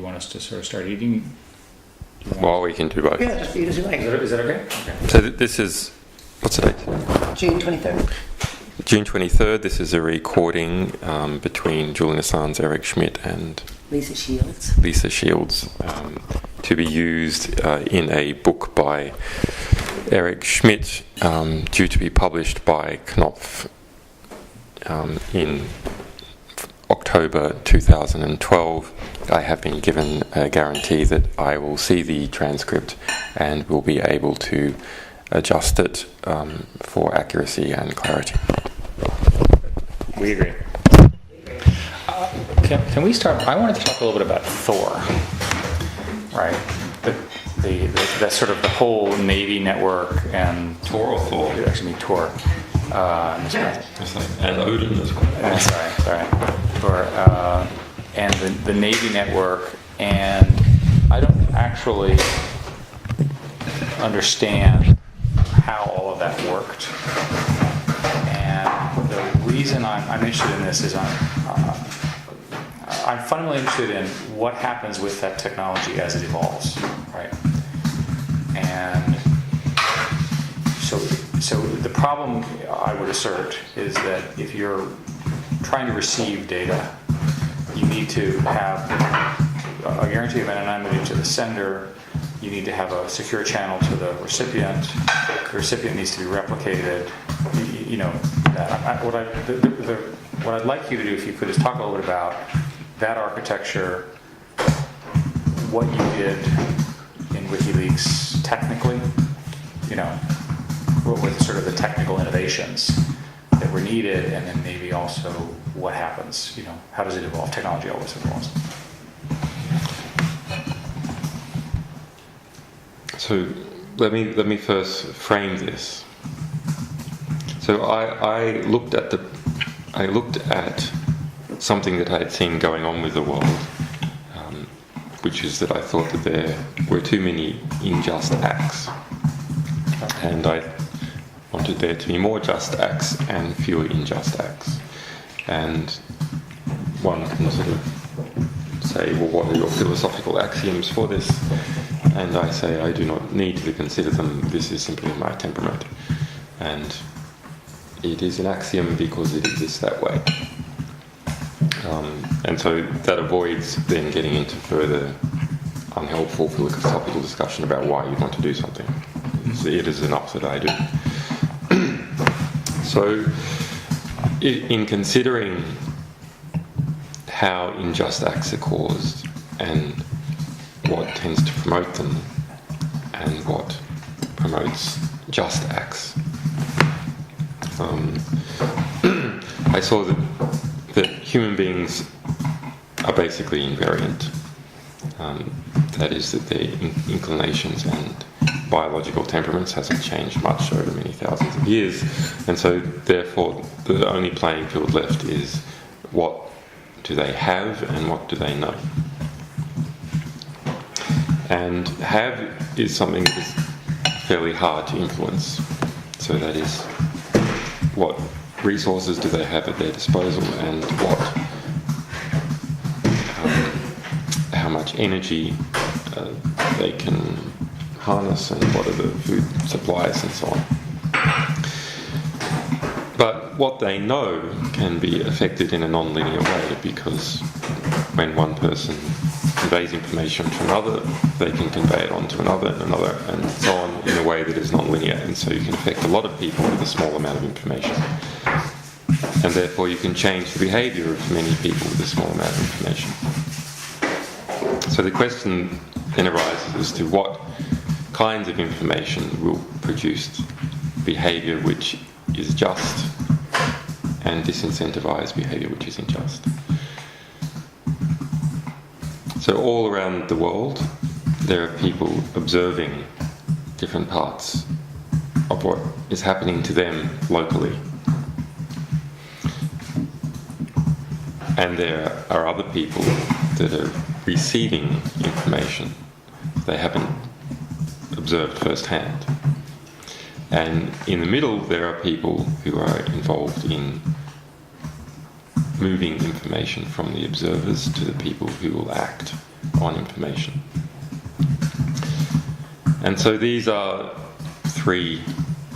want us to sort of start eating? Well, we can do both. Yeah, just eat as you like. Is that okay? Okay. So this is, what's the date? June 23rd. June 23rd. This is a recording between Julian Assange, Eric Schmidt and Lisa Shields. To be used in a book by Eric Schmidt, due to be published by Knopf in October 2012. I have been given a guarantee that I will see the transcript and will be able to adjust it for accuracy and clarity. We agree. Can we start? I wanted to talk a little bit about Thor, right? The sort of the whole Navy network and Tor or Thor? It actually means Tor. And Odin as well. Sorry. Thor, and the Navy network, and I don't actually understand how all of that worked. And the reason I'm interested in this is I'm fundamentally interested in what happens with that technology as it evolves, right? And so the problem, I would assert, is that if you're trying to receive data, you need to have a guarantee of anonymity to the sender. You need to have a secure channel to the recipient. The recipient needs to be replicated. What I'd like you to do, if you could, is talk a little bit about that architecture, what you did in WikiLeaks technically, what were sort of the technical innovations that were needed, and then maybe also what happens, how does it evolve? Technology always evolves. So let me first frame this. So I looked at something that I had seen going on with the world, which is that I thought that there were too many unjust acts, and I wanted there to be more just acts and fewer unjust acts. And one can sort of say, well, what are your philosophical axioms for this? And I say, I do not need to consider them. This is simply my temperament. And it is an axiom because it exists that way. And so that avoids then getting into further unhelpful philosophical discussion about why you want to do something. It is enough that I do. So, in considering how unjust acts are caused and what tends to promote them and what promotes just acts, I saw that human beings are basically invariant. That is, that their inclinations and biological temperaments hasn't changed much over many thousands of years, and so therefore the only playing field left is what do they have and what do they know. And have is something that is fairly hard to influence. So that is, what resources do they have at their disposal, and how much energy they can harness, and what are the food supplies and so on. But what they know can be affected in a non-linear way, because when one person conveys information to another, they can convey it on to another and another, and so on, in a way that is non-linear. And so you can affect a lot of people with a small amount of information. And therefore you can change the behaviour of many people with a small amount of information. So the question then arises as to what kinds of information will produce behaviour which is just and disincentivise behaviour which is unjust. So all around the world there are people observing different parts of what is happening to them locally. And there are other people that are receiving information they haven't observed firsthand. And in the middle there are people who are involved in moving information from the observers to the people who will act on information. And so these are three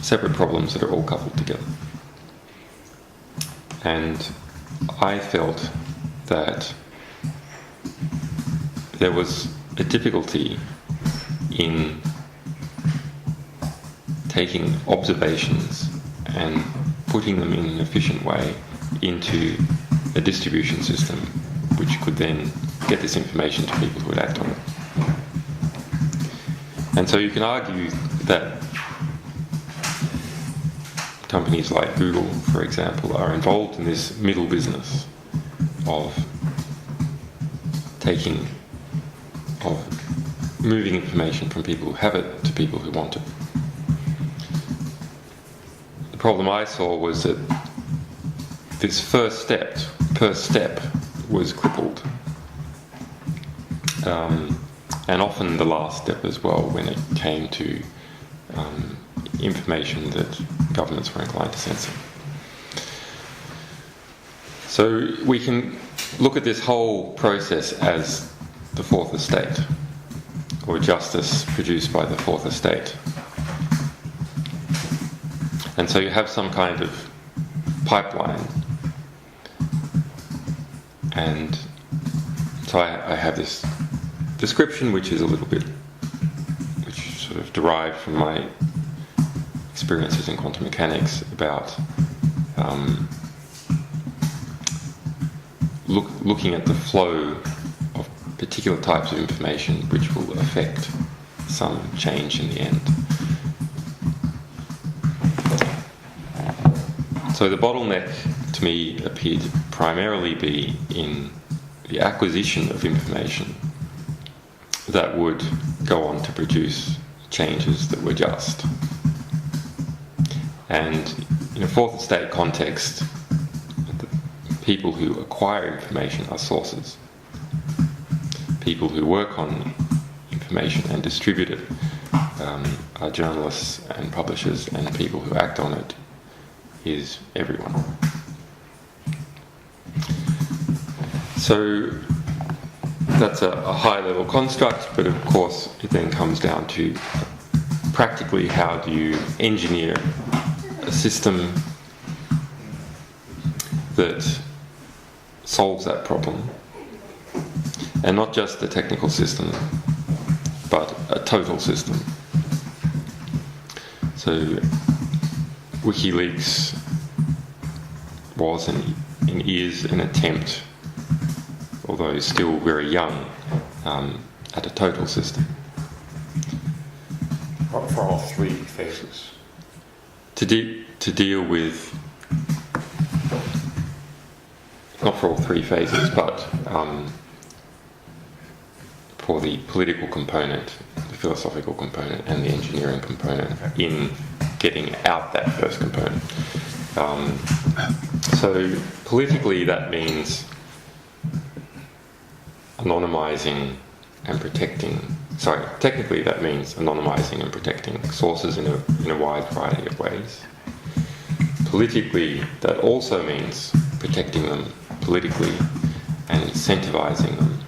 separate problems that are all coupled together. And I felt that there was a difficulty in taking observations and putting them in an efficient way into a distribution system which could then get this information to people who would act on it. And so you can argue that companies like Google, for example, are involved in this middle business of moving information from people who have it to people who want it. The problem I saw was that this first step was crippled, and often the last step as well when it came to information that governments were inclined to censor. So we can look at this whole process as the fourth estate, or justice produced by the fourth estate. And so you have some kind of pipeline, and so I have this description which is which sort of derived from my experiences in quantum mechanics about looking at the flow of particular types of information which will affect some change in the end. So the bottleneck to me appeared to primarily be in the acquisition of information that would go on to produce changes that were just. And in a fourth estate context, the people who acquire information are sources. People who work on information and distribute it are journalists and publishers, and people who act on it is everyone. So that's a high-level construct, but of course it then comes down to practically how do you engineer a system that solves that problem, and not just a technical system, but a total system. So Wikileaks was and is an attempt, although still very young, at a total system. For all three phases. To deal with, not for all three phases, but for the political component, the philosophical component, and the engineering component in getting out that first component. So politically that means anonymizing and protecting, technically that means anonymizing and protecting sources in a wide variety of ways. Politically, that also means protecting them politically and incentivizing them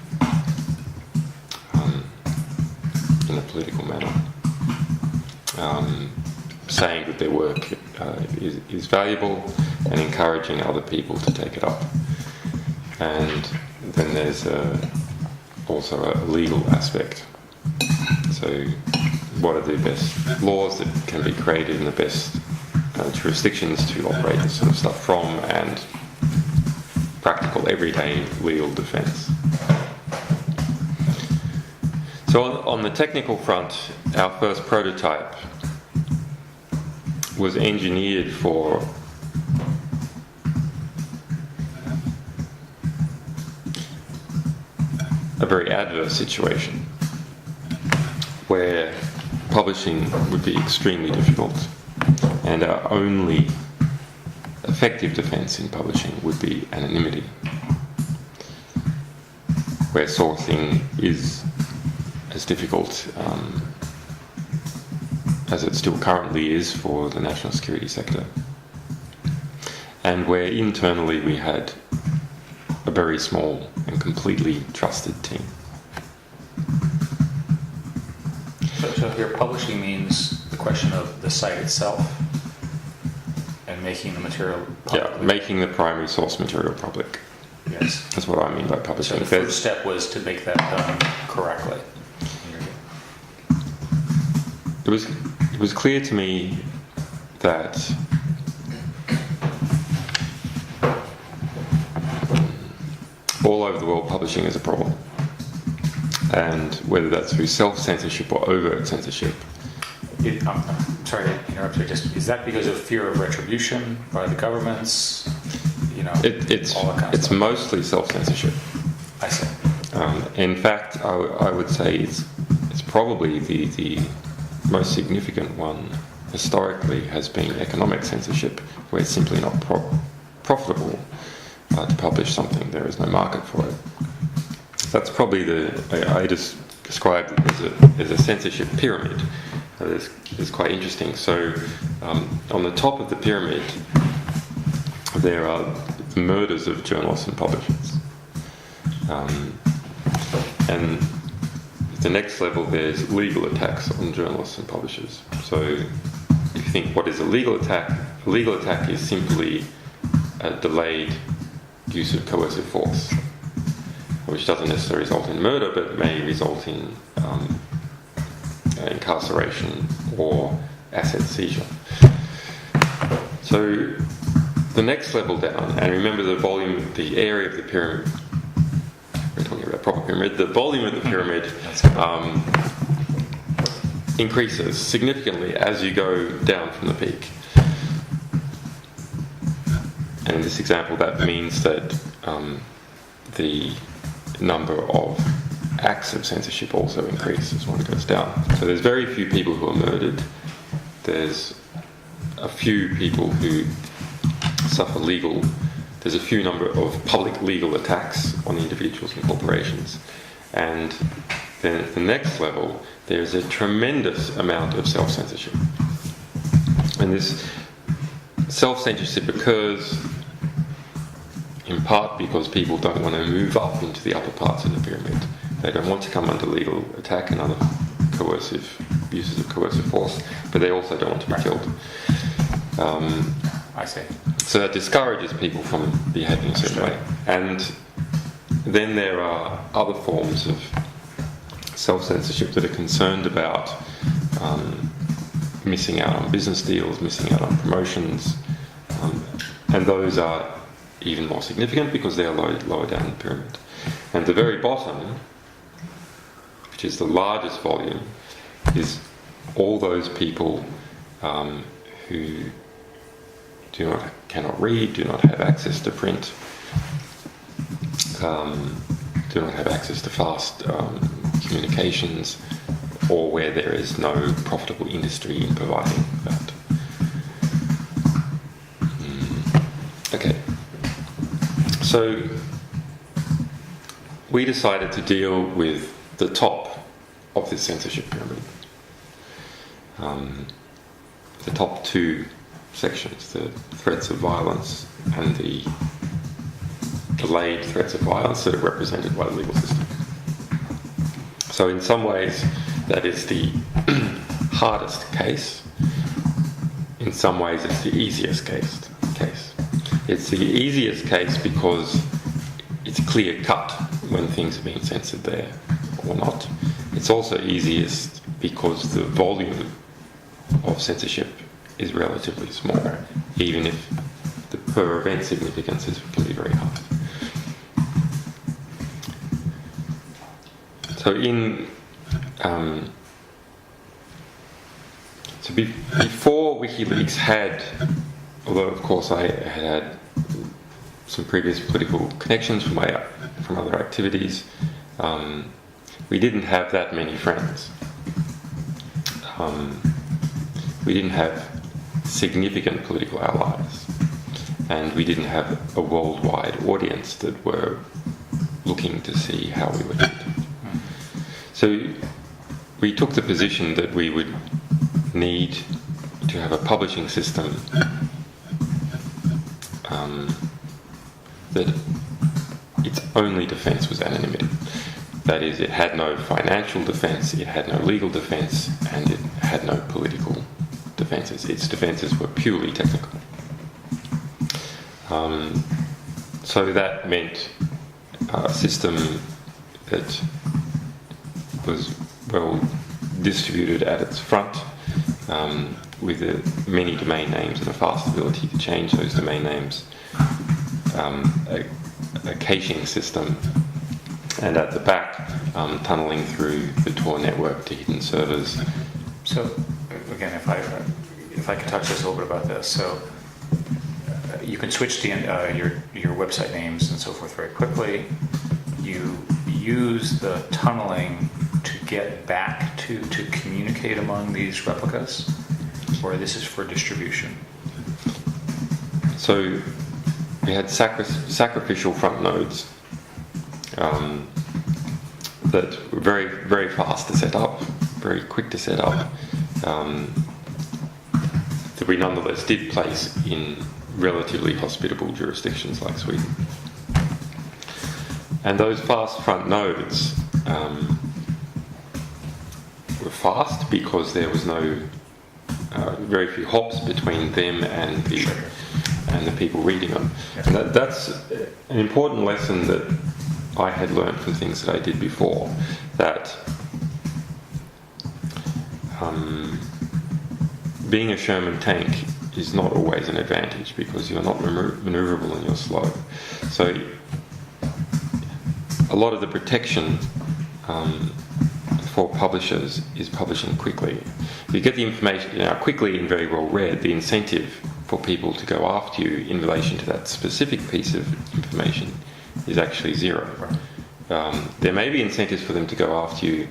in a political manner. Saying that their work is valuable and encouraging other people to take it up. And then there's also a legal aspect. So what are the best laws that can be created in the best jurisdictions to operate this sort of stuff from, and practical everyday legal defense. So on the technical front, our first prototype was engineered for a very adverse situation where publishing would be extremely difficult, and our only effective defense in publishing would be anonymity, where sourcing is as difficult as it still currently is for the national security sector, and where internally we had a very small and completely trusted team. So here, publishing means the question of the site itself and making the material public. Yeah, making the primary source material public. Yes. That's what I mean by So publishing. the first step was to make that done correctly. It was clear to me that all over the world publishing is a problem, and whether that's through self-censorship or overt censorship. I'm sorry to interrupt you. Just is that because of fear of retribution by the governments? You know, It's all that kind of it's stuff? mostly self-censorship. I see. In fact, I would say it's probably the most significant one historically has been economic censorship, where it's simply not profitable to publish something. There is no market for it. That's probably I just described it as a censorship pyramid. It's quite interesting. So on the top of the pyramid, there are the murders of journalists and publishers. And the next level, there's legal attacks on journalists and publishers. So if you think, what is a legal attack? A legal attack is simply a delayed use of coercive force, which doesn't necessarily result in murder, but may result in incarceration or asset seizure. So the next level down, and remember the volume, the area of the pyramid, we're talking about proper pyramid, the volume of the pyramid increases significantly as you go down from the peak. And in this example, that means that the number of acts of censorship also increase as one goes down. So there's very few people who are murdered. There's a few people who suffer there's a few number of public legal attacks on individuals and corporations. And then at the next level, there's a tremendous amount of self-censorship. And this self-censorship occurs in part because people don't want to move up into the upper parts of the pyramid. They don't want to come under legal attack and other coercive uses of coercive force, but they also don't want to be killed. I see. So that discourages people from behaving in a certain way. And then there are other forms of self-censorship that are concerned about missing out on business deals, missing out on promotions, and those are even more significant because they are lower down the pyramid. And the very bottom, which is the largest volume, is all those people who cannot read, do not have access to print, do not have access to fast communications, or where there is no profitable industry in providing that. Okay. So we decided to deal with the top of this censorship pyramid. The top two sections, the threats of violence and the delayed threats of violence that are represented by the legal system. So in some ways, that is the hardest case. In some ways, it's the easiest case. It's the easiest case because it's clear cut when things are being censored there or not. It's also easiest because the volume of censorship is relatively small, even if the per event significances can be very high. So before WikiLeaks had, although of course I had some previous political connections from other activities, we didn't have that many friends. We didn't have significant political allies, and we didn't have a worldwide audience that were looking to see how we were doing. So we took the position that we would need to have a publishing system that its only defense was anonymity. That is, it had no financial defense, it had no legal defense, and it had no political defenses. Its defenses were purely technical. So that meant a system that was well distributed at its front, with many domain names and a fast ability to change those domain names, a caching system, and at the back, tunneling through the Tor network to hidden servers. So, again, if I could touch just a little bit about this, so you can switch your website names and so forth very quickly. You use the tunneling to get back to communicate among these replicas, or this is for distribution? So we had sacrificial front nodes that were very, very fast to set up, very quick to set up, that we nonetheless did place in relatively hospitable jurisdictions like Sweden. And those fast front nodes were fast because there was very few hops between them and the people reading them. And that's an important lesson that I had learned from things that I did before, that being a Sherman tank is not always an advantage because you're not maneuverable and you're slow. So a lot of the protection for publishers is publishing quickly. If you get the information quickly and very well read, the incentive for people to go after you in relation to that specific piece of information is actually zero. There may be incentives for them to go after you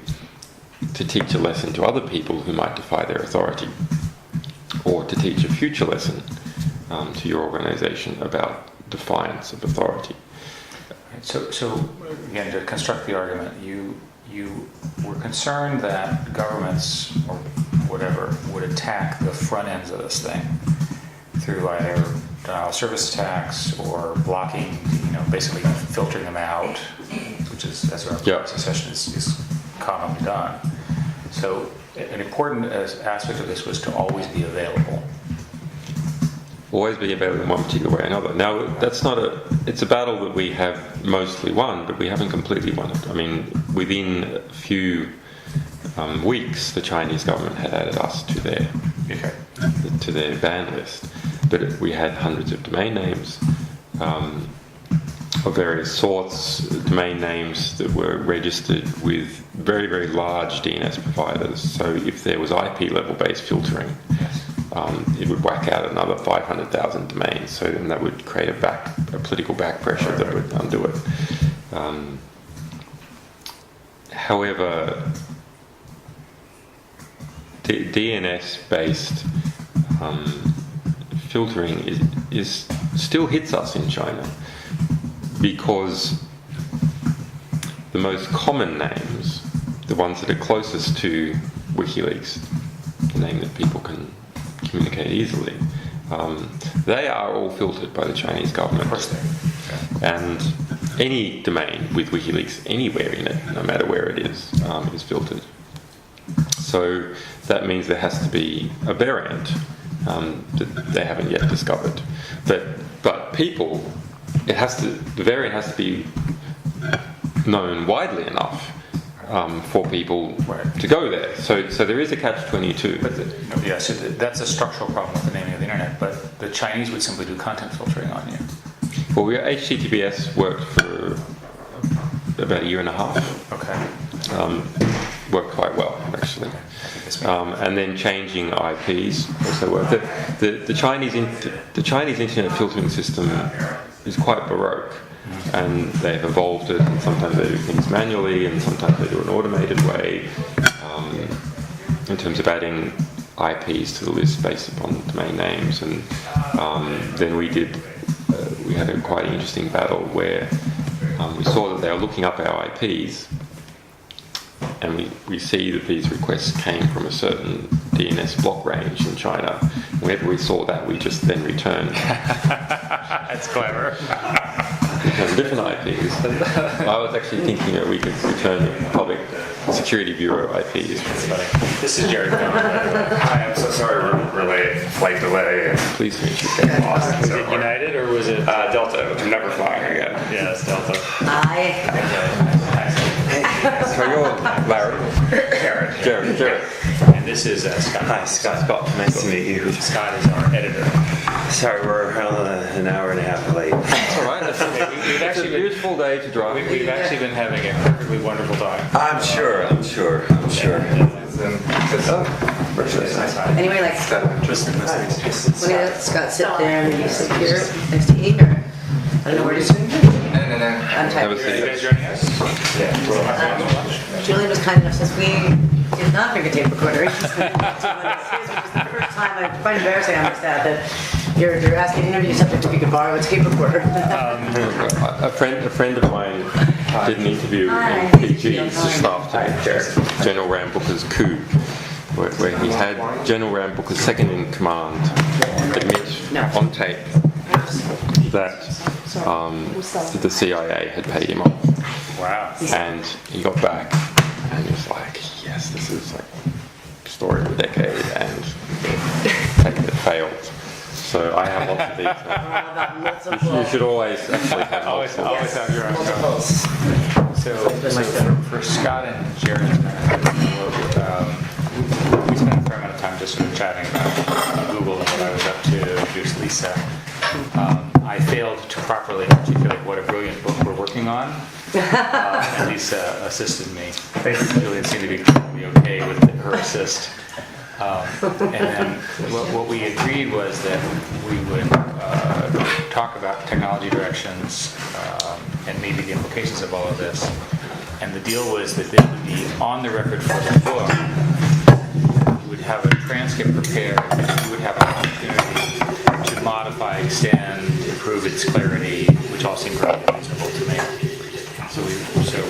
to teach a lesson to other people who might defy their authority, or to teach a future lesson to your organisation about defiance of authority. So again, to construct the argument, you were concerned that governments or whatever would attack the front ends of this thing through either denial of service attacks or blocking, basically filtering them out, which is, as our proxy session is commonly done. So an important aspect of this was to always be available. Always be available in one particular way or another. Now, it's a battle that we have mostly won, but we haven't completely won it. I mean, within a few weeks, the Chinese government had added us to their ban list. But we had hundreds of domain names of various sorts, domain names that were registered with very, very large DNS providers. So if there was IP level based filtering, it would whack out another 500,000 domains. So then that would create a political back pressure that would undo it. However, DNS-based filtering is still hits us in China, because the most common names, the ones that are closest to Wikileaks, the name that people can communicate easily, they are all filtered by the Chinese government. Of course they are. And any domain with WikiLeaks anywhere in it, no matter where it is filtered. So that means there has to be a variant that they haven't yet discovered. But people, the variant has to be known widely enough for people to go there. So there is a catch-22. So that's a structural problem with the naming of the internet, but the Chinese would simply do content filtering on you. Well, HTTPS worked for about a year and a half. Okay. Worked quite well, actually. And then changing IPs also worked. The Chinese internet filtering system is quite baroque, and they've evolved it, and sometimes they do things manually and sometimes they do it in an automated way, in terms of adding IPs to the list based upon domain names. And then we had a quite interesting battle where we saw that they were looking up our IPs, and we see that these requests came from a certain DNS block range in China. Whenever we saw that, we just then returned. That's clever. different IPs. I was actually thinking that we could return Public Security Bureau IPs. That's funny. This is Jared Cohen. Hi, I'm so sorry, flight delay. Please meet you. Was it United or was it Delta, which I'm never flying again. Yeah, it's Delta. Hi. So you're Larry? Jared. And this is Scott. Hi, Scott. Nice to meet you. Scott is our editor. Sorry, we're an hour and a half late. That's all right. We've It's a actually been, beautiful day to drive. we've actually been having a perfectly wonderful time. I'm sure. Anyway, like, Tristan, look at Scott sit there and you sit here next to Ian, or I don't know where to sit. No. I'm Have a typing. seat. you guys joining us? Julian was kind enough, since we did not bring a tape recorder. Which is the first time I find embarrassing, I must add, that you're asking an interview subject if you could borrow a tape recorder. A friend of mine did an interview Hi. in PG just after General Ram Booker's coup, where he had General Ram Booker's second in command admit on tape that the CIA had paid him off. Wow. And he got back and he was like, yes, this is like story of the decade, and it failed. So I have lots of details. You should always actually have multiple. Always have your own. So for Scott and Jared's benefit, we spent a fair amount of time just sort of chatting about Google and what I was up to, introduce Lisa. I failed to properly articulate what a brilliant book we're working on, and Lisa assisted me. Julian seemed to be okay with her assist. And then what we agreed was that we would talk about technology directions and maybe the implications of all of this. And the deal was that this would be on the record for the book. We would have a transcript prepared, and we would have an opportunity to modify, extend, improve its clarity, which all seemed really reasonable to me. So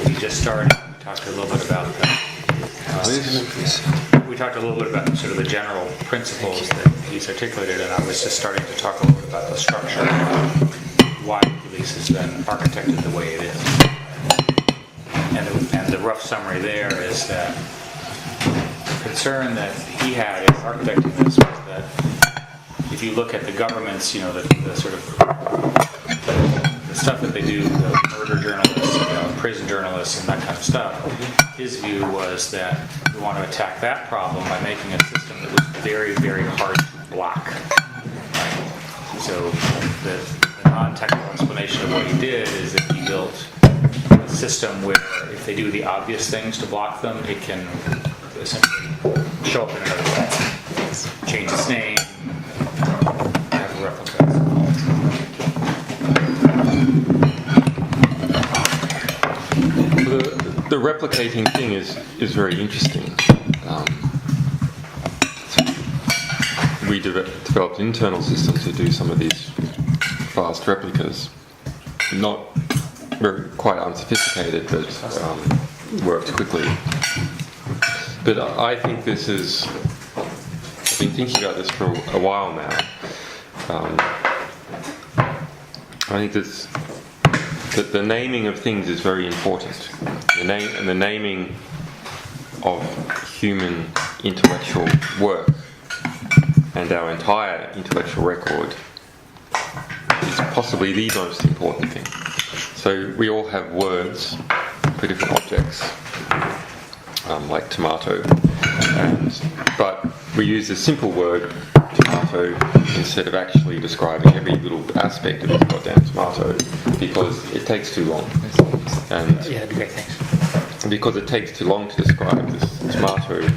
we just started. We talked a little bit about that. We talked a little bit about sort of the general principles that he's articulated, and I was just starting to talk a little bit about the structure of why Wikileaks has been architected the way it is. And the rough summary there is that the concern that he had in architecting this was that if you look at the government's, the sort of the stuff that they do, the murder journalists, prison journalists, and that kind of stuff, his view was that we want to attack that problem by making a system that was very, very hard to block. So the non-technical explanation of what he did is that he built a system where if they do the obvious things to block them, it can essentially show up in another way. Change its name, have a replica. The replicating thing is very interesting. We developed an internal system to do some of these fast replicas. Not quite unsophisticated, but worked quickly. But I think this is. I've been thinking about this for a while now. I think that the naming of things is very important. The naming of human intellectual work and our entire intellectual record is possibly the most important thing. So we all have words for different objects, like tomato, but we use the simple word tomato instead of actually describing every little aspect of this goddamn tomato, because it takes too long. And Yeah, that'd be great, thanks. because it takes too long to describe this tomato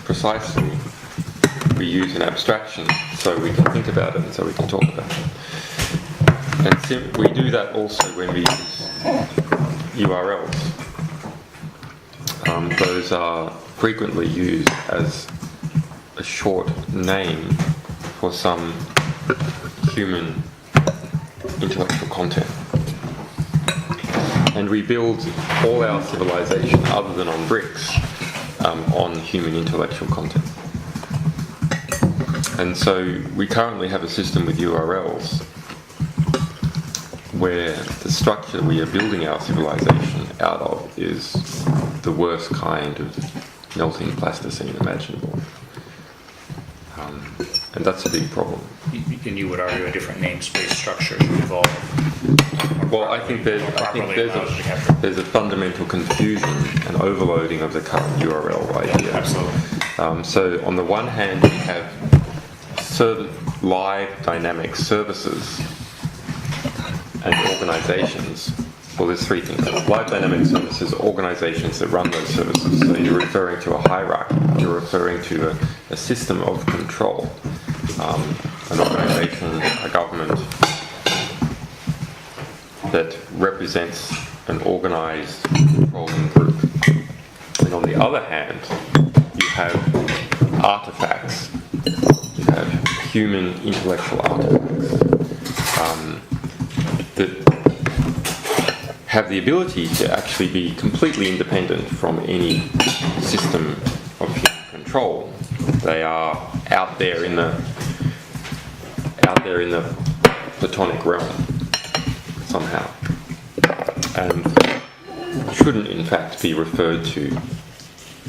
precisely, we use an abstraction so we can think about it and so we can talk about it. And we do that also when we use URLs. Those are frequently used as a short name for some human intellectual content. And we build all our civilization, other than on bricks, on human intellectual content. And so we currently have a system with URLs where the structure we are building our civilization out of is the worst kind of melting plasticine imaginable. And that's a big problem. And you would argue a different namespace structure should evolve. Well, I think there's a fundamental confusion and overloading of the current URL idea. Absolutely. So on the one hand, we have live dynamic services and organizations. Well, there's three things. Live dynamic services, organizations that run those services. So you're referring to a hierarchy. You're referring to a system of control. An organization, a government that represents an organized controlling group. And on the other hand, you have artifacts. You have human intellectual artifacts that have the ability to actually be completely independent from any system of human control. They are out there in the platonic realm somehow, and shouldn't in fact be referred to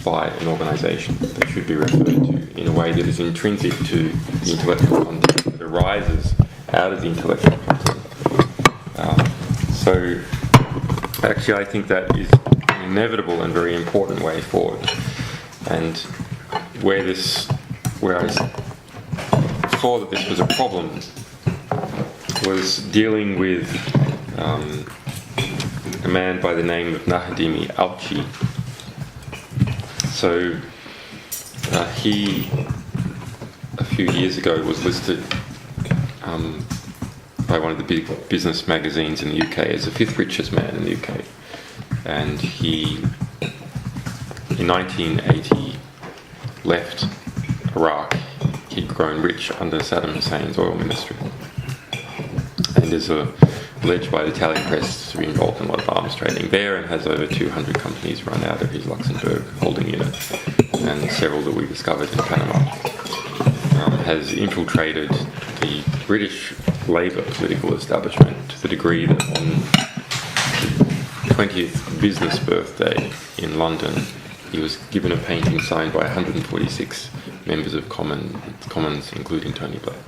by an organisation. They should be referred to in a way that is intrinsic to the intellectual content, that arises out of the intellectual content. So actually I think that is an inevitable and very important way forward. And where I saw that this was a problem was dealing with a man by the name of Nahdimi Alchi. So he, a few years ago, was listed by one of the big business magazines in the UK as the fifth richest man in the UK. And he, in 1980, left Iraq. He'd grown rich under Saddam Hussein's oil ministry. And is alleged by the Italian press to be involved in a lot of arms trading there, and has over 200 companies run out of his Luxembourg holding unit, and several that we discovered in Panama. Has infiltrated the British Labour political establishment to the degree that on the 20th business birthday in London, he was given a painting signed by 146 members of Commons, including Tony Blair.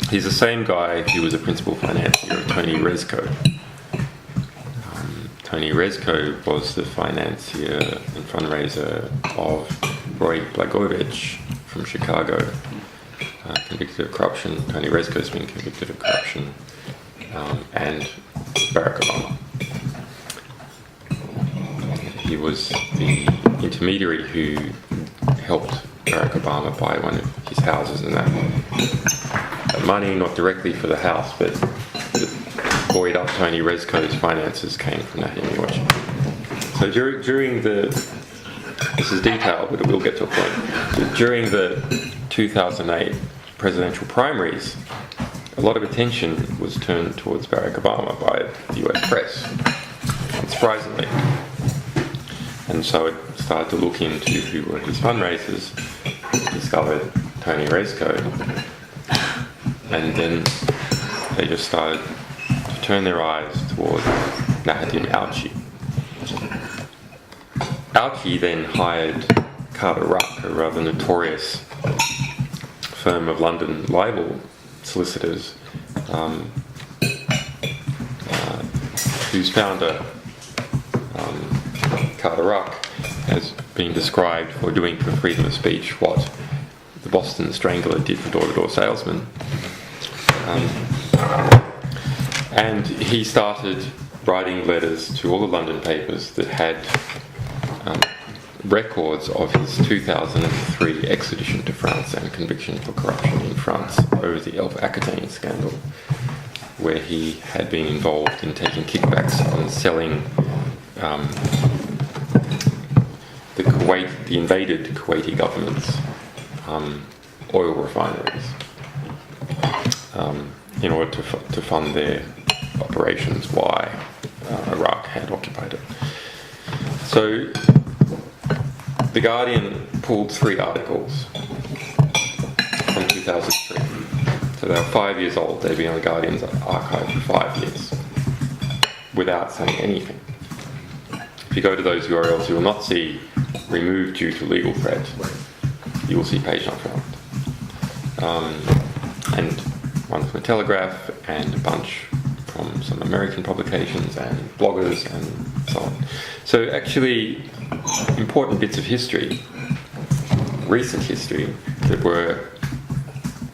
He's the same guy who was a principal financier of Tony Rezko. Tony Rezko was the financier and fundraiser of Roy Blagojevich from Chicago, convicted of corruption. Tony Rezko's been convicted of corruption, and Barack Obama. He was the intermediary who helped Barack Obama buy one of his houses, and that money, not directly for the house, but buoyed up Tony Rezko's finances, came from Nahdimi Alchi. So during this is detailed, but it will get to a point. During the 2008 presidential primaries, a lot of attention was turned towards Barack Obama by the US press, unsurprisingly. And so it started to look into who were his fundraisers, discovered Tony Rezko, and then they just started to turn their eyes towards Nahdimi Alchi. Alchi then hired Carter Ruck, a rather notorious firm of London libel solicitors, whose founder, Carter Ruck, has been described for doing for freedom of speech what the Boston Strangler did for door-to-door salesmen. And he started writing letters to all the London papers that had records of his 2003 extradition to France and conviction for corruption in France over the Elf Aquitaine scandal, where he had been involved in taking kickbacks on selling the invaded Kuwaiti government's oil refineries in order to fund their operations while Iraq had occupied it. So The Guardian pulled 3 articles from 2003 So they were 5 years old. They've been on the Guardian's archive for 5 years without saying anything. If you go to those URLs, you will not see removed due to legal threat. You will see page not found. And one from the Telegraph and a bunch from some American publications and bloggers and so on. So actually, important bits of history, recent history, that were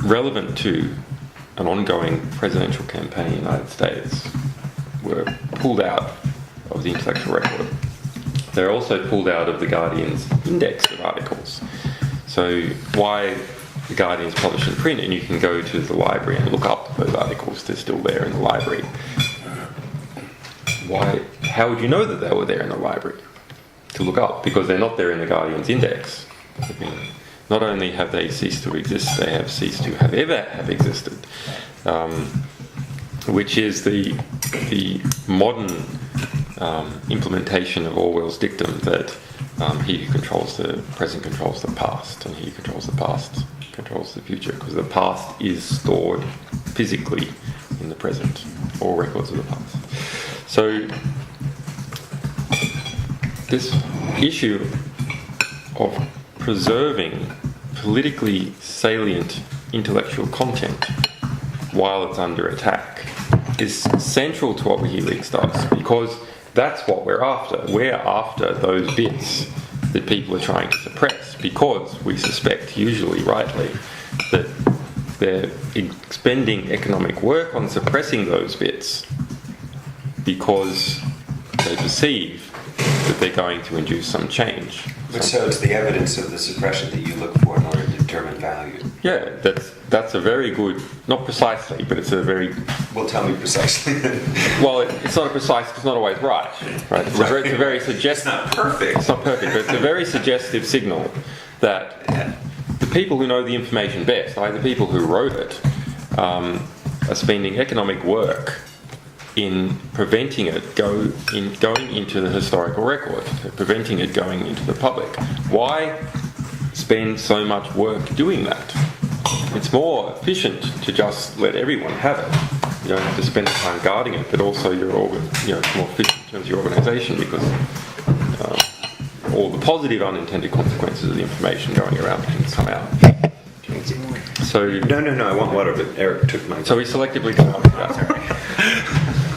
relevant to an ongoing presidential campaign in the United States were pulled out of the intellectual record. They're also pulled out of the Guardian's index of articles. So why the Guardian's published in print, and you can go to the library and look up those articles, they're still there in the library. Why? How would you know that they were there in the library to look up? Because they're not there in the Guardian's index. I mean, not only have they ceased to exist, they have ceased to have ever have existed, which is the modern implementation of Orwell's dictum that he who controls the present controls the past, and he who controls the past controls the future, because the past is stored physically in the present, all records of the past. So this issue of preserving politically salient intellectual content while it's under attack is central to what WikiLeaks does, because that's what we're after. We're after those bits that people are trying to suppress, because we suspect, usually rightly, that they're expending economic work on suppressing those bits because they perceive that they're going to induce some change. But so it's the evidence of the suppression that you look for in order to determine value. Yeah, that's a very good, not precisely, but it's a very... Well, tell me precisely. Well, it's not a precise, it's not always right. It's a very suggestive... It's not perfect. It's not perfect, but it's a very suggestive signal that the people who know the information best, like the people who wrote it, are spending economic work in preventing it going into the historical record, preventing it going into the public. Why spend so much work doing that? It's more efficient to just let everyone have it. You don't have to spend the time guarding it, but also it's more efficient in terms of your organisation, because all the positive unintended consequences of the information going around can come out. So No, I want water, but Eric took mine. So we selectively go after that.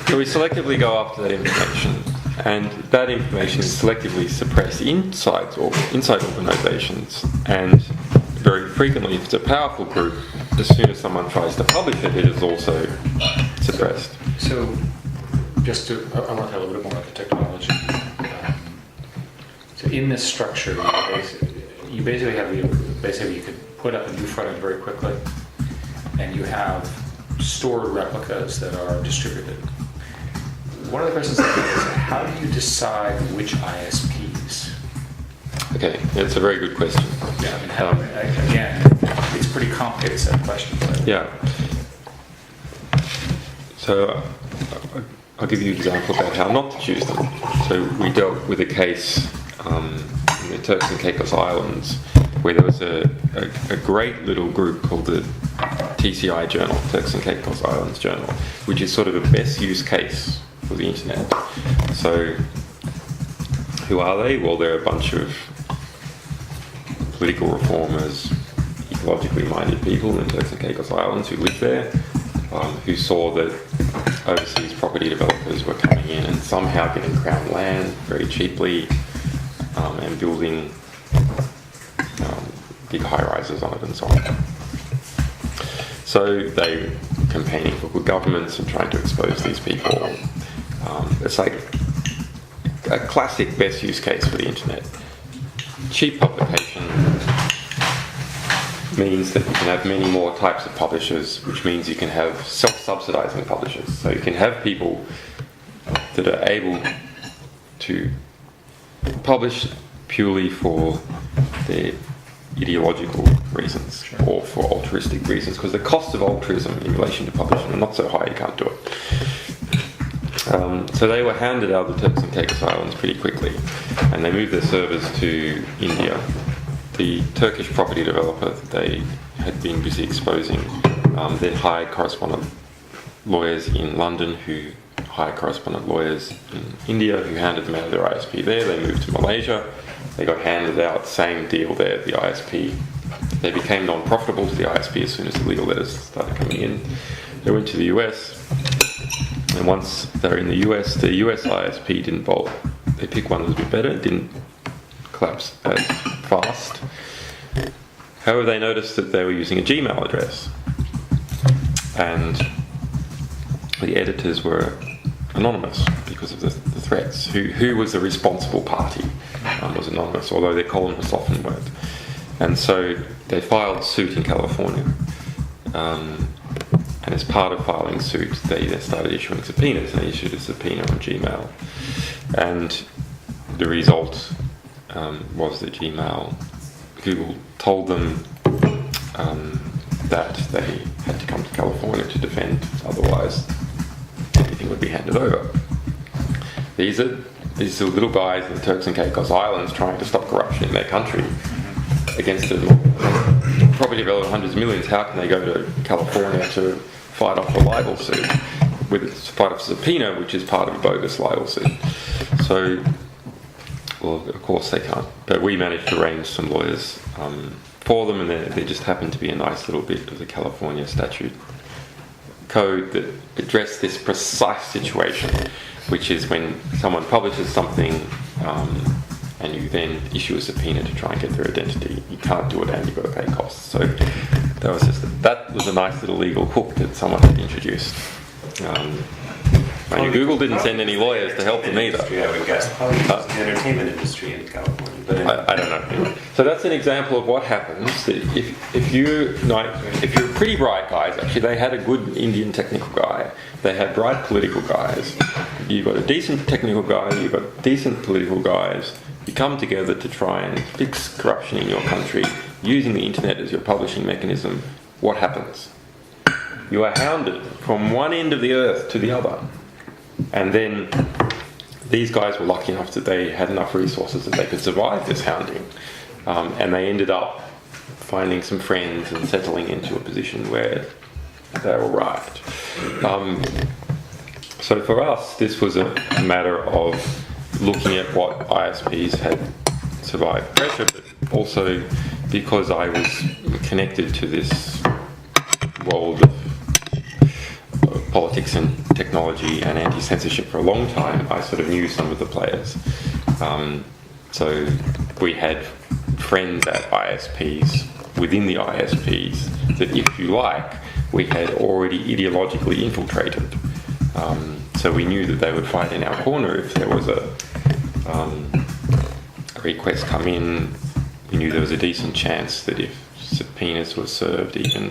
So we selectively go after that information, and that information is selectively suppressed inside organisations, and very frequently, if it's a powerful group, as soon as someone tries to publish it, it is also suppressed. So, I want to talk a little bit more about the technology. So in this structure, you basically have you could put up a new front end very quickly, and you have stored replicas that are distributed. One of the questions I have is, how do you decide which ISPs? Okay, that's a very good question. Yeah, again, it's a pretty complicated set of questions. Yeah. So I'll give you an example about how not to choose them. So we dealt with a case in the Turks and Caicos Islands where there was a great little group called the TCI Journal, Turks and Caicos Islands Journal, which is sort of a best use case for the internet. So who are they? Well, they're a bunch of political reformers, ecologically minded people in Turks and Caicos Islands who live there, who saw that overseas property developers were coming in and somehow getting crown land very cheaply and building big high-rises on it and so on. So they were campaigning for good governments and trying to expose these people. It's like a classic best use case for the internet. Cheap publication means that you can have many more types of publishers, which means you can have self-subsidizing publishers. So you can have people that are able to publish purely for their ideological reasons or for altruistic reasons, because the cost of altruism in relation to publishing are not so high, you can't do it. So they were handed out of the Turks and Caicos Islands pretty quickly, and they moved their servers to India. The Turkish property developer that they had been busy exposing then hired correspondent lawyers in London who hired correspondent lawyers in India who handed them out of their ISP there. They moved to Malaysia. They got handed out, same deal there, the ISP. They became non-profitable to the ISP as soon as the legal letters started coming in. They went to the US, and once they're in the US ISP didn't bolt. They picked one that was a bit better, it didn't collapse as fast. However, they noticed that they were using a Gmail address, and the editors were anonymous because of the threats. Who was the responsible party was anonymous, although their columnists often weren't. And so they filed suit in California. And as part of filing suit, they then started issuing subpoenas, and they issued a subpoena on Gmail. And the result was that Google told them that they had to come to California to defend, otherwise everything would be handed over. These are little guys in the Turks and Caicos Islands trying to stop corruption in their country against a property value of hundreds of millions. How can they go to California to fight off a libel suit, fight off a subpoena, which is part of a bogus libel suit? So, well, of course they can't. But we managed to arrange some lawyers for them, and there just happened to be a nice little bit of the California statute code that addressed this precise situation, which is when someone publishes something and you then issue a subpoena to try and get their identity. You can't do it, and you've got to pay costs. So that was a nice little legal hook that someone had introduced. Google didn't send any lawyers to help them either. I would guess probably the entertainment industry in California. But I don't know. So that's an example of what happens. That if you're pretty bright guys, actually, they had a good Indian technical guy. They had bright political guys. You've got a decent technical guy. You've got decent political guys. You come together to try and fix corruption in your country using the internet as your publishing mechanism. What happens? You are hounded from one end of the earth to the other. And then these guys were lucky enough that they had enough resources that they could survive this hounding. And they ended up finding some friends and settling into a position where they were right. So for us, this was a matter of looking at what ISPs had survived pressure, but also because I was connected to this world of politics and technology and anti-censorship for a long time, I sort of knew some of the players. So we had friends at ISPs, within the ISPs, that if you like, we had already ideologically infiltrated. So we knew that they would fight in our corner if there was a request come in. We knew there was a decent chance that if subpoenas were served, even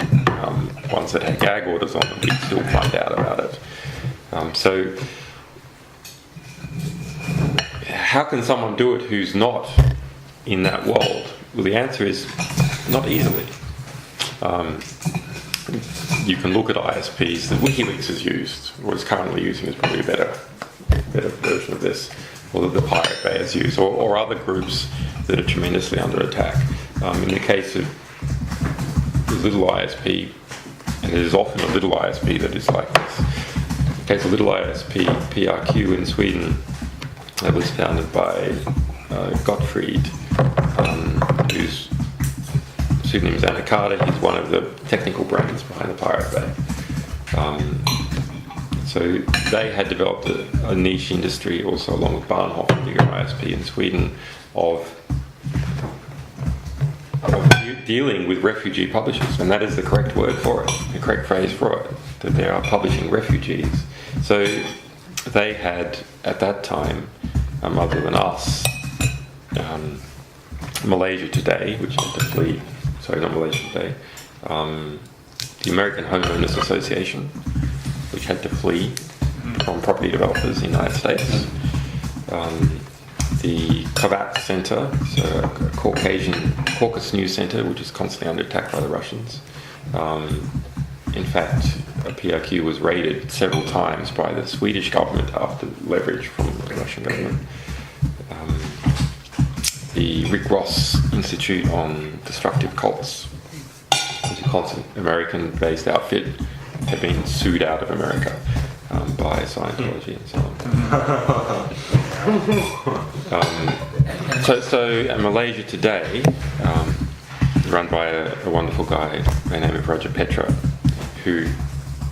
ones that had gag orders on them, we'd still find out about it. So how can someone do it who's not in that world? Well, the answer is not easily. You can look at ISPs that Wikileaks has used, or is currently using, is probably a better version of this, or that the Pirate Bay has used, or other groups that are tremendously under attack. In the case of the little ISP, and it is often a little ISP that is like this. In the case of little ISP, PRQ in Sweden, that was founded by Gottfried, whose pseudonym is Anakata. He's one of the technical brains behind the Pirate Bay. So they had developed a niche industry, also along with Bahnhof, a bigger ISP in Sweden, of dealing with refugee publishers, and that is the correct word for it, the correct phrase for it, that they are publishing refugees. So they had, at that time, other than us, Malaysia Today, which had to flee, sorry, not Malaysia Today, the American Homeowners Association, which had to flee from property developers in the United States, the Kovac Center, so a Caucasus News Center, which is constantly under attack by the Russians. In fact, PRQ was raided several times by the Swedish government after leverage from the Russian government. The Rick Ross Institute on Destructive Cults, constant American-based outfit, have been sued out of America by Scientology and so on. So Malaysia Today is run by a wonderful guy by the name of Roger Petra, who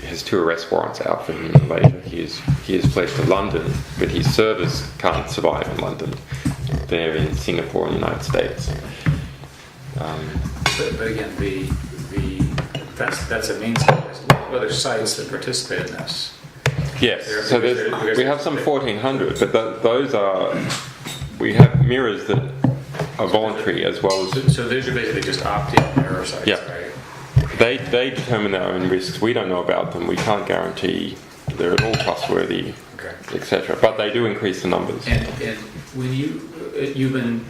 has 2 arrest warrants out for him in Malaysia. He is placed to London, but his service can't survive in London. They're in Singapore and the United States. But again, that's a means. Other sites that participate in this. Yes, so we have some 1,400, but those are, we have mirrors that are voluntary as well as... So those are basically just opt-in mirror sites, Yeah. right? They determine their own risks. We don't know about them. We can't guarantee they're at all trustworthy, Okay. etc. But they do increase the numbers. And when you've been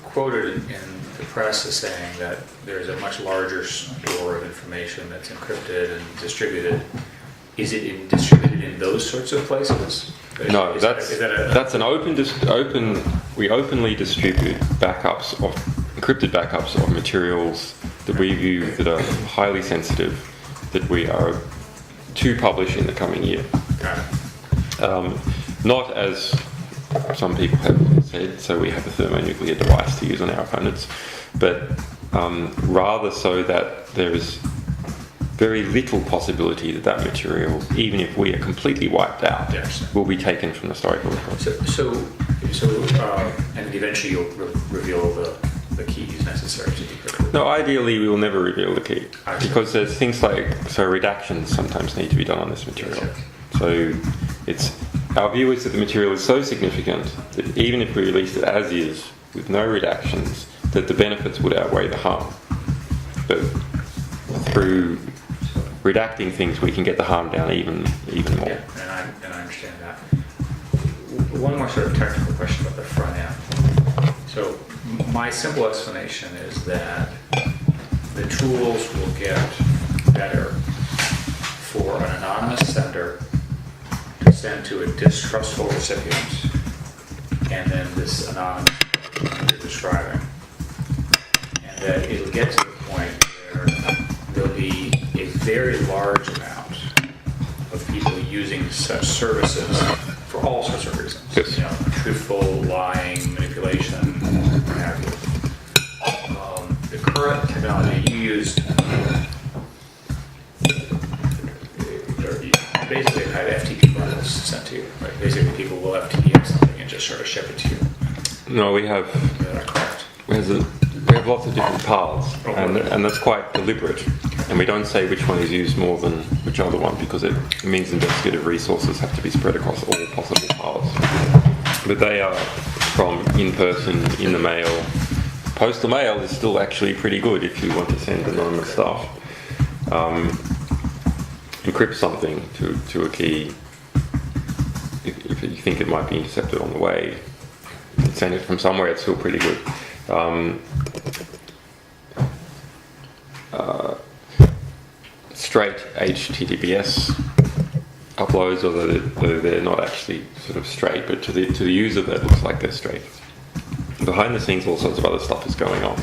quoted in the press as saying that there's a much larger store of information that's encrypted and distributed. Is it distributed in those sorts of places? No, Is that a- that's an open. We openly distribute encrypted backups of materials that we view that are highly sensitive, that we are to publish in the coming year. Got it. Not as some people have said, so we have a thermonuclear device to use on our opponents, but rather so that there is very little possibility that material, even if we are completely wiped out, Yes. will be taken from the historical records. And eventually you'll reveal the keys necessary to decrypt it. No, ideally we will never reveal the key, I see. because there's things like, redactions sometimes need to be done on this material. Yes, So our view is that the material is so significant that even if we released it as is, with no redactions, that the benefits would outweigh the harm. But through redacting things, we can get the harm down even more. Yeah, and I understand that. One more sort of technical question about the front end. So my simple explanation is that the tools will get better for an anonymous sender to send to a distrustful recipient, and then this anonymous you're describing, and that it'll get to the point where there'll be a very large amount of people using such services for all sorts of reasons. Yes. You know, truthful, lying, manipulation, what have you. The current technology you used, basically had FTP bundles sent to you, right? Basically people will FTP something and just sort of ship it to you. No, we have Is that correct? we have lots of different paths, and that's quite deliberate. And we don't say which one is used more than which other one, because it means investigative resources have to be spread across all possible paths. But they are from in-person, in the mail. Postal mail is still actually pretty good if you want to send anonymous stuff. Encrypt something to a key if you think it might be intercepted on the way. Send it from somewhere, it's still pretty good. Straight HTTPS uploads, although they're not actually sort of straight, but to the user that looks like they're straight. Behind the scenes, all sorts of other stuff is going on.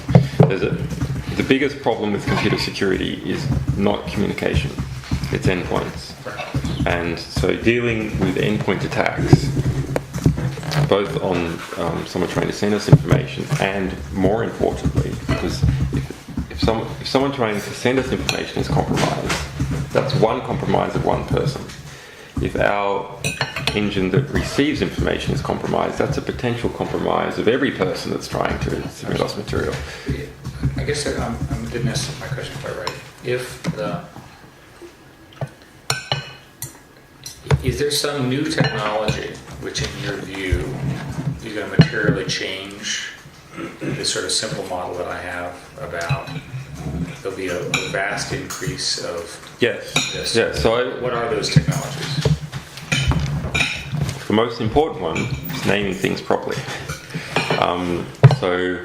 The biggest problem with computer security is not communication, it's endpoints. And so dealing with endpoint attacks, both on someone trying to send us information, and more importantly, because if someone trying to send us information is compromised, that's one compromise of one person. If our engine that receives information is compromised, that's a potential compromise of every person that's trying to submit us material. I guess I didn't ask my question quite right. Is there some new technology which, in your view, is going to materially change this sort of simple model that I have about there'll be a vast increase of Yes. this? Yeah. So What are those technologies? the most important one is naming things properly. So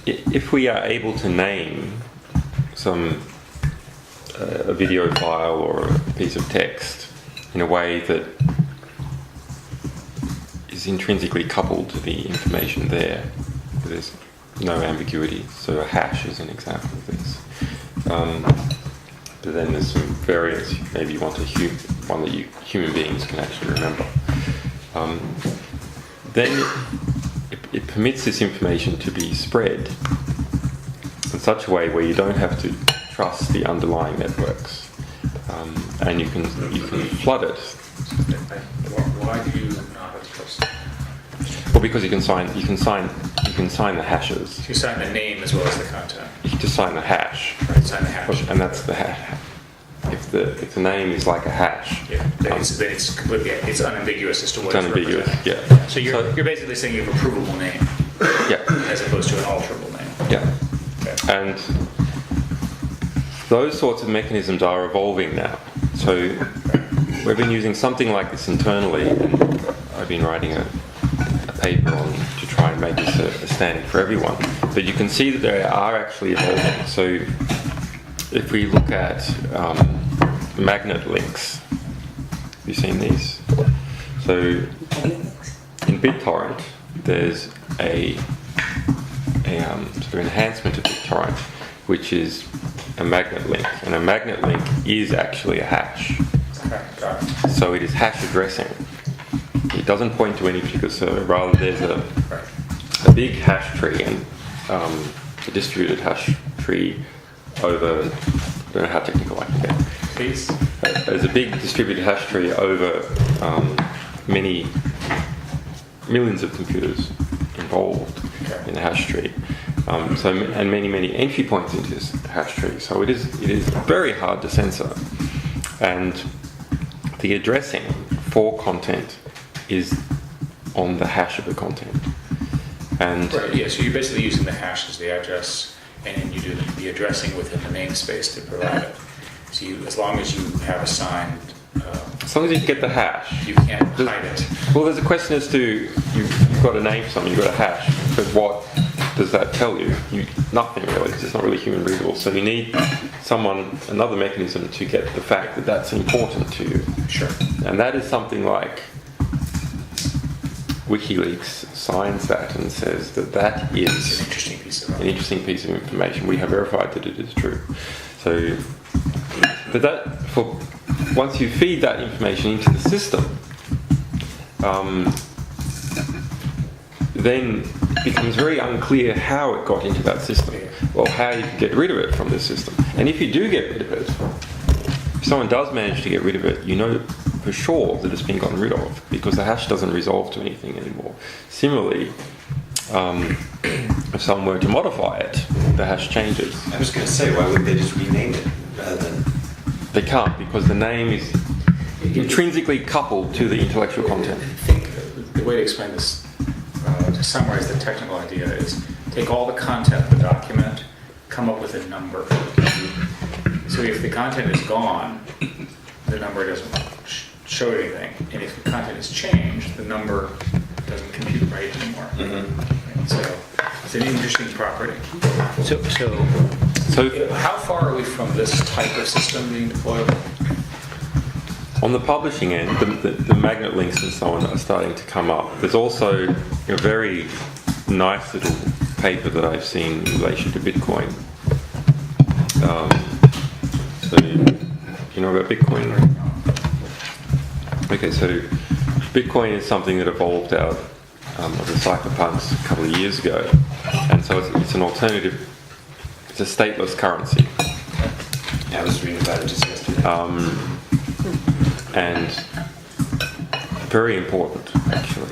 if we are able to name a video file or a piece of text in a way that is intrinsically coupled to the information there, there's no ambiguity. So a hash is an example of this. But then there's some variants. Maybe you want one that human beings can actually remember. Then it permits this information to be spread in such a way where you don't have to trust the underlying networks, and you can flood it. Why do you not have to trust? Well, because you can sign the hashes. You sign the name as well as the content. You can just sign the hash, Right, sign the hash. and that's the hash. If the name is like a hash, Yeah, then it's completely, it's unambiguous as to what it's it's unambiguous. representing. Yeah. So you're basically saying you have a provable name Yeah. as opposed to an alterable name. Yeah. Okay. And those sorts of mechanisms are evolving now. So we've been using something like this internally, and I've been writing a paper on to try and make this a standard for everyone. But you can see that they are actually evolving. So if we look at magnet links, have you seen these? So in BitTorrent, there's a sort of enhancement of BitTorrent, which is a magnet link, and a magnet link is actually a hash. Okay, got it. So it is hash addressing. It doesn't point to any particular server. Rather, there's a big hash tree and a distributed hash tree over. I don't know how technical I can get. Please. There's a big distributed hash tree over many millions of computers involved in the hash tree. And many entry points into this hash tree. So it is very hard to censor. And the addressing for content is on the hash of the content. And Right, yeah, so you're basically using the hash as the address, and then you do the addressing within the namespace to provide it. So as long as you have assigned, as long as you get the hash, you can't hide it. well, there's a question as to you've got a name for something, you've got a hash, but what does that tell you? Nothing really, because it's not really human readable. So you need another mechanism to get the fact that that's important to you. Sure. And that is something like Wikileaks signs that and says that It's is an interesting piece of an interesting piece of information. We have verified that it is true. So, but once you feed that information into the system, then it becomes very unclear how it got into that system, or how you can get rid of it from the system. And if you do get rid of it, if someone does manage to get rid of it, you know for sure that it's been gotten rid of, because the hash doesn't resolve to anything anymore. Similarly, if someone were to modify it, the hash changes. I was going to say, why wouldn't they just rename it rather than... They can't, because the name is intrinsically coupled to the intellectual content. I think the way to explain this, to summarize the technical idea, is take all the content of the document, come up with a number. So if the content is gone, the number doesn't show anything. And if the content is changed, the number doesn't compute right anymore. Mm-hmm. And so it's an interesting property. So how far are we from this type of system being deployed? On the publishing end, the magnet links and so on are starting to come up. There's also a very nice little paper that I've seen in relation to Bitcoin. So, you know about Bitcoin? Okay, so Bitcoin is something that evolved out of the cypherpunks a couple of years ago. And so it's an alternative, it's a stateless currency. I was reading about it just yesterday. And very important, actually.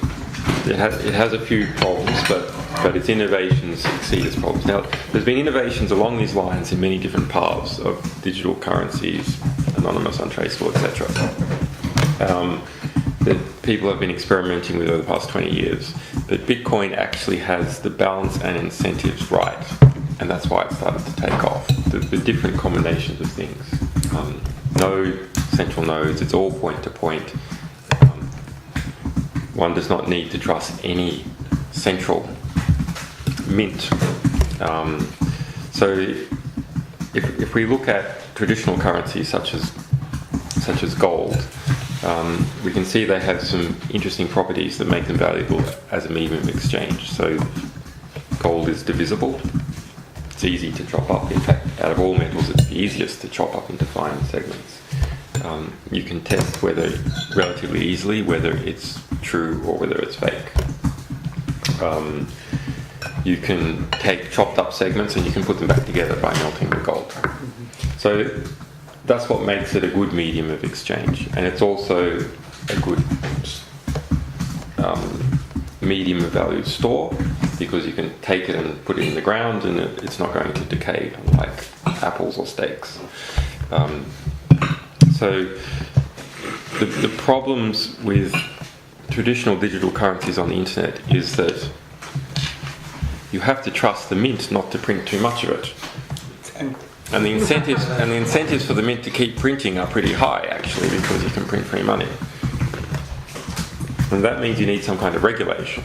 It has a few problems, but its innovations exceed its problems. Now, there's been innovations along these lines in many different paths of digital currencies, anonymous, untraceable, etc. That people have been experimenting with over the past 20 years. But Bitcoin actually has the balance and incentives right, and that's why it started to take off. The different combinations of things. No central nodes, it's all point-to-point. One does not need to trust any central mint. So if we look at traditional currencies such as gold, we can see they have some interesting properties that make them valuable as a medium of exchange. So gold is divisible. It's easy to chop up. In fact, out of all metals, it's the easiest to chop up into fine segments. You can test relatively easily whether it's true or whether it's fake. You can take chopped up segments and you can put them back together by melting the gold. So that's what makes it a good medium of exchange, and it's also a good medium of value store, because you can take it and put it in the ground and it's not going to decay like apples or steaks. So the problems with traditional digital currencies on the internet is that you have to trust the mint not to print too much of it. And the incentives for the mint to keep printing are pretty high, actually, because you can print free money. And that means you need some kind of regulation.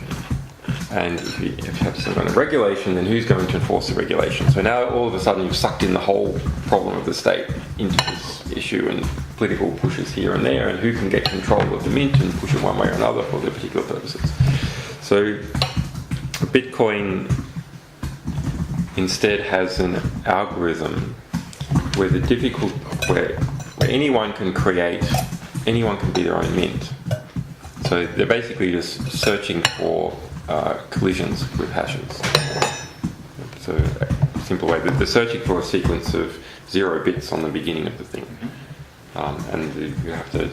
And if you have some kind of regulation, then who's going to enforce the regulation? So now all of a sudden you've sucked in the whole problem of the state into this issue, and political pushes here and there, and who can get control of the mint and push it one way or another for their particular purposes. So Bitcoin instead has an algorithm where where anyone can be their own mint. So they're basically just searching for collisions with hashes. So a simple way, they're searching for a sequence of 0 bits on the beginning of the thing. And you have to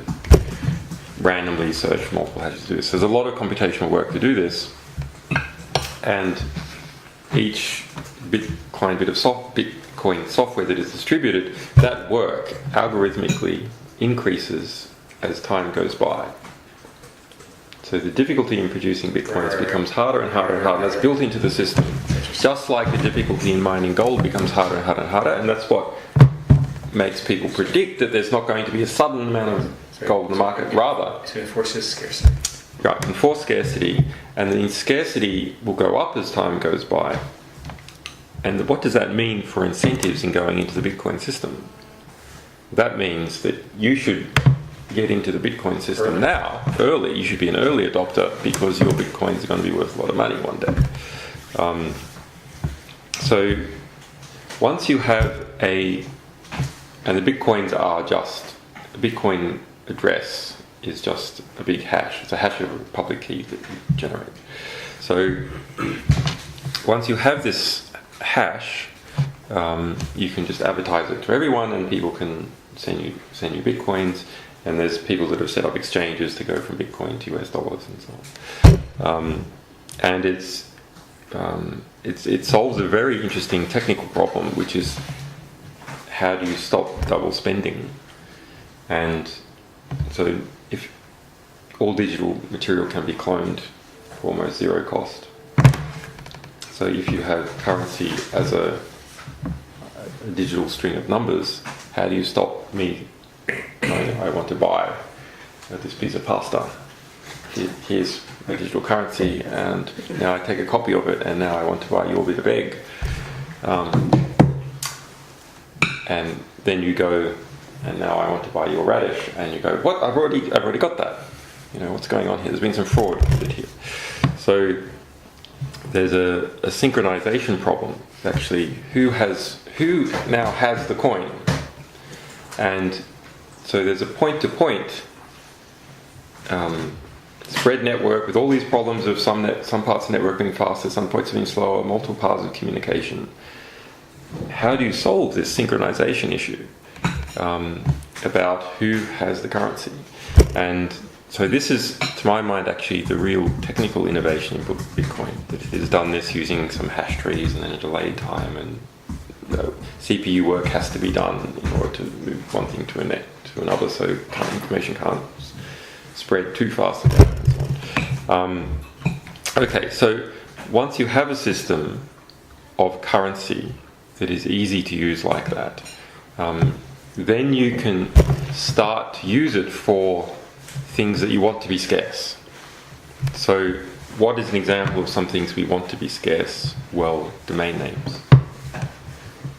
randomly search multiple hashes to do this. There's a lot of computational work to do this, and each Bitcoin software that is distributed, that work algorithmically increases as time goes by. So the difficulty in producing Bitcoins becomes harder and harder and harder. That's built into the system. Just like the difficulty in mining gold becomes harder and harder and harder, and that's what makes people predict that there's not going to be a sudden amount of gold in the market. Rather, So it enforces scarcity. right, enforce scarcity, and the scarcity will go up as time goes by. And what does that mean for incentives in going into the Bitcoin system? That means that you should get into the Bitcoin system early. You should be an early adopter, because your Bitcoins are going to be worth a lot of money one day. So once you have and the Bitcoins are just, a Bitcoin address is just a big hash. It's a hash of a public key that you generate. So once you have this hash, you can just advertise it to everyone, and people can send you Bitcoins. And there's people that have set up exchanges to go from Bitcoin to US dollars and so on. And it solves a very interesting technical problem, which is how do you stop double spending? And so if all digital material can be cloned for almost zero cost. So if you have currency as a digital string of numbers, how do you stop me? I want to buy this piece of pasta. Here's a digital currency, and now I take a copy of it, and now I want to buy your bit of egg. And then you go, and now I want to buy your radish, and you go, what? I've already got that. What's going on here? There's been some fraud here. So there's a synchronization problem. Actually, who now has the coin? And so there's a point-to-point spread network with all these problems of some parts of the network being faster, some points being slower, multiple paths of communication. How do you solve this synchronization issue about who has the currency? And so this is, to my mind, actually the real technical innovation in Bitcoin. That it has done this using some hash trees and then a delayed time, and CPU work has to be done in order to move one thing to another, so information can't spread too fast and so on. Okay, so once you have a system of currency that is easy to use like that, then you can start to use it for things that you want to be scarce. So what is an example of some things we want to be scarce? Well, domain names.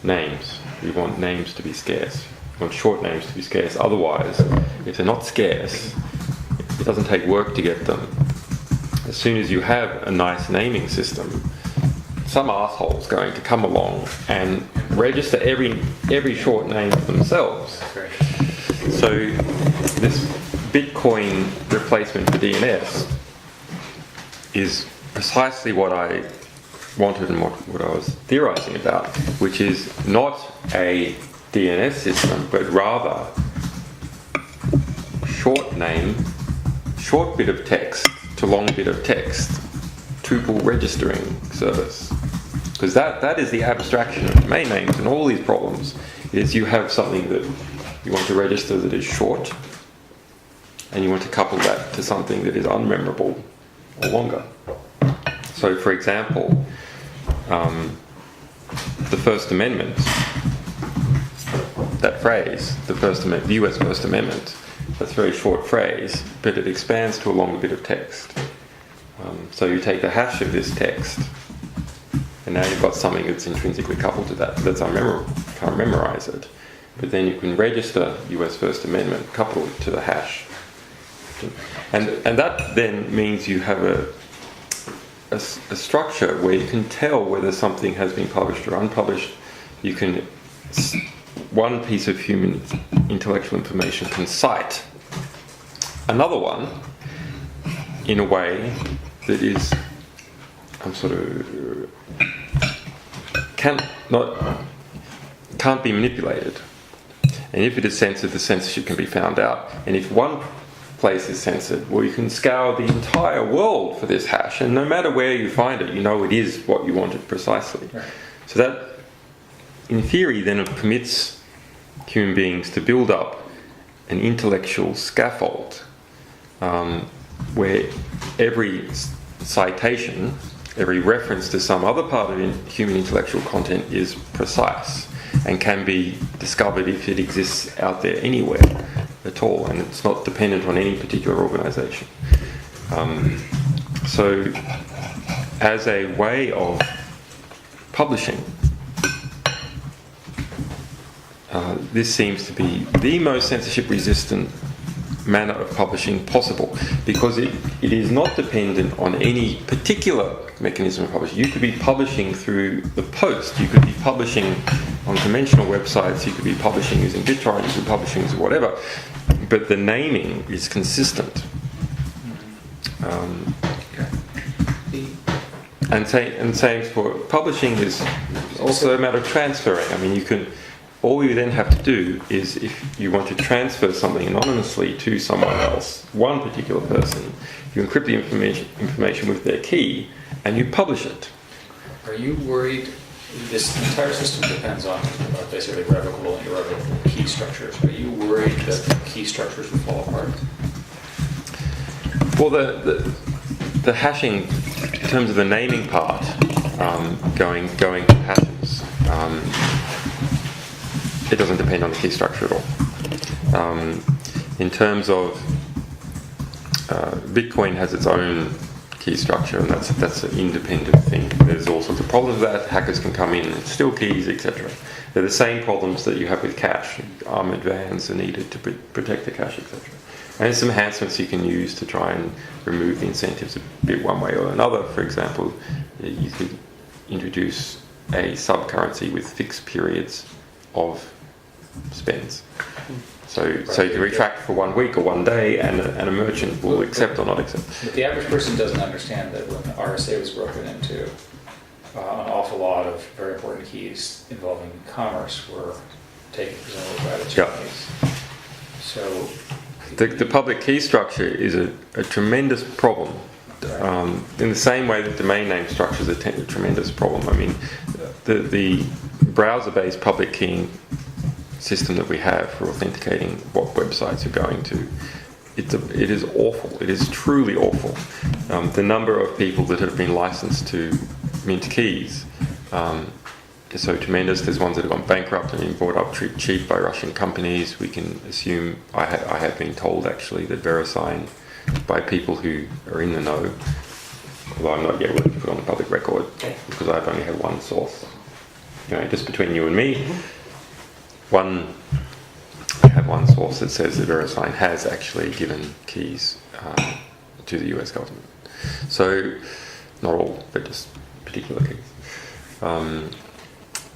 Names. We want names to be scarce. We want short names to be scarce. Otherwise, if they're not scarce, it doesn't take work to get them. As soon as you have a nice naming system, some asshole's going to come along and register every short name for themselves. So this Bitcoin replacement for DNS is precisely what I wanted and what I was theorizing about, which is not a DNS system, but rather short name, short bit of text to long bit of text, tuple registering service. Because that is the abstraction of domain names and all these problems, is you have something that you want to register that is short, and you want to couple that to something that is unmemorable or longer. So, for example, the First Amendment, that phrase, the US First Amendment, that's a very short phrase, but it expands to a longer bit of text. So you take the hash of this text, and now you've got something that's intrinsically coupled to that. That's unmemorable. You can't memorize it. But then you can register US First Amendment, couple it to the hash. And that then means you have a structure where you can tell whether something has been published or unpublished. You can, one piece of human intellectual information can cite another one in a way that is can't be manipulated. And if it is censored, the censorship can be found out. And if one place is censored, well, you can scour the entire world for this hash, and no matter where you find it, you know it is what you wanted precisely. Right. So that, in theory, then it permits human beings to build up an intellectual scaffold where every citation, every reference to some other part of human intellectual content is precise and can be discovered if it exists out there anywhere at all, and it's not dependent on any particular organisation. So, as a way of publishing, this seems to be the most censorship-resistant manner of publishing possible, because it is not dependent on any particular mechanism of publishing. You could be publishing through the post, you could be publishing on conventional websites, you could be publishing using BitTorrent, you could be publishing using whatever, but the naming is consistent. And same for publishing is also a matter of transferring. I mean, all you then have to do is, if you want to transfer something anonymously to someone else, one particular person, you encrypt the information with their key and you publish it. Are you worried? This entire system depends on basically revocable and irrevocable key structures. Are you worried that the key structures will fall apart? Well, the hashing, in terms of the naming part, going to hashes, it doesn't depend on the key structure at all. In terms of Bitcoin has its own key structure, and that's an independent thing. There's all sorts of problems with that. Hackers can come in and steal keys, etc. They're the same problems that you have with cache. Armored vans are needed to protect the cache, etc. And there's some enhancements you can use to try and remove the incentives a bit one way or another. For example, you could introduce a sub-currency with fixed periods of spends. So you retract for 1 week or 1 day, and a merchant will accept or not accept. But the average person doesn't understand that when the RSA was broken into, an awful lot of very important keys involving commerce were taken presumably by the Chinese. So the public key structure is a tremendous problem. In the same way that domain name structure is a tremendous problem. I mean, the browser-based public keying system that we have for authenticating what websites you're going to, it is awful. It is truly awful. The number of people that have been licensed to mint keys is so tremendous. There's ones that have gone bankrupt and been bought up cheap by Russian companies. We can assume, I have been told actually, that VeriSign, by people who are in the know, although I'm not yet willing to put on the public record, because I've only had one source. Just between you and me, I have one source that says that VeriSign has actually given keys to the US government. So, not all, but just particular keys.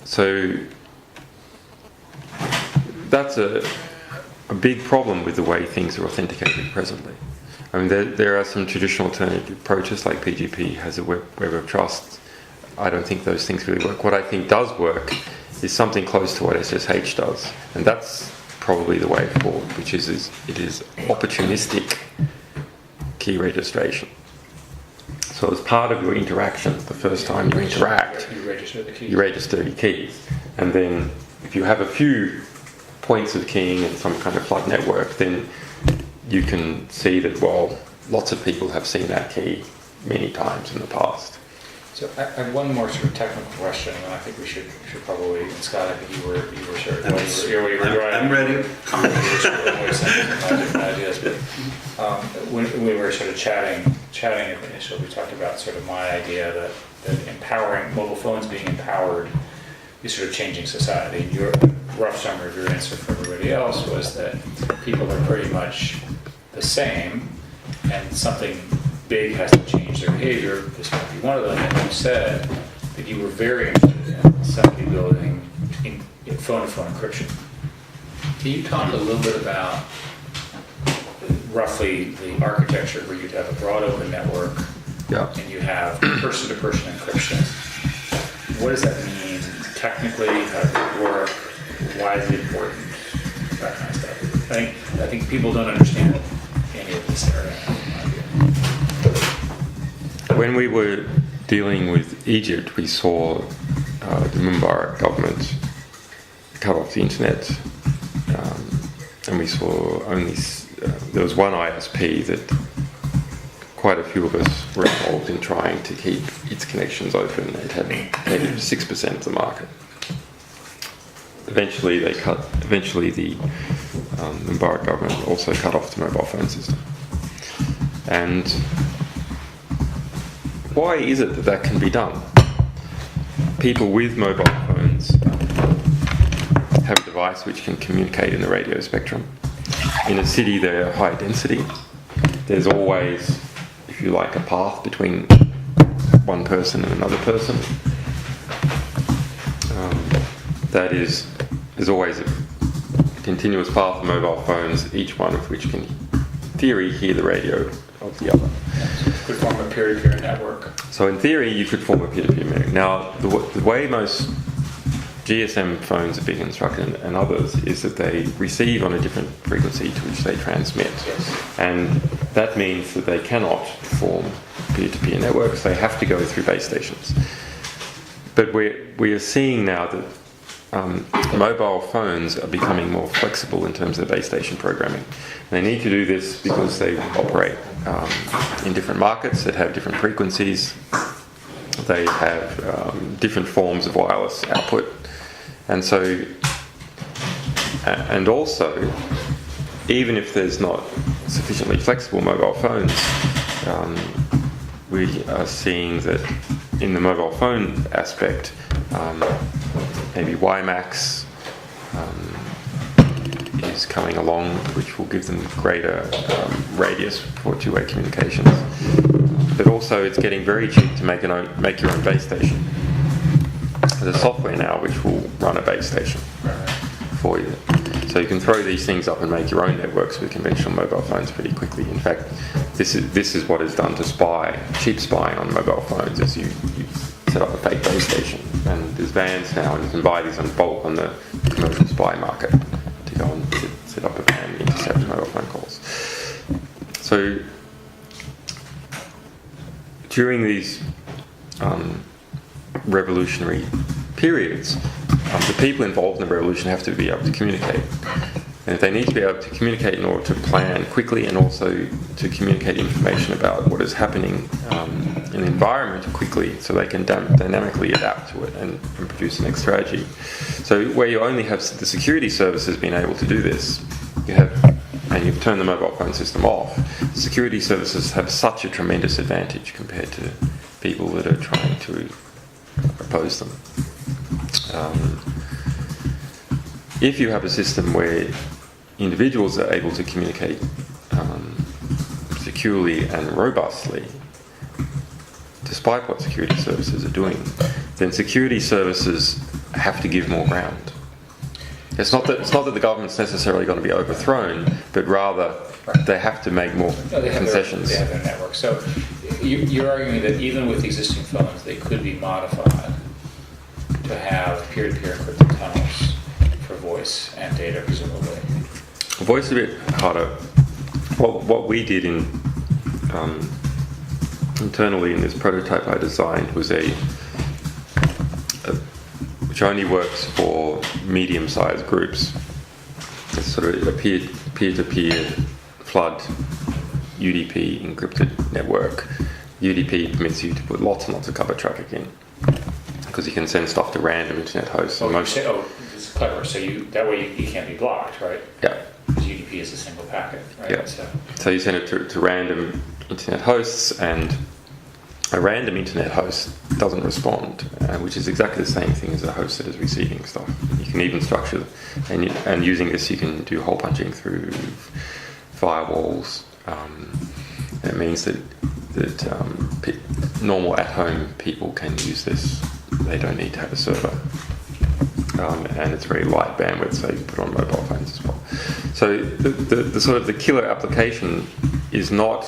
So that's a big problem with the way things are authenticated presently. I mean, there are some traditional alternative approaches, like PGP has a web of trust. I don't think those things really work. What I think does work is something close to what SSH does, and that's probably the way forward, which is it is opportunistic key registration. So as part of your interaction, the first time you interact, You register the keys. you register your keys, and then if you have a few points of keying in some kind of flood network, then you can see that, well, lots of people have seen that key many times in the past. So I have one more sort of technical question, and I think we should probably, and Scott, I think you were sort of I'm ready. You were sort of voicing some different ideas, but when we were sort of chatting initially, we talked about sort of my idea that empowering mobile phones being empowered is sort of changing society. And your rough summary of your answer for everybody else was that people are pretty much the same, and something big has to change their behavior. This might be one of them. And you said that you were very interested in somebody building in phone-to-phone encryption. Can you talk a little bit about roughly the architecture where you'd have a broad open network and you have person-to-person encryption? What does that mean technically? How does it work? Why is it important? That kind of stuff. I think people don't understand any of this area. When we were dealing with Egypt, we saw the Mubarak government cut off the internet, and we saw only there was one ISP that quite a few of us were involved in trying to keep its connections open. It had maybe 6% of the market. Eventually, the Mubarak government also cut off the mobile phone system. And why is it that can be done? People with mobile phones have a device which can communicate in the radio spectrum. In a city, they're high density. There's always, if you like, a path between one person and another person. There's always a continuous path of mobile phones, each one of which can, in theory, hear the radio of the other. Could form a peer-to-peer network. So in theory, you could form a peer-to-peer network. Now, the way most GSM phones are being constructed and others is that they receive on a different frequency to which they transmit. Yes. And that means that they cannot form peer-to-peer networks. They have to go through base stations. But we are seeing now that mobile phones are becoming more flexible in terms of base station programming. And they need to do this because they operate in different markets that have different frequencies. They have different forms of wireless output. And so, and also, even if there's not sufficiently flexible mobile phones, we are seeing that in the mobile phone aspect, maybe WiMAX is coming along, which will give them greater radius for two-way communications. But also, it's getting very cheap to make your own base station. There's software now which will run a base station for you. So you can throw these things up and make your own networks with conventional mobile phones pretty quickly. In fact, this is what is done to cheap spying on mobile phones, is you set up a fake base station. And there's vans now, and you can buy these on bulk on the commercial spy market to go and set up a van and intercept mobile phone calls. So during these revolutionary periods, the people involved in the revolution have to be able to communicate. And if they need to be able to communicate in order to plan quickly and also to communicate information about what is happening in the environment quickly, so they can dynamically adapt to it and produce the next strategy. So where you only have the security services being able to do this, and you've turned the mobile phone system off, the security services have such a tremendous advantage compared to people that are trying to oppose them. If you have a system where individuals are able to communicate securely and robustly, to despite what security services are doing, then security services have to give more ground. It's not that the government's necessarily going to be overthrown, but rather they have to make more concessions. They have their network. So you're arguing that even with existing phones, they could be modified to have peer-to-peer encrypted tunnels for voice and data, presumably. Voice is a bit harder. What we did internally in this prototype I designed was which only works for medium-sized groups. It's sort of a peer-to-peer flood UDP encrypted network. UDP permits you to put lots and lots of cover traffic in because you can send stuff to random internet hosts. This is clever. So that way you can't be blocked, right? Yeah. Because UDP is a single packet, right? Yeah. So you send it to random internet hosts, and a random internet host doesn't respond, which is exactly the same thing as a host that is receiving stuff. You can even structure, and using this you can do hole punching through firewalls. It means that normal at-home people can use this. They don't need to have a server. And it's very light bandwidth, so you can put it on mobile phones as well. So the sort of the killer application is not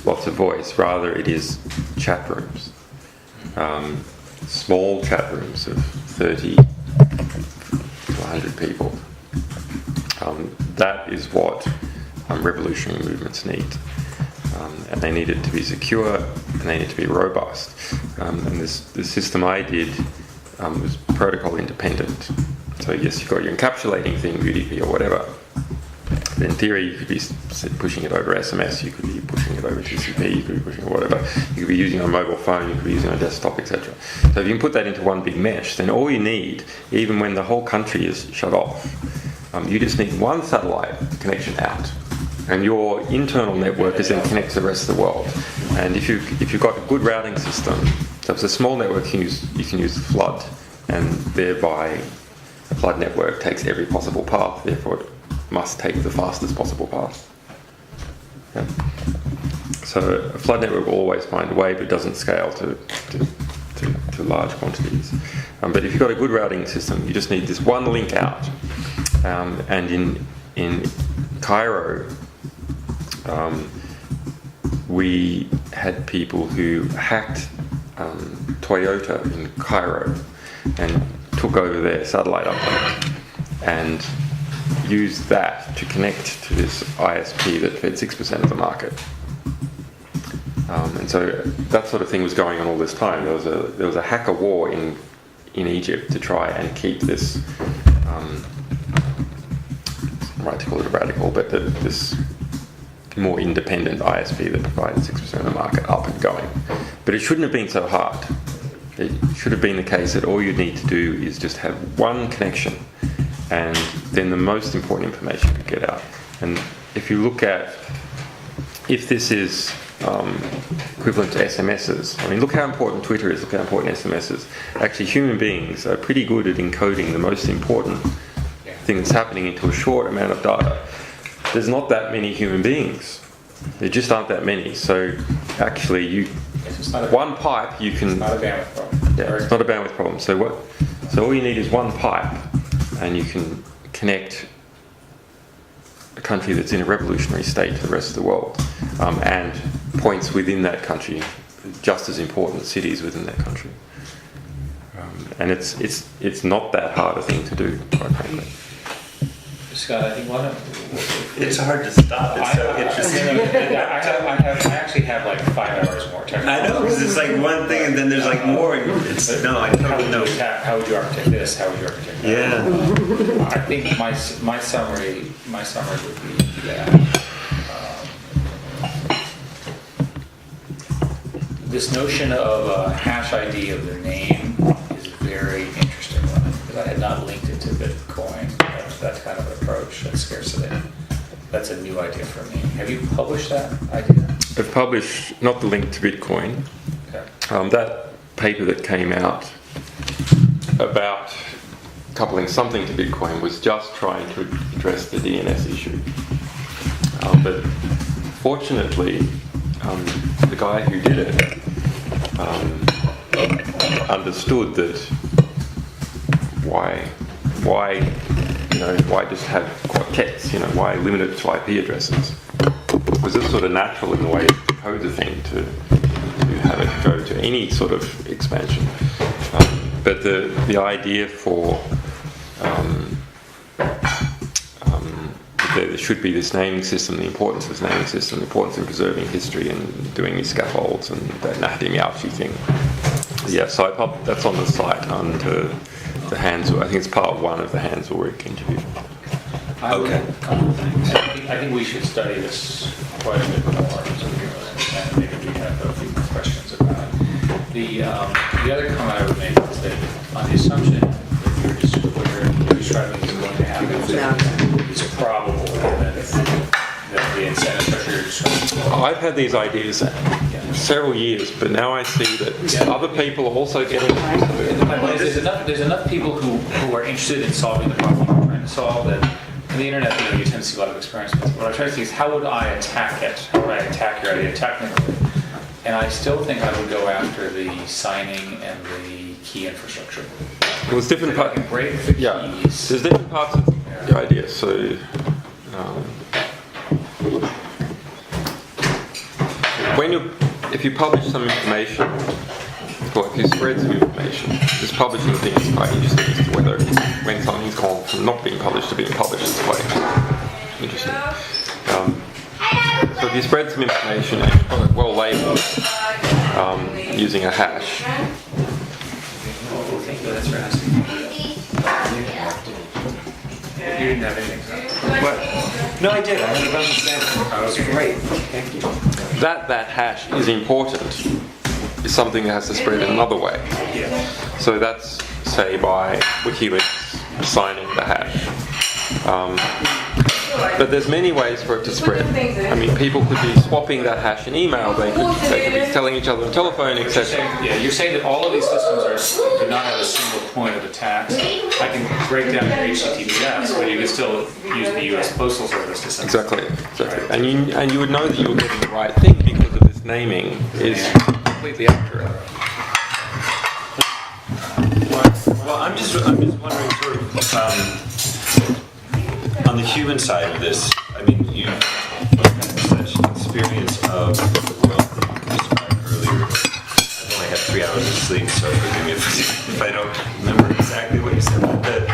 lots of voice, rather it is chat rooms. Small chat rooms of 30 to 100 people. That is what revolutionary movements need. And they need it to be secure, and they need to be robust. And this system I did was protocol independent. So yes, you've got your encapsulating thing, UDP or whatever. But in theory, you could be pushing it over SMS, you could be pushing it over TCP, you could be pushing it whatever. You could be using it on a mobile phone, you could be using it on a desktop, etc. So if you can put that into one big mesh, then all you need, even when the whole country is shut off, you just need one satellite connection out. And your internal network is then connected to the rest of the world. And if you've got a good routing system, so if it's a small network, you can use flood, and thereby a flood network takes every possible path, therefore it must take the fastest possible path. Yeah. So a flood network will always find a way, but it doesn't scale to large quantities. But if you've got a good routing system, you just need this one link out. And in Cairo, we had people who hacked Toyota in Cairo and took over their satellite uplink and used that to connect to this ISP that fed 6% of the market. And so that sort of thing was going on all this time. There was a hacker war in Egypt to try and keep this, right to call it a radical, but this more independent ISP that provided 6% of the market up and going. But it shouldn't have been so hard. It should have been the case that all you need to do is just have one connection, and then the most important information could get out. And if you look at, if this is equivalent to SMSs, I mean, look how important Twitter is, look how important SMS is. Actually, human beings are pretty good at encoding the most important thing that's happening into a short amount of data. There's not that many human beings. There just aren't that many. So actually, one pipe you can. It's not a bandwidth problem. Yeah, it's not a bandwidth problem. So all you need is one pipe, and you can connect a country that's in a revolutionary state to the rest of the world, and points within that country, just as important cities within that country. And it's not that hard a thing to do, quite frankly. Scott, I think It's hard to stop. It's so interesting. I actually have like 5 hours more technical. I know, because it's like one thing and then there's like more. I totally know. How would you architect this? How would you architect that? Yeah. I think my summary would be that this notion of a hash ID of the name is a very interesting one, because I had not linked it to Bitcoin. That kind of approach, that scarcity. That's a new idea for me. Have you published that idea? I've published, not the link to Bitcoin. Okay. That paper that came out about coupling something to Bitcoin was just trying to address the DNS issue. But fortunately, the guy who did it understood that why just have quartets? Why limit it to IP addresses? Was this sort of natural in the way it decodes a thing to have it go to any sort of expansion? But the idea for there should be this naming system, the importance of this naming system, the importance in preserving history and doing these scaffolds and that Nahdi thing. Yeah, so that's on the site under the Hansel. I think it's part one of the Hansel-Rick interview. Okay. I think we should study this quite a bit more, so we can really understand. Maybe we have a few questions about it. The other comment I would make is that on the assumption that what you're describing is going to happen, it's probable that the incentive structure you're describing. I've had these ideas several years, but now I see that other people are also getting There's enough people who are interested in solving the problem we're trying to solve that on the internet, you tend to see a lot of experiments. What I'm trying to see is how would I attack it? How would I attack your idea technically? And I still think I would go after the signing and the key infrastructure. Well, there's different If I can break the keys. There's different parts of the idea. So, if you publish some information, or if you spread some information, just publishing things is quite interesting as to whether when something's gone from not being published to being published, it's quite interesting. So if you spread some information and you've got it well labeled using a hash. That's right. You didn't have anything. What? No, I did. I heard about the sample. That was great. Thank you. That hash is important. Is something that has to spread in another way. Yeah. So that's, say, by Wikileaks signing the hash. But there's many ways for it to spread. I mean, people could be swapping that hash in email. They could be telling each other on telephone, etc. You're saying that all of these systems do not have a single point of attack. I can break down your HTTPS, but you can still use the U.S. Postal Service to send. Exactly. And you would know that you were getting the right thing because of this naming is completely accurate. Well, I'm just wondering, sort of, on the human side of this. I mean, you've had such experience of the world that you described earlier. I've only had 3 hours of sleep, so forgive me if I don't remember exactly what you said. But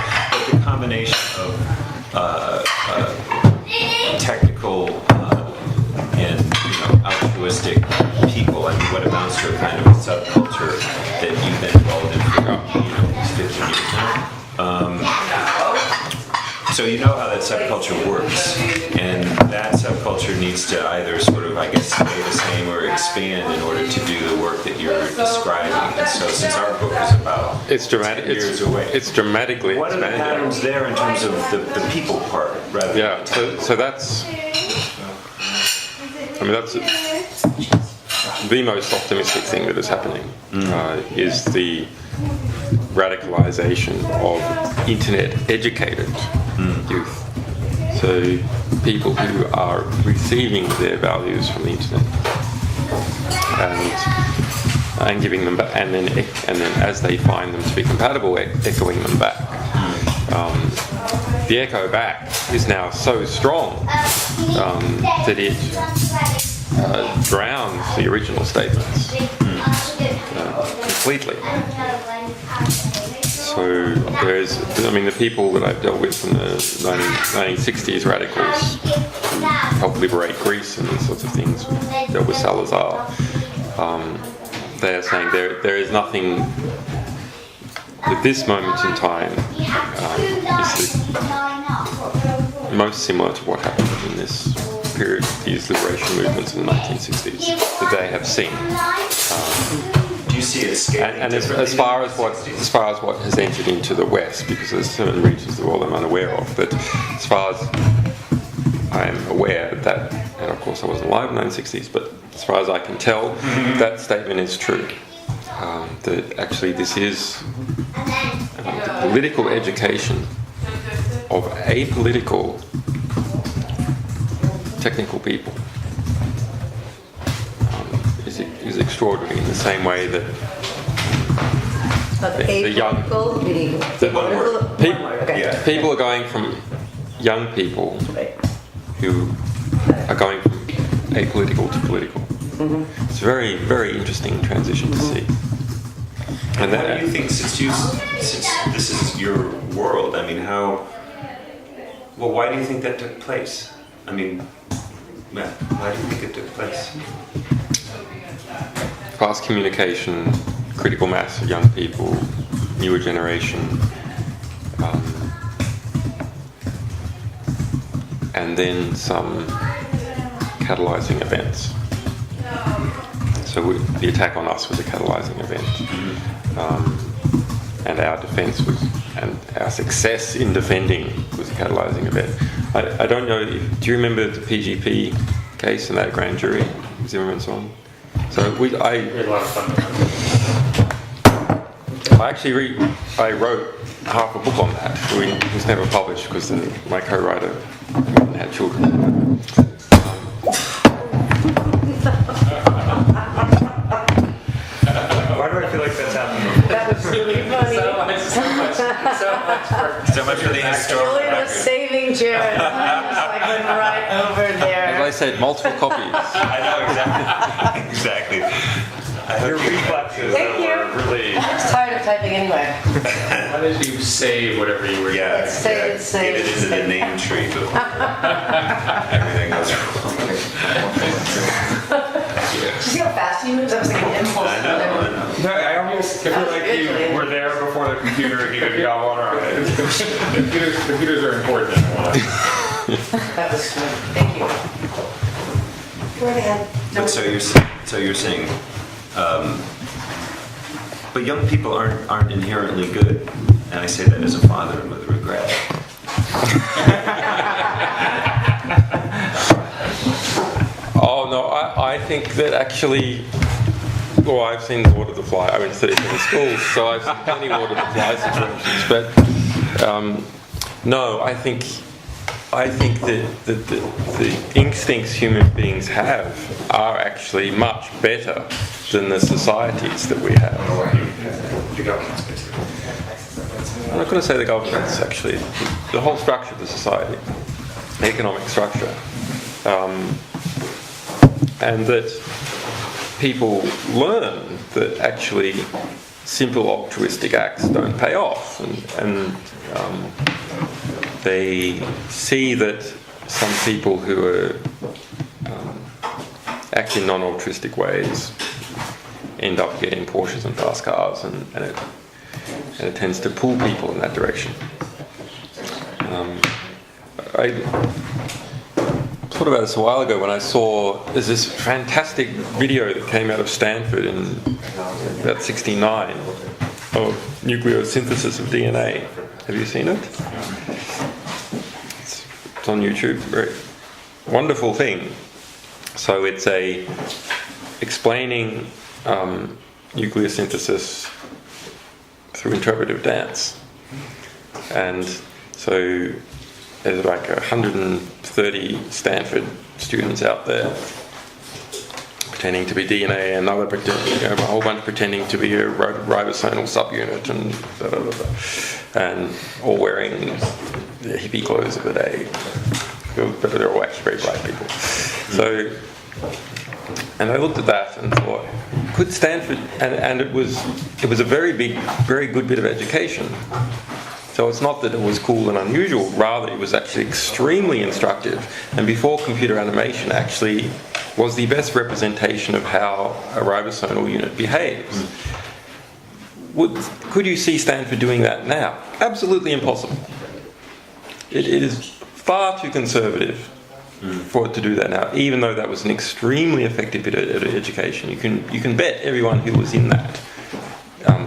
the combination of technical and altruistic people, I mean, what amounts to a kind of a subculture that you've been involved in for 15 years now. So you know how that subculture works, and that subculture needs to either sort of, I guess, stay the same or expand in order to do the work that you're describing. And so, since our book is about It's dramatic. 10 years away, It's dramatically what are the expanding. patterns there in terms of the people part, rather than Yeah. So that's. I mean, that's the most optimistic thing that is happening. Is the radicalization of internet-educated youth. So people who are receiving their values from the internet and giving them back, and then as they find them to be compatible, echoing them back. The echo back is now so strong that it drowns the original statements completely. So the people that I've dealt with from the 1960s radicals who helped liberate Greece and these sorts of things, dealt with Salazar, they are saying there is nothing at this moment in time is most similar to what happened in this period of these liberation movements in the 1960s that they have seen. do you see it scaling? And as far as what has entered into the West, because there's certain regions of the world I'm unaware of, but as far as I'm aware that, and of course I wasn't alive in the 1960s, but as far as I can tell, that statement is true. That actually this is the political education of apolitical technical people is extraordinary in the same way that the young Apolitical, meaning One word. people, one word, okay. Yeah. people are going from young people Right. who are going from apolitical to political. It's a very, very interesting transition to see. And How do you think, since this is your world, I mean, why do you think that took place? I mean, Matt, why do you think it took place? fast communication, critical mass of young people, newer generation, and then some catalyzing events. So the attack on us was a catalyzing event, and our defence was, and our success in defending was a catalyzing event. I don't know. Do you remember the PGP case and that grand jury, Zimmerman's on? So We had a lot of fun. I wrote half a book on that. It was never published because my co-writer had children. Why do I feel like that's happening? That was really funny. So much for the historical Julie was record. saving Jared. I went right over As there. I said, multiple copies. I know, exactly. I Your hope you- reflexes Thank you. were really. I'm just tired of typing anyway. Why did you save whatever you were doing? Yeah, Let's say yeah, it's safe. get it into the name tree before everything goes wrong. Did you see how fast he moves? I was like an impulse. I know. No, I almost feel like you were there before the computer and you got water on it. Computers are important. That was good. Thank you. Go right ahead. But so you're saying, but young people aren't inherently good, and I say that as a father and with regret. Oh no, I think that actually. Well, I've seen Lord of the Fly. I went to 37 schools, so I've seen plenty Lord of the Fly situations. But no, I think that the instincts human beings have are actually much better than the societies that we have. I'm not going to say the governments, actually. The whole structure of the society, the economic structure, and that people learn that actually simple altruistic acts don't pay off, and they see that some people who are act in non-altruistic ways end up getting Porsches and fast cars, and it tends to pull people in that direction. I thought about this a while ago when I saw there's this fantastic video that came out of Stanford in about '69 of nucleosynthesis of DNA. Have you seen it? It's on YouTube. Very wonderful thing. So it's explaining nucleosynthesis through interpretive dance, and so there's like 130 Stanford students out there pretending to be DNA, and a whole bunch pretending to be a ribosomal subunit, and all wearing the hippie clothes of the day. But they're all actually very bright people. So, and I looked at that and thought, could Stanford, and it was a very good bit of education. So it's not that it was cool and unusual, rather it was actually extremely instructive, and before computer animation actually was the best representation of how a ribosomal unit behaves. Could you see Stanford doing that now? Absolutely impossible. It is far too conservative for it to do that now, even though that was an extremely effective bit of education. You can bet everyone who was in that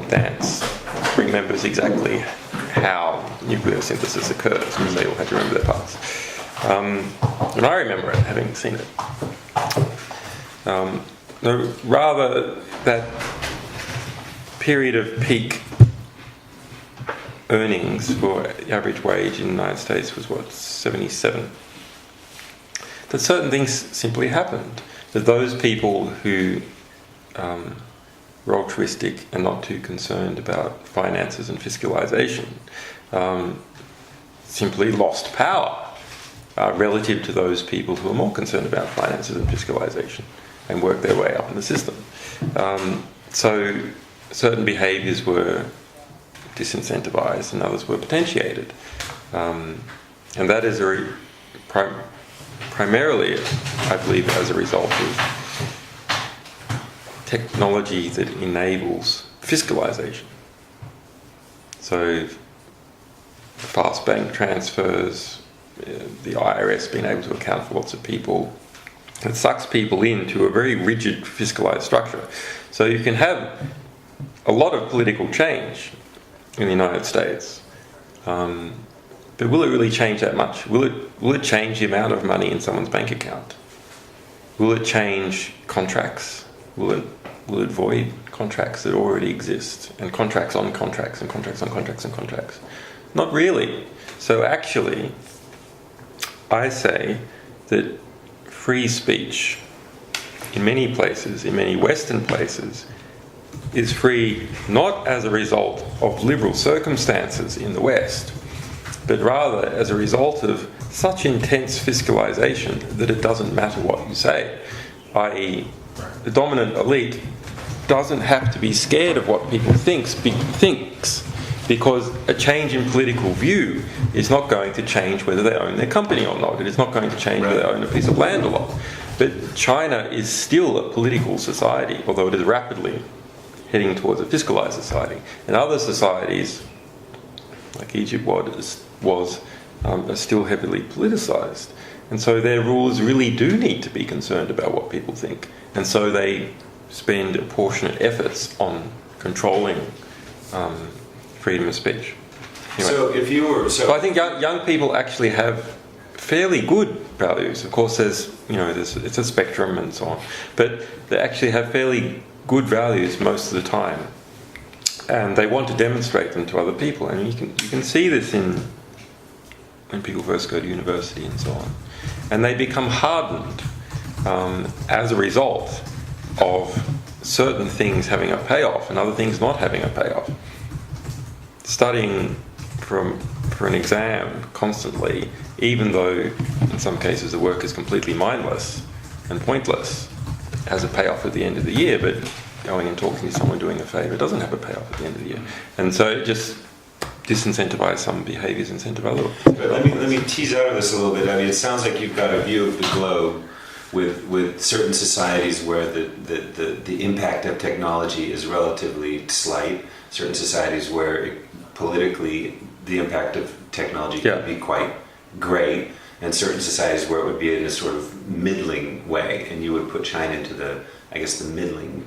dance remembers exactly how nucleosynthesis occurs, because they all had to remember their parts. And I remember it, having seen it. No, rather, that period of peak earnings for the average wage in the United States was, 77? That certain things simply happened. That those people who were altruistic and not too concerned about finances and fiscalisation simply lost power relative to those people who are more concerned about finances and fiscalisation and worked their way up in the system. So certain behaviours were disincentivised and others were potentiated. And that is primarily, I believe, as a result of technology that enables fiscalisation. So fast bank transfers, the IRS being able to account for lots of people, it sucks people into a very rigid fiscalised structure. So you can have a lot of political change in the United States, but will it really change that much? Will it change the amount of money in someone's bank account? Will it change contracts? Will it void contracts that already exist, and contracts on contracts and contracts on contracts and contracts? Not really. So actually, I say that free speech in many places, in many Western places, is free not as a result of liberal circumstances in the West, but rather as a result of such intense fiscalisation that it doesn't matter what you say. I.e., the dominant elite doesn't have to be scared of what people thinks, because a change in political view is not going to change whether they own their company or not. It is not going to change whether they own a piece of land or not. But China is still a political society, although it is rapidly heading towards a fiscalised society. And other societies, like Egypt was are still heavily politicised. And so their rulers really do need to be concerned about what people think. And so they spend apportionate efforts on controlling freedom of speech. Anyway, So if you were so I think young people actually have fairly good values. Of course, it's a spectrum and so on, but they actually have fairly good values most of the time, and they want to demonstrate them to other people. And you can see this when people first go to university and so on, and they become hardened as a result of certain things having a payoff and other things not having a payoff. Studying for an exam constantly, even though in some cases the work is completely mindless and pointless, has a payoff at the end of the year, but going and talking to someone doing a favour doesn't have a payoff at the end of the year. And so it just disincentivize some behaviours, incentivize others. But let me tease out of this a little bit. I mean, it sounds like you've got a view of the globe with certain societies where the impact of technology is relatively slight, certain societies where politically the impact of technology can be quite great, and certain societies where it would be in a sort of middling way, and you would put China into the middling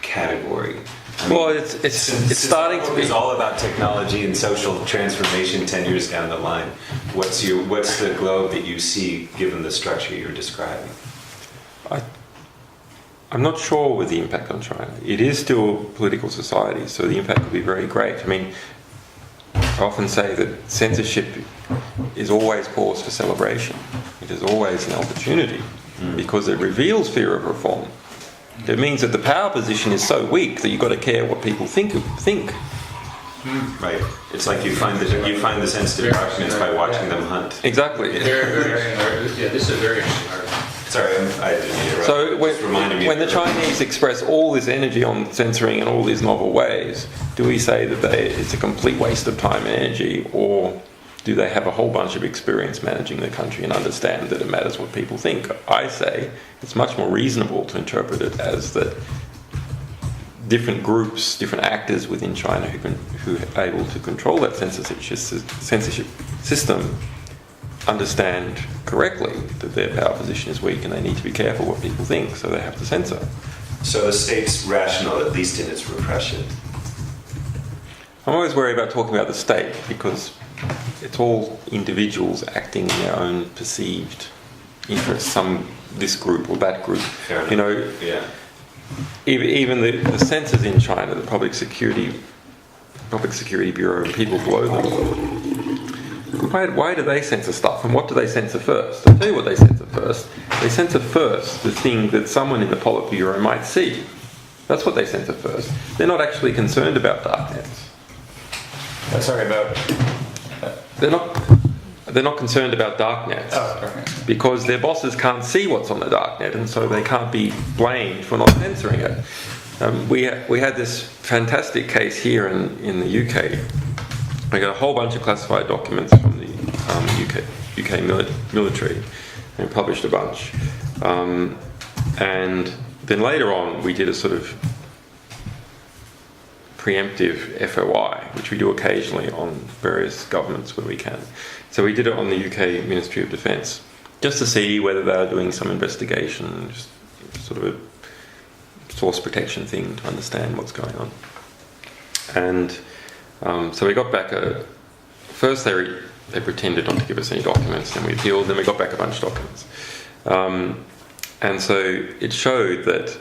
category. I mean, well, it's starting to be. It's all about technology and social transformation 10 years down the line. What's the globe that you see given the structure you're describing? I'm not sure with the impact on China. It is still a political society, so the impact could be very great. I mean, I often say that censorship is always cause for celebration. It is always an opportunity because it reveals fear of reform. It means that the power position is so weak that you've got to care what people think. Right. It's like you find the sensitive documents by watching them hunt. Exactly. This is a very interesting article. Sorry, I didn't interrupt. So when the Chinese express all this energy on censoring in all these novel ways, do we say that it's a complete waste of time and energy, or do they have a whole bunch of experience managing the country and understand that it matters what people think? I say it's much more reasonable to interpret it as that different groups, different actors within China who are able to control that censorship system understand correctly that their power position is weak and they need to be careful what people think, so they have to censor. So the state's rational, at least in its repression. I'm always worried about talking about the state because it's all individuals acting in their own perceived interests, this group or that group. Fair enough. Yeah. Even the censors in China, the Public Security Bureau and people below them, why do they censor stuff, and what do they censor first? I'll tell you what they censor first. They censor first the thing that someone in the Politburo might see. That's what they censor first. They're not actually concerned about darknets. Sorry about. They're not concerned about darknets darknets. because their bosses can't see what's on the darknet, and so they can't be blamed for not censoring it. We had this fantastic case here in the UK. We got a whole bunch of classified documents from the UK military, and published a bunch. And then later on, we did a sort of preemptive FOI, which we do occasionally on various governments where we can. So we did it on the UK Ministry of Defence, just to see whether they are doing some investigation, just sort of a source protection thing to understand what's going on. And so we got back first they pretended not to give us any documents, then we appealed, then we got back a bunch of documents. And so it showed that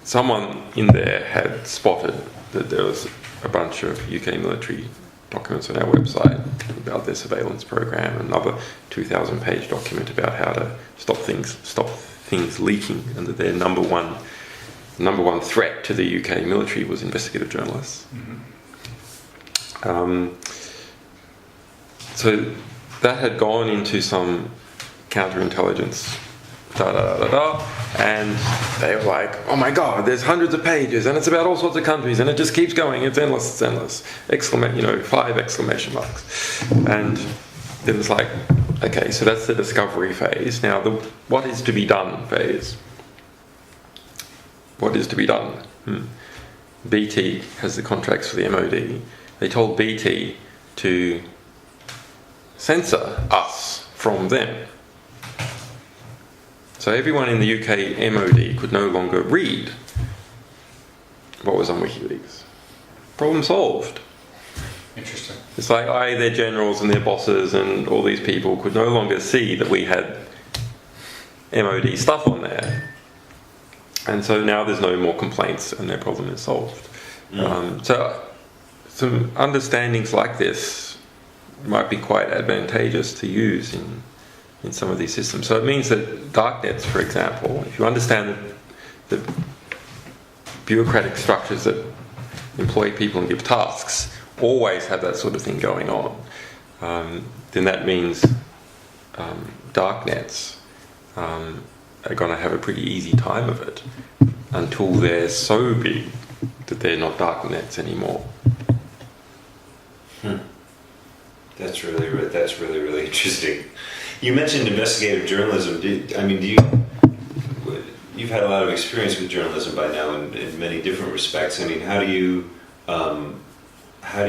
someone in there had spotted that there was a bunch of UK military documents on our website about their surveillance program, another 2,000-page document about how to stop things leaking, and that their number one threat to the UK military was investigative journalists. So that had gone into some counterintelligence, and they were like, oh my god, there's hundreds of pages and it's about all sorts of countries and it just keeps going, it's endless, 5 exclamation marks. And it was like, okay, so that's the discovery phase. Now the what is to be done phase. What is to be done? BT has the contracts for the MOD. They told BT to censor us from them. So everyone in the UK MOD could no longer read what was on Wikileaks. Problem solved. Interesting. It's like their generals and their bosses and all these people could no longer see that we had MOD stuff on there. And so now there's no more complaints and their problem is solved. So some understandings like this might be quite advantageous to use in some of these systems. So it means that darknets, for example, if you understand the bureaucratic structures that employ people and give tasks, always have that sort of thing going on, then that means darknets are going to have a pretty easy time of it until they're so big that they're not darknets anymore. That's really interesting. You mentioned investigative journalism. You've had a lot of experience with journalism by now in many different respects. I mean, how do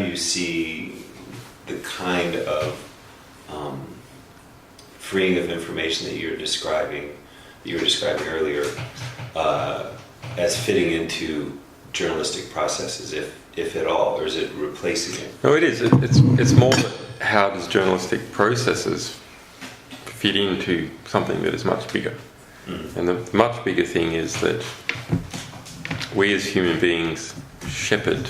you see the kind of freeing of information that you were describing earlier as fitting into journalistic processes, if at all, or is it replacing it? No, it is. It's more that how does journalistic processes fit into something that is much bigger. And the much bigger thing is that we as human beings shepherd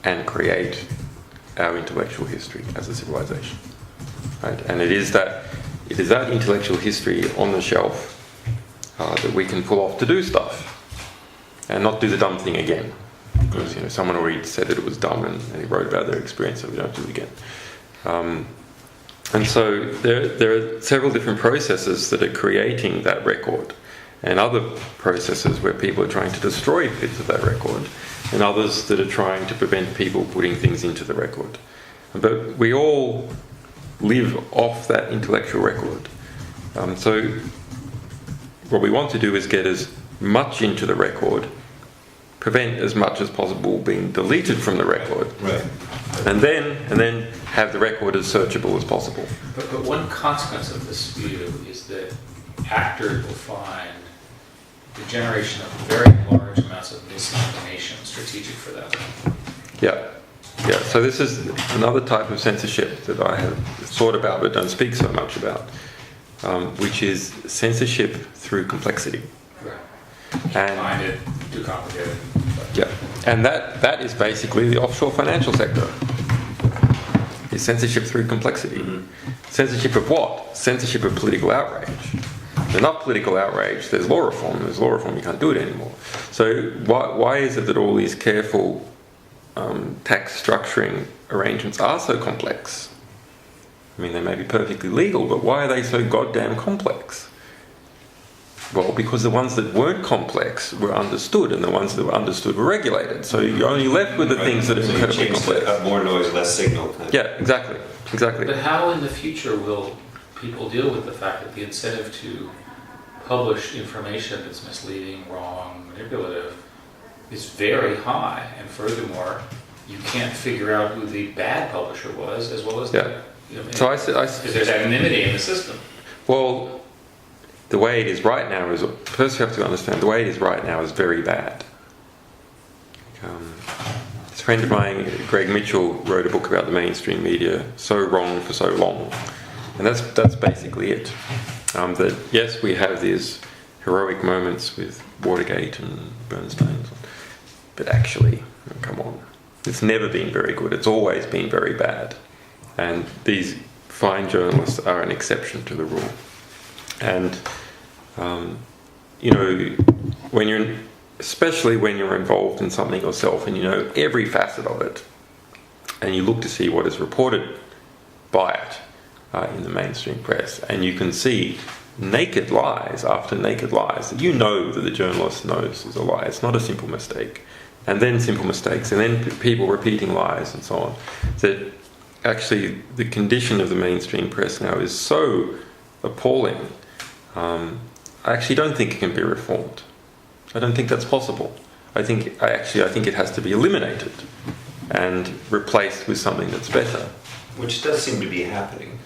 and create our intellectual history as a civilization, right? And it is that intellectual history on the shelf that we can pull off to do stuff and not do the dumb thing again, because someone already said that it was dumb and he wrote about their experience, so we don't do it again. And so there are several different processes that are creating that record, and other processes where people are trying to destroy bits of that record, and others that are trying to prevent people putting things into the record. But we all live off that intellectual record. So what we want to do is get as much into the record, prevent as much as possible being deleted from the record, Right. and then have the record as searchable as possible. But one consequence of this view is that actors will find the generation of very large amounts of misinformation strategic for them. Yeah. So this is another type of censorship that I have thought about but don't speak so much about, which is censorship through complexity. Right. And Find it too complicated. yeah, and that is basically the offshore financial sector. Is censorship through complexity. Censorship of what? Censorship of political outrage. There's enough political outrage, there's law reform, you can't do it anymore. So why is it that all these careful tax structuring arrangements are so complex? I mean, they may be perfectly legal, but why are they so goddamn complex? Well, because the ones that weren't complex were understood, and the ones that were understood were regulated. So you're only left with the things that are incredibly complex. More noise, less signal. Yeah, exactly. But how in the future will people deal with the fact that the incentive to publish information that's misleading, wrong, manipulative is very high, and furthermore, you can't figure out who the bad publisher was, as well as the, So because there's anonymity in the system. Well, the way it is right now is, first you have to understand, the way it is right now is very bad. This friend of mine, Greg Mitchell, wrote a book about the mainstream media, So Wrong for So Long. And that's basically it. That yes, we have these heroic moments with Watergate and Bernstein, but actually, come on, it's never been very good. It's always been very bad. And these fine journalists are an exception to the rule. And especially when you're involved in something yourself and you know every facet of it, and you look to see what is reported by it in the mainstream press, and you can see naked lies after naked lies that you know that the journalist knows is a lie. It's not a simple mistake. And then simple mistakes, and then people repeating lies and so on. That actually the condition of the mainstream press now is so appalling. I actually don't think it can be reformed. I don't think that's possible. I think it has to be eliminated and replaced with something that's better. Which does seem to be happening.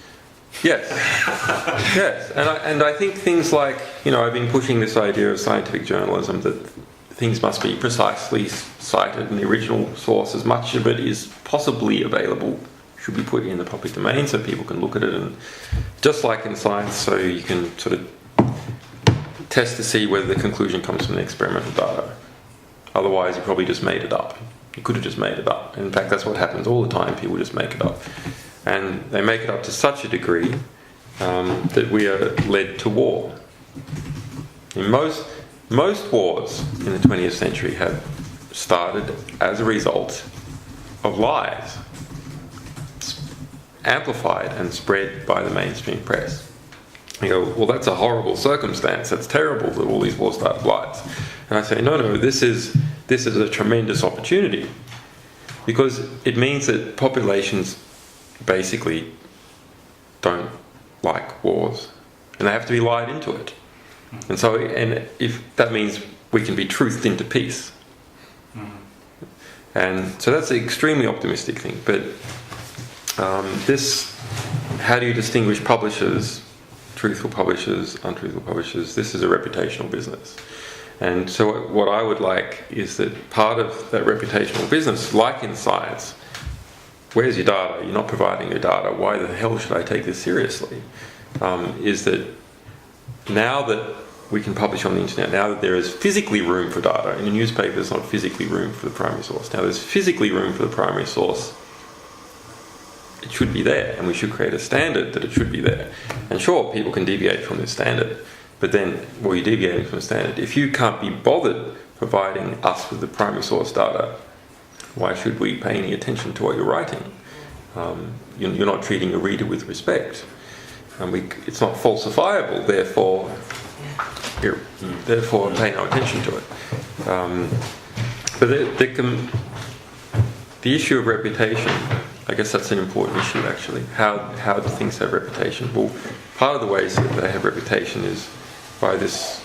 Yes, yes, and I think things like, I've been pushing this idea of scientific journalism, that things must be precisely cited in the original source. As much of it is possibly available should be put in the public domain so people can look at it, and just like in science, so you can sort of test to see whether the conclusion comes from the experimental data. Otherwise, you probably just made it up. You could have just made it up. In fact, that's what happens all the time. People just make it up. And they make it up to such a degree that we are led to war. In most wars in the 20th century have started as a result of lies, amplified and spread by the mainstream press. You go, well, that's a horrible circumstance. That's terrible that all these wars start with lies. And I say, no, this is a tremendous opportunity, because it means that populations basically don't like wars, and they have to be lied into it. And if that means we can be truthed into peace. And so that's an extremely optimistic thing. But how do you distinguish publishers, truthful publishers, untruthful publishers? This is a reputational business. And so what I would like is that part of that reputational business, like in science, where's your data? You're not providing your data. Why the hell should I take this seriously? Is that now that we can publish on the internet, now that there is physically room for data, in a newspaper there's not physically room for the primary source. Now there's physically room for the primary source. It should be there, and we should create a standard that it should be there. And sure, people can deviate from this standard, but then, well, you're deviating from the standard. If you can't be bothered providing us with the primary source data, why should we pay any attention to what you're writing? You're not treating a reader with respect. It's not falsifiable, therefore pay no attention to it. But the issue of reputation, I guess that's an important issue actually. How do things have reputation? Well, part of the ways that they have reputation is by this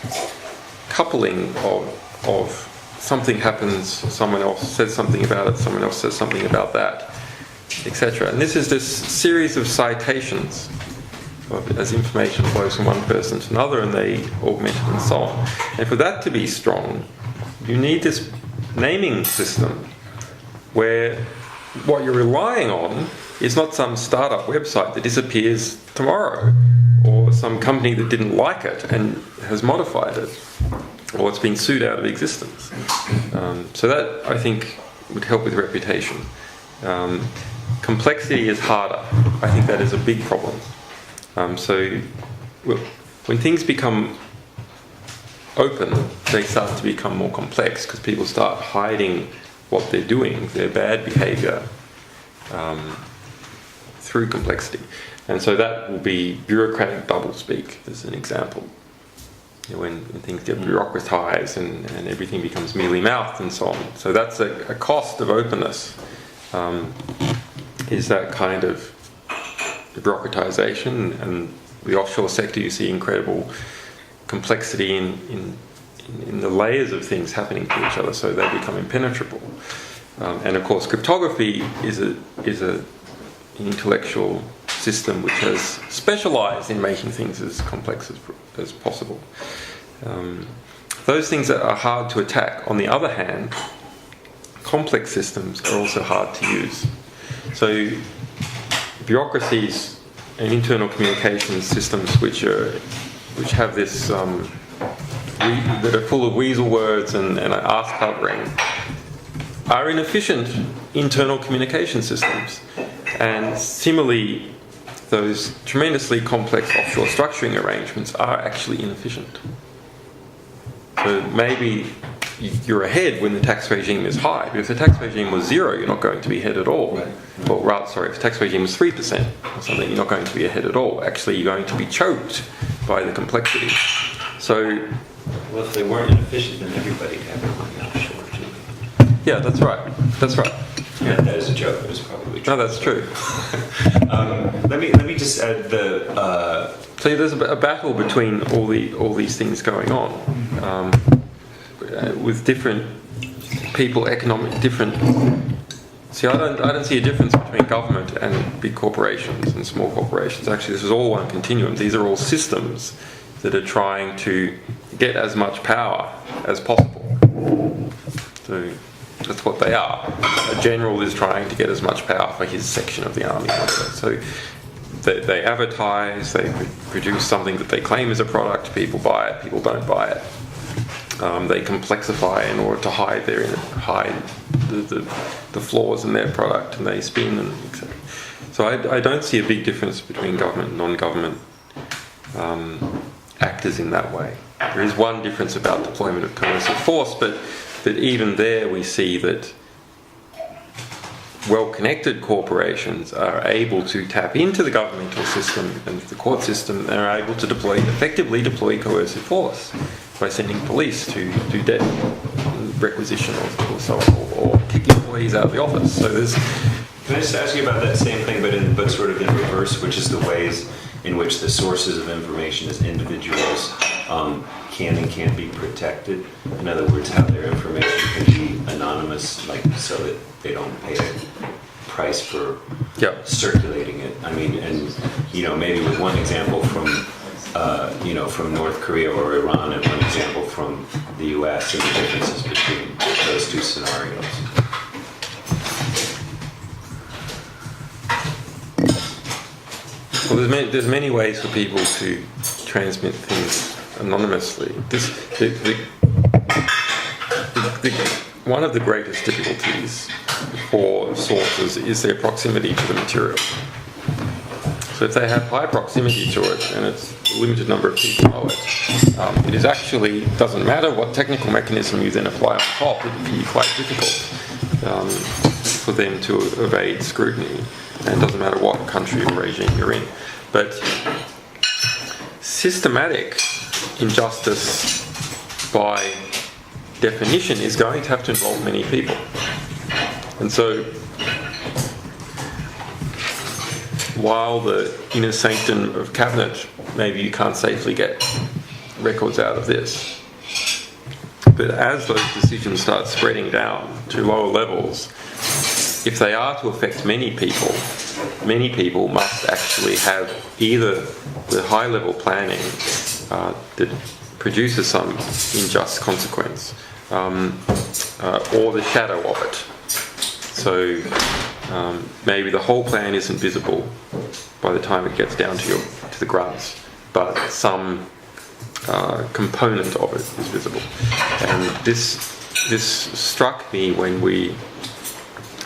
coupling of something happens, someone else says something about it, someone else says something about that, etc. And this is this series of citations as information flows from one person to another, and they augment it and so on. And for that to be strong, you need this naming system where what you're relying on is not some startup website that disappears tomorrow, or some company that didn't like it and has modified it, or it's been sued out of existence. So that, I think, would help with reputation. Complexity is harder. I think that is a big problem. So when things become open, they start to become more complex because people start hiding what they're doing, their bad behavior, through complexity. And so that will be bureaucratic doublespeak as an example. You know, when things get bureaucratized and everything becomes mealy-mouthed and so on. So that's a cost of openness, is that kind of bureaucratization. And the offshore sector, you see incredible complexity in the layers of things happening to each other, so they become impenetrable. And of course, cryptography is an intellectual system which has specialized in making things as complex as possible. Those things that are hard to attack. On the other hand, complex systems are also hard to use. So bureaucracies and internal communication systems which have this that are full of weasel words and arse covering are inefficient internal communication systems. And similarly, those tremendously complex offshore structuring arrangements are actually inefficient. So maybe you're ahead when the tax regime is high, but if the tax regime was 0, you're not going to be ahead at all. Right. Or rather, sorry, if the tax regime was 3% or something, you're not going to be ahead at all. Actually, you're going to be choked by the complexity. So, well, if they weren't inefficient, then everybody'd have their money offshore too. Yeah, that's right. That's right. Yeah, that is a joke, but it's probably true. No, that's true. Let me just add the. So there's a battle between all these things going on, with different people, different. See, I don't see a difference between government and big corporations and small corporations. Actually, this is all one continuum. These are all systems that are trying to get as much power as possible. So that's what they are. A general is trying to get as much power for his section of the army. So they advertise, they produce something that they claim is a product, people buy it, people don't buy it. They complexify in order to hide the flaws in their product, and they spin and etc. So I don't see a big difference between government and non-government actors in that way. There is one difference about deployment of coercive force, but even there we see that well-connected corporations are able to tap into the governmental system and the court system, and are able to effectively deploy coercive force by sending police to do debt requisition or so on, or kick employees out of the office. So there's. Can I just ask you about that same thing, but sort of in reverse, which is the ways in which the sources of information as individuals can and can't be protected? In other words, how their information can be anonymous, like so that they don't pay a price for circulating it. I mean, and maybe with one example from from North Korea or Iran, and one example from the U.S. and the differences between those two scenarios. Well, there's many ways for people to transmit things anonymously. One of the greatest difficulties for sources is their proximity to the material. So if they have high proximity to it and it's a limited number of people know it, it is actually, doesn't matter what technical mechanism you then apply on top, it can be quite difficult for them to evade scrutiny. And it doesn't matter what country or regime you're in. But systematic injustice by definition is going to have to involve many people. And so while the inner sanctum of cabinet, maybe you can't safely get records out of this, but as those decisions start spreading down to lower levels, if they are to affect many people must actually have either the high-level planning that produces some unjust consequence, or the shadow of it. So maybe the whole plan isn't visible by the time it gets down to the grunts, but some component of it is visible. And this struck me when we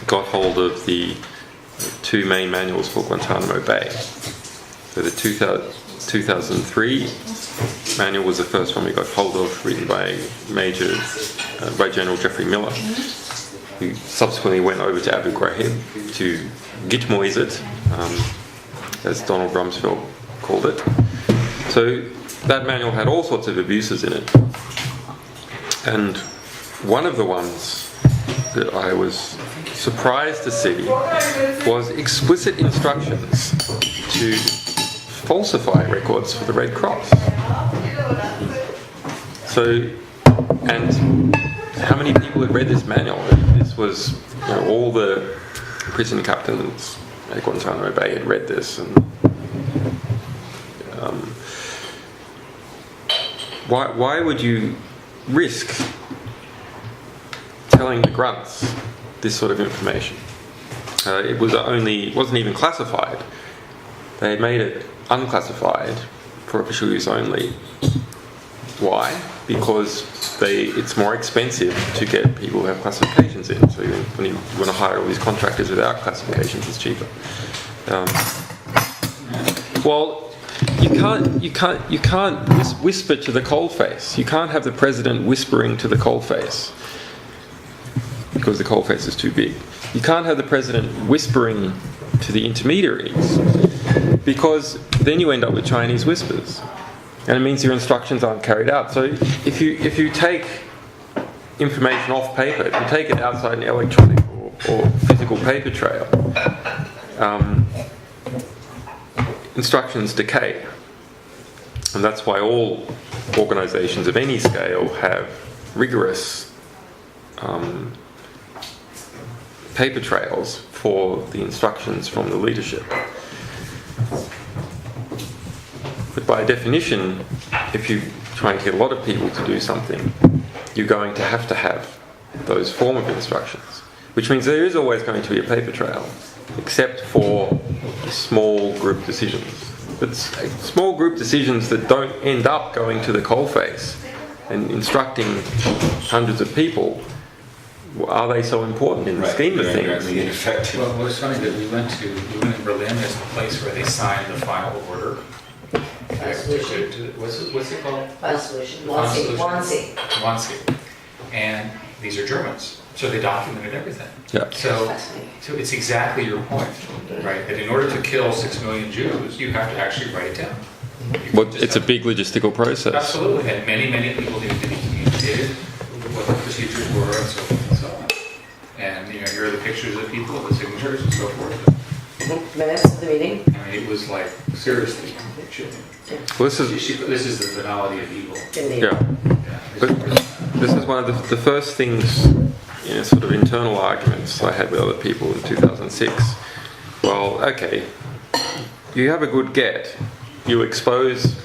got hold of the two main manuals for Guantanamo Bay. So the 2003 manual was the first one we got hold of, written by by General Geoffrey Miller, who subsequently went over to Abu Ghraib to gitmoise it, as Donald Rumsfeld called it. So that manual had all sorts of abuses in it. And one of the ones that I was surprised to see was explicit instructions to falsify records for the Red Cross. So, and how many people had read this manual? This was, all the prison captains at Guantanamo Bay had read this, and why would you risk telling the grunts this sort of information? It wasn't even classified. They had made it unclassified for official use only. Why? Because it's more expensive to get people who have classifications in. So when you want to hire all these contractors without classifications, it's cheaper. Well, you can't whisper to the coalface. You can't have the president whispering to the coalface because the coalface is too big. You can't have the president whispering to the intermediaries because then you end up with Chinese whispers, and it means your instructions aren't carried out. So if you take information off paper, if you take it outside an electronic or physical paper trail, instructions decay. And that's why all organisations of any scale have rigorous paper trails for the instructions from the leadership. But by definition, if you try and get a lot of people to do something, you're going to have those form of instructions, which means there is always going to be a paper trail, except for small group decisions. But small group decisions that don't end up going to the coalface and instructing hundreds of people, are they so important in the scheme of things? Well, it was funny that we went in Berlin. There's a place where they signed the final order. What's it called? Final solution. Wannsee. And these are Germans, so they documented everything. Yeah. So it's exactly your point, right? That in order to kill 6 million Jews, you have to actually write it down. Well, it's a big logistical process. Absolutely, and many people need to be communicated what the procedures were and so forth and so on. And here are the pictures of people, the signatures and so forth. Minutes of the meeting. I mean, it was like seriously chilling. Well, This is the banality of evil. yeah. But this is one of the first things, sort of internal arguments I had with other people in 2006. Well, okay, you have a good get. You expose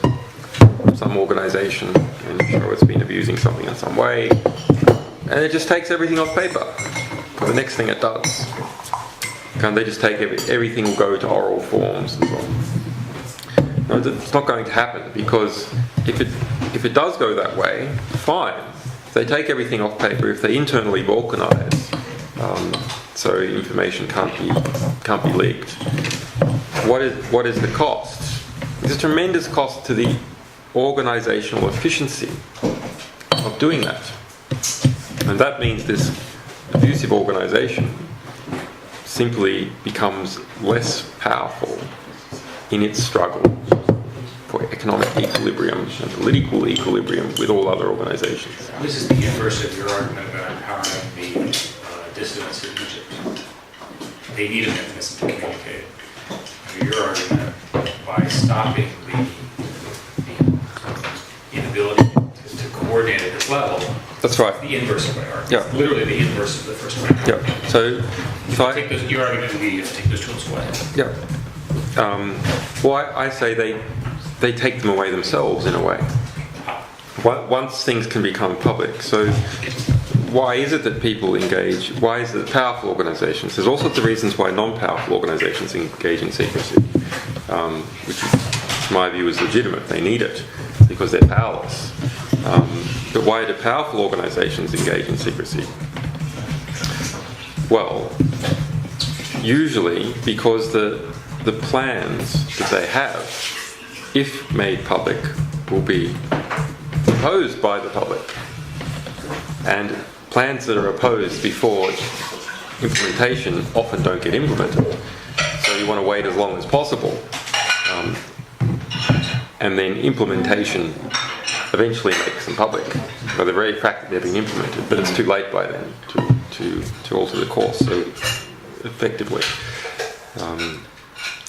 some organisation and show it's been abusing something in some way, and it just takes everything off paper for the next thing it does. Can't they just take everything will go to oral forms and so on? No, it's not going to happen, because if it does go that way, fine. If they take everything off paper, if they internally balkanise, so information can't be leaked. What is the cost? There's a tremendous cost to the organisational efficiency of doing that, and that means this abusive organisation simply becomes less powerful in its struggle for economic equilibrium and political equilibrium with all other organisations. This is the inverse of your argument about empowering the dissidents in Egypt. They need a mechanism to communicate. Your argument, by stopping the inability to coordinate at this level, That's right. the inverse of my argument. Yeah. Literally the inverse of the first one. Yeah. So Your argument would be you have to take those tools away. yeah. Well, I say they take them away themselves in a way. Once things can become public. So why is it that people engage? Why is it that powerful organisations? There's all sorts of reasons why non-powerful organisations engage in secrecy, which, in my view, is legitimate. They need it because they're powerless. But why do powerful organisations engage in secrecy? Well, usually because the plans that they have, if made public, will be opposed by the public. And plans that are opposed before implementation often don't get implemented. So you want to wait as long as possible. And then implementation eventually makes them public. By the very fact that they're being implemented, but it's too late by then to alter the course. So effectively.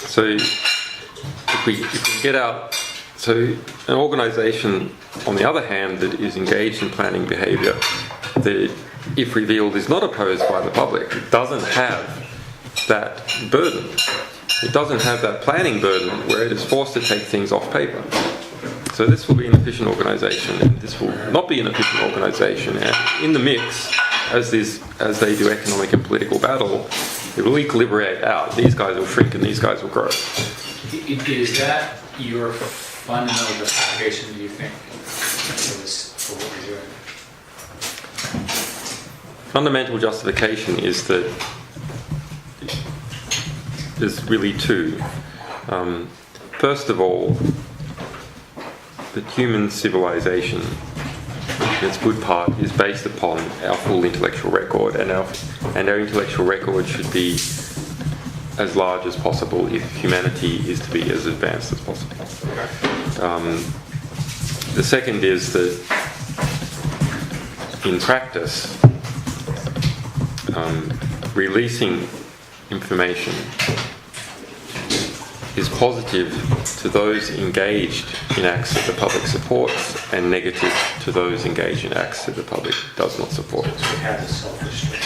So if we get out, so an organisation, on the other hand, that is engaged in planning behaviour, that if revealed is not opposed by the public, it doesn't have that burden. It doesn't have that planning burden where it is forced to take things off paper. So this will be an efficient organisation, and this will not be an efficient organisation. And in the mix, as they do economic and political battle, it will equilibrate out. These guys will shrink and these guys will grow. Is that your fundamental justification, do you think, for what we're doing? Fundamental justification is that there's really two. First of all, the human civilization, in its good part, is based upon our full intellectual record, and our intellectual record should be as large as possible if humanity is to be as advanced as possible. The second is that in practice, releasing information is positive to those engaged in acts that the public supports and negative to those engaged in acts that the public does not support. It has a self-restraint.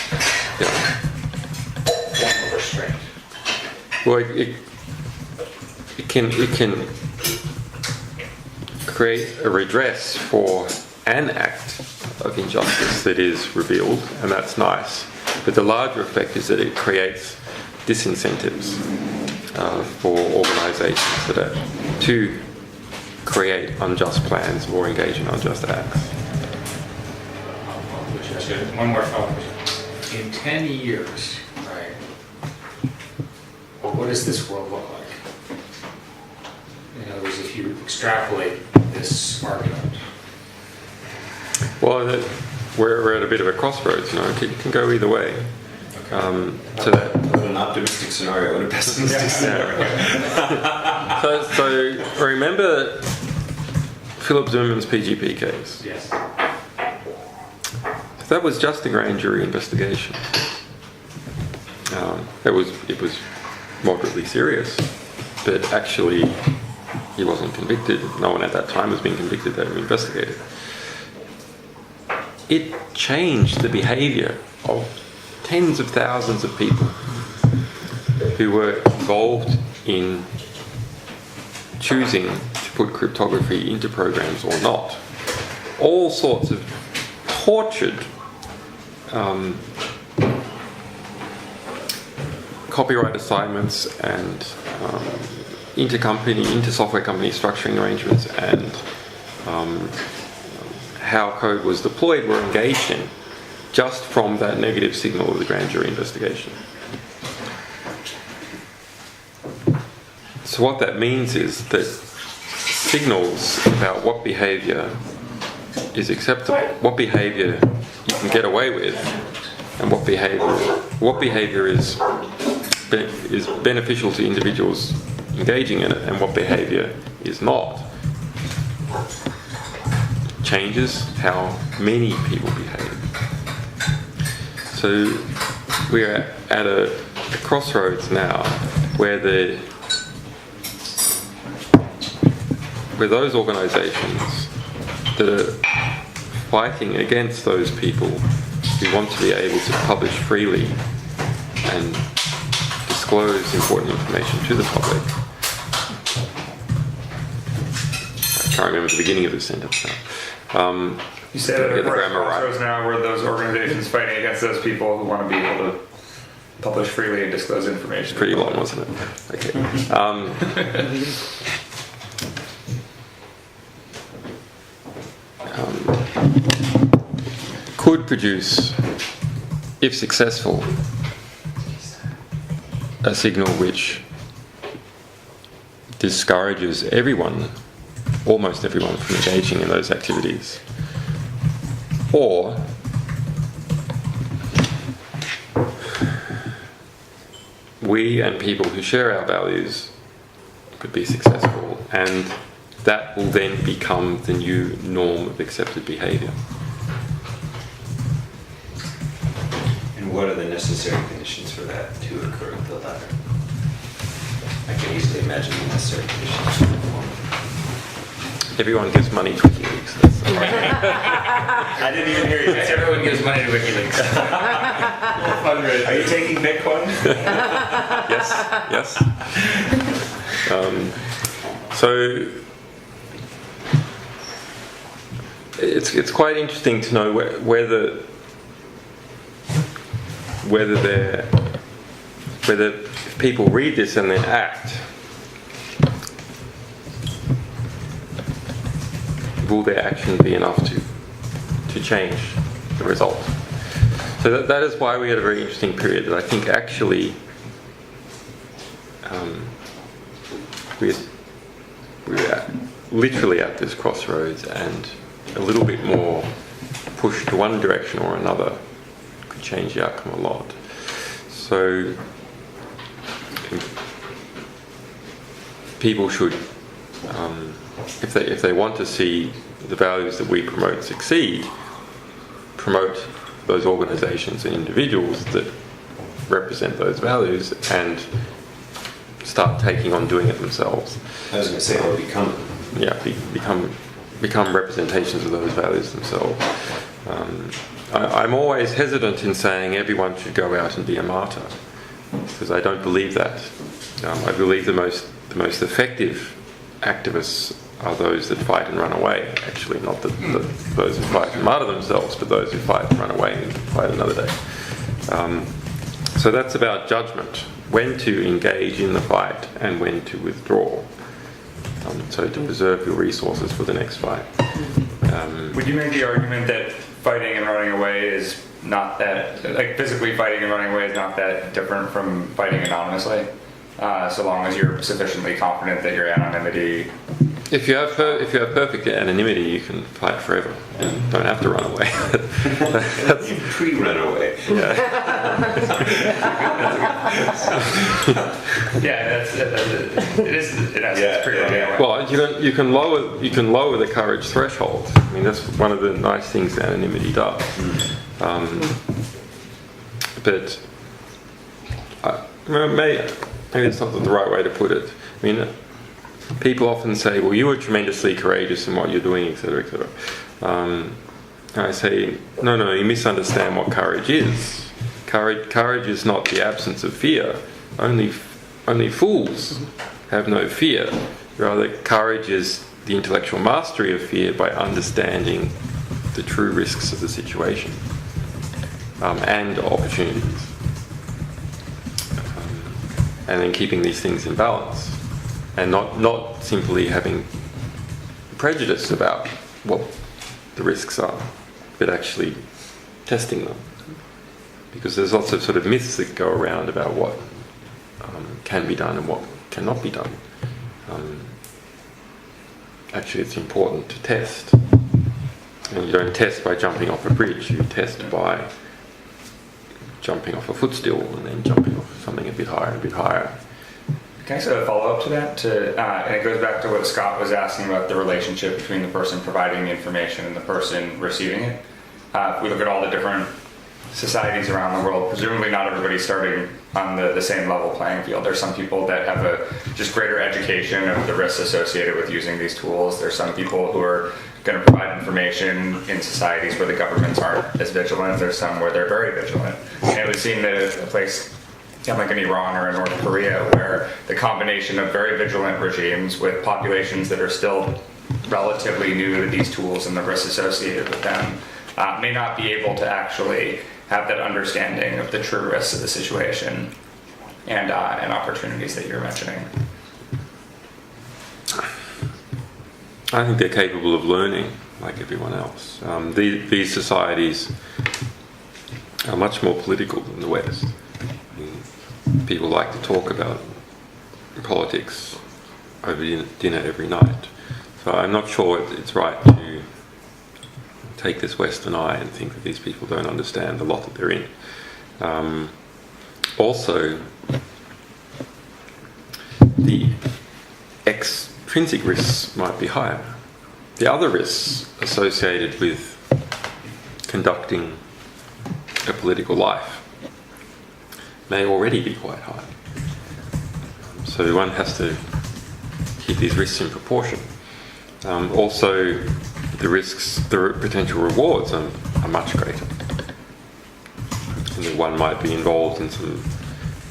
Yeah. Form of restraint. Well, it can create a redress for an act of injustice that is revealed, and that's nice. But the larger effect is that it creates disincentives for organisations that are to create unjust plans or engage in unjust acts. One more follow-up. In 10 years, right, what does this world look like? In other words, if you extrapolate this argument. Well, we're at a bit of a crossroads, it can go either way. So that An optimistic scenario and a pessimistic scenario. So remember Philip Zimmerman's PGP case? Yes. That was just a grand jury investigation. It was moderately serious, but actually he wasn't convicted. No one at that time was being convicted. They were investigated. It changed the behaviour of tens of thousands of people who were involved in choosing to put cryptography into programs or not. All sorts of tortured copyright assignments and inter-software company structuring arrangements and how code was deployed were engaged in just from that negative signal of the grand jury investigation. So what that means is that signals about what behaviour is acceptable, what behaviour you can get away with, and what behaviour is beneficial to individuals engaging in it, and what behaviour is not, changes how many people behave. So we're at a crossroads now where those organisations that are fighting against those people who want to be able to publish freely and disclose important information to the public. I can't remember the beginning of the sentence now. You say that Get the we're at grammar right. crossroads now where those organizations fighting against those people who want to be able to publish freely and disclose information. Pretty long, wasn't it? Okay. Could produce, if successful, a signal which discourages everyone almost everyone from engaging in those activities. Or we and people who share our values could be successful, and that will then become the new norm of accepted behaviour. And what are the necessary conditions for that to occur, the latter? I can easily imagine the necessary conditions to perform. Everyone gives money to Wikileaks. That's the I didn't even hear you. Everyone gives money to WikiLeaks. Are you taking Bitcoin? yes. So it's quite interesting to know whether if people read this and then act, will their action be enough to change the result? So that is why we had a very interesting period that I think actually we were literally at this crossroads, and a little bit more push to one direction or another could change the outcome a lot. So people should, if they want to see the values that we promote succeed, promote those organisations and individuals that represent those values, and start taking on doing it themselves. I was going to say, or become. Yeah, become representations of those values themselves. I'm always hesitant in saying everyone should go out and be a martyr, because I don't believe that. I believe the most effective activists are those that fight and run away. Actually, not those who fight and martyr themselves, but those who fight and run away and fight another day. So that's about judgment, when to engage in the fight and when to withdraw. So to preserve your resources for the next fight. Would you make the argument that fighting and running away is not that, like physically fighting and running away is not that different from fighting anonymously? So long as you're sufficiently confident that your anonymity... If you have perfect anonymity, you can fight forever and don't have to run away. You pre-run away. Yeah. Yeah, it is pretty running away. Well, you can lower the courage threshold. I mean, that's one of the nice things that anonymity does. But maybe it's not the right way to put it. I mean, people often say, well, you were tremendously courageous in what you're doing, etc., etc. And I say, no, you misunderstand what courage is. Courage is not the absence of fear. Only fools have no fear. Rather, courage is the intellectual mastery of fear by understanding the true risks of the situation and opportunities. And then keeping these things in balance. And not simply having prejudice about what the risks are, but actually testing them. Because there's lots of sort of myths that go around about what can be done and what cannot be done. Actually, it's important to test. And you don't test by jumping off a bridge, you test by jumping off a footstool and then jumping off something a bit higher and a bit higher. Can I say a follow-up to that? And it goes back to what Scott was asking about the relationship between the person providing the information and the person receiving it. If we look at all the different societies around the world, presumably not everybody's starting on the same level playing field. There's some people that have a just greater education of the risks associated with using these tools. There's some people who are going to provide information in societies where the governments aren't as vigilant. There's some where they're very vigilant. And it would seem that a place like in Iran or in North Korea, where the combination of very vigilant regimes with populations that are still relatively new to these tools and the risks associated with them may not be able to actually have that understanding of the true risks of the situation and opportunities that you're mentioning. I think they're capable of learning like everyone else. These societies are much more political than the West. People like to talk about politics over dinner every night. So I'm not sure it's right to take this Western eye and think that these people don't understand the lot that they're in. Also, the extrinsic risks might be higher. The other risks associated with conducting a political life may already be quite high. So one has to keep these risks in proportion. Also, the risks, the potential rewards are much greater. And that one might be involved in some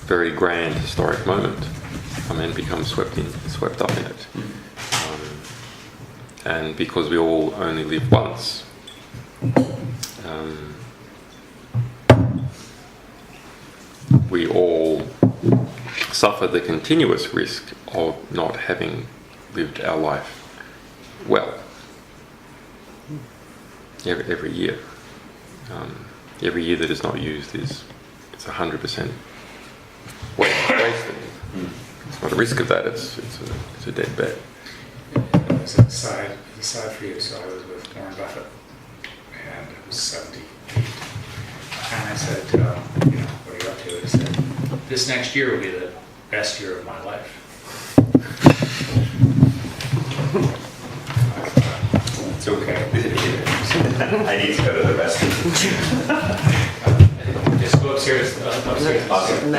very grand historic moment and then become swept up in it. And because we all only live once, we all suffer the continuous risk of not having lived our life well every year. Every year that is not used it's 100% wasted. It's not a risk of that, it's a dead bet. As an aside for you, so I was with Warren Buffett, and it was 78. And I said, what are you up to? He said, this next year will be the best year of my life. It's okay. I need to go to the restroom. Just go upstairs. Awesome.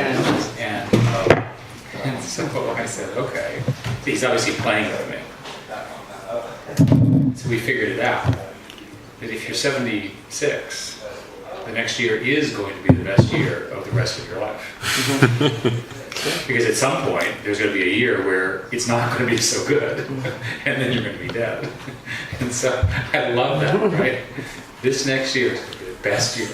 And so I said, okay. He's obviously playing with me. So we figured it out. That if you're 76, the next year is going to be the best year of the rest of your life. Because at some point, there's going to be a year where it's not going to be so good, and then you're going to be dead. And so I love that, right? This next year is going to be the best year.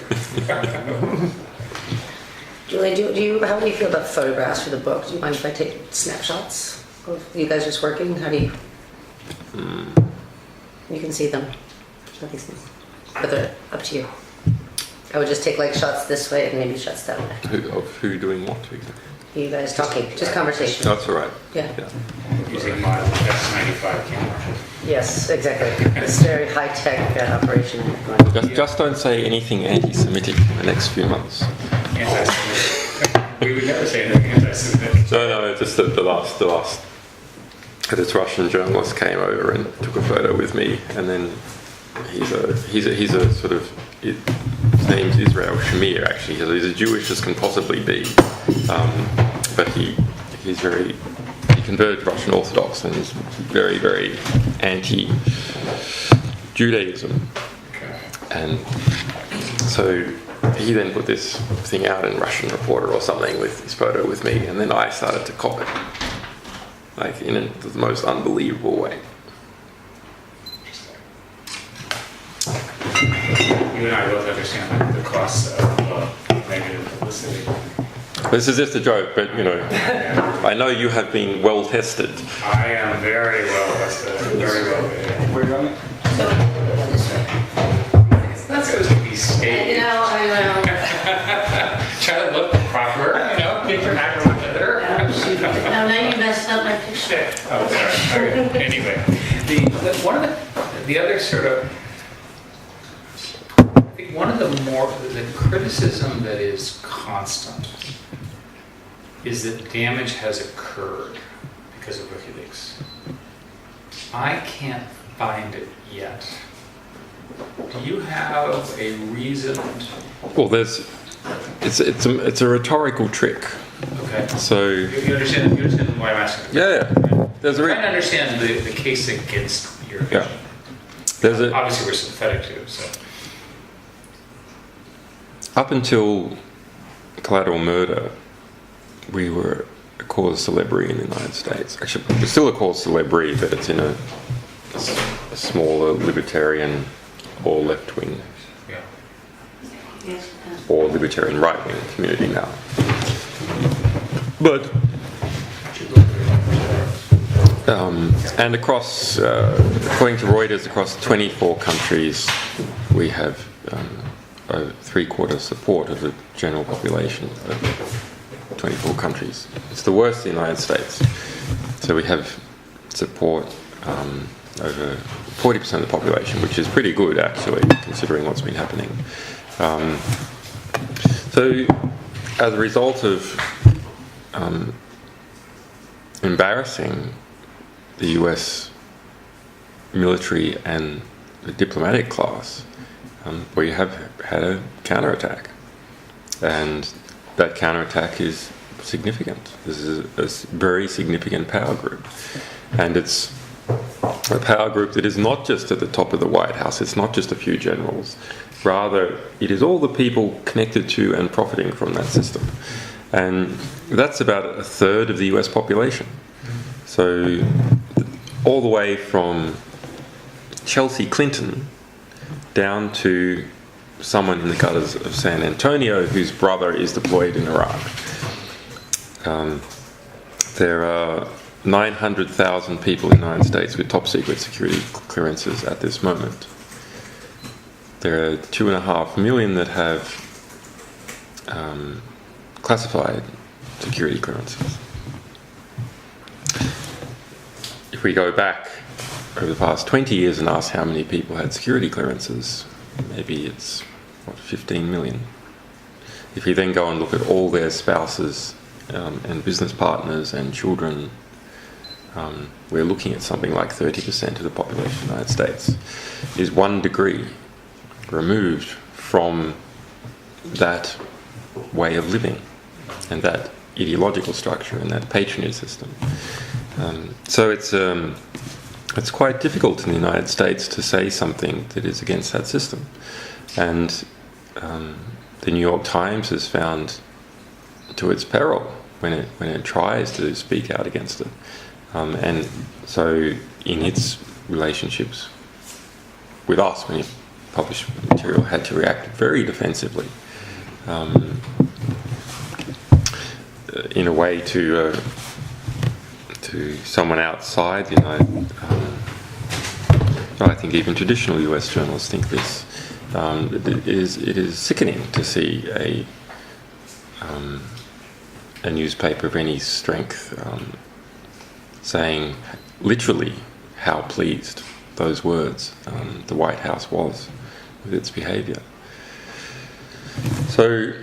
Julie, how do you feel about the photographs for the book? Do you mind if I take snapshots of you guys just working? How do you... You can see them. But they're up to you. I would just take like shots this way and maybe shots that way. Who doing what exactly? You guys talking, just conversation. That's all right. Yeah. Using my X95 camera. Yes, exactly. It's a very high-tech operation. Just don't say anything anti-Semitic in the next few months. Anti-Semitic. We would never say anything anti-Semitic. No, just the last this Russian journalist came over and took a photo with me, and then he's a sort of, his name's Israel Schmi, actually. He's as Jewish as can possibly be, but he converted Russian Orthodox and is very, very anti-Judaism. And so he then put this thing out in Russian Reporter or something with his photo with me, and then I started to cop it, like in the most unbelievable way. You and I both understand the costs of negative publicity. This is just a joke, but I know you have been well tested. I am very well tested. Very well. We're going. It's not supposed to be staged. I know. Try to look proper. Get your act together. Now you messed up my picture. Oh, sorry. Okay. Anyway, one of the other sort of. One of the criticism that is constant is that damage has occurred because of Wikileaks. I can't find it yet. Do you have a reason? Well, it's a rhetorical trick. Okay. So you understand why I'm asking? Yeah. There's I'm trying to understand the case against your vision. Yeah. Obviously, we're sympathetic to it, so. Up until collateral murder, we were a cause célèbre in the United States. Actually, we're still a cause célèbre, but it's in a smaller libertarian or left-wing or libertarian right-wing community now. But and across, according to Reuters, across 24 countries, we have over 3/4 support of the general population of 24 countries. It's the worst in the United States. So we have support over 40% of the population, which is pretty good actually, considering what's been happening. So, as a result of embarrassing the US military and the diplomatic class, we have had a counterattack, and that counterattack is significant. This is a very significant power group, and it's a power group that is not just at the top of the White House. It's not just a few generals. Rather, it is all the people connected to and profiting from that system, and that's about a third of the US population. So, all the way from Chelsea Clinton down to someone in the gutters of San Antonio whose brother is deployed in Iraq. There are 900,000 people in the United States with top secret security clearances at this moment. There are 2.5 million that have classified security clearances. If we go back over the past 20 years and ask how many people had security clearances, maybe it's 15 million. If you then go and look at all their spouses and business partners and children, we're looking at something like 30% of the population of the United States is 1 degree removed from that way of living and that ideological structure and that patronage system. So it's quite difficult in the United States to say something that is against that system. And the New York Times has found to its peril when it tries to speak out against it. And so in its relationships with us, when it published material, had to react very defensively in a way to someone outside the United. I think even traditional US journalists think this. It is sickening to see a newspaper of any strength saying literally how pleased those words the White House was with its behaviour. So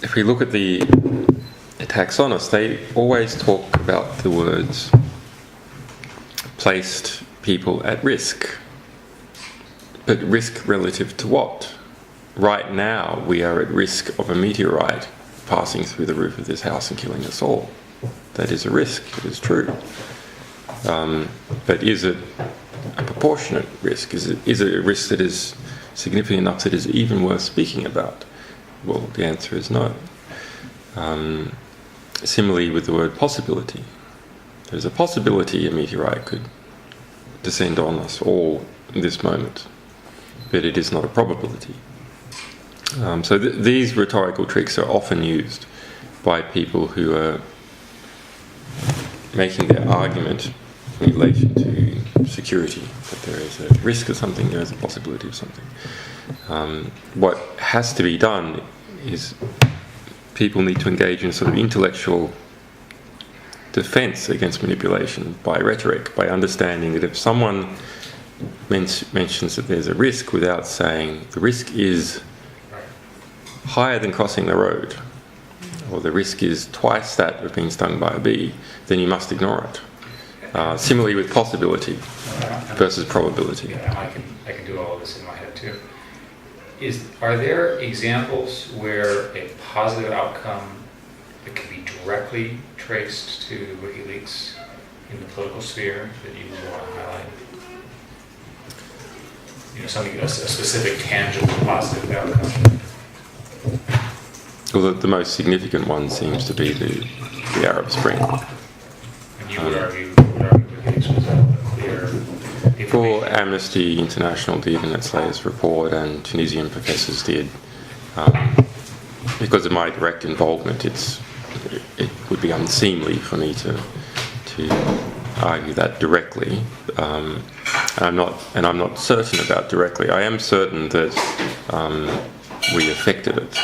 if we look at the attacks on us, they always talk about the words placed people at risk. But risk relative to what? Right now, we are at risk of a meteorite passing through the roof of this house and killing us all. That is a risk, it is true. But is it a proportionate risk? Is it a risk that is significant enough that is even worth speaking about? Well, the answer is no. Similarly with the word possibility. There's a possibility a meteorite could descend on us all in this moment, but it is not a probability. So these rhetorical tricks are often used by people who are making their argument in relation to security, that there is a risk of something, there is a possibility of something. What has to be done is people need to engage in sort of intellectual defense against manipulation by rhetoric, by understanding that if someone mentions that there's a risk without saying the risk is higher than crossing the road, or the risk is twice that of being stung by a bee, then you must ignore it. Similarly with possibility versus probability. Yeah, I can do all of this in my head too. Are there examples where a positive outcome that can be directly traced to WikiLeaks in the political sphere that you would want to highlight? Something, a specific, tangible, positive outcome. Well, the most significant one seems to be the Arab Spring. And you would argue WikiLeaks was a clear information. Well, Amnesty International did in its latest report, and Tunisian professors did. Because of my direct involvement, it would be unseemly for me to argue that directly. I'm not certain about directly. I am certain that we affected it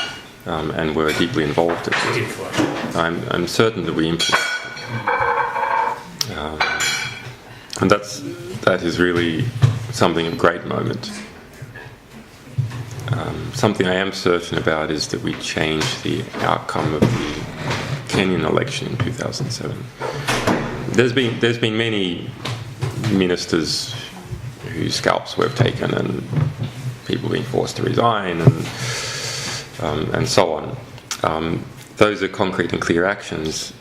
and were deeply involved in it. I'm certain that we influenced it. And that's that is really something of great moment. Something I am certain about is that we changed the outcome of the Kenyan election in 2007. There's been many ministers whose scalps we've taken, and people being forced to resign, and so on. Those are concrete and clear actions.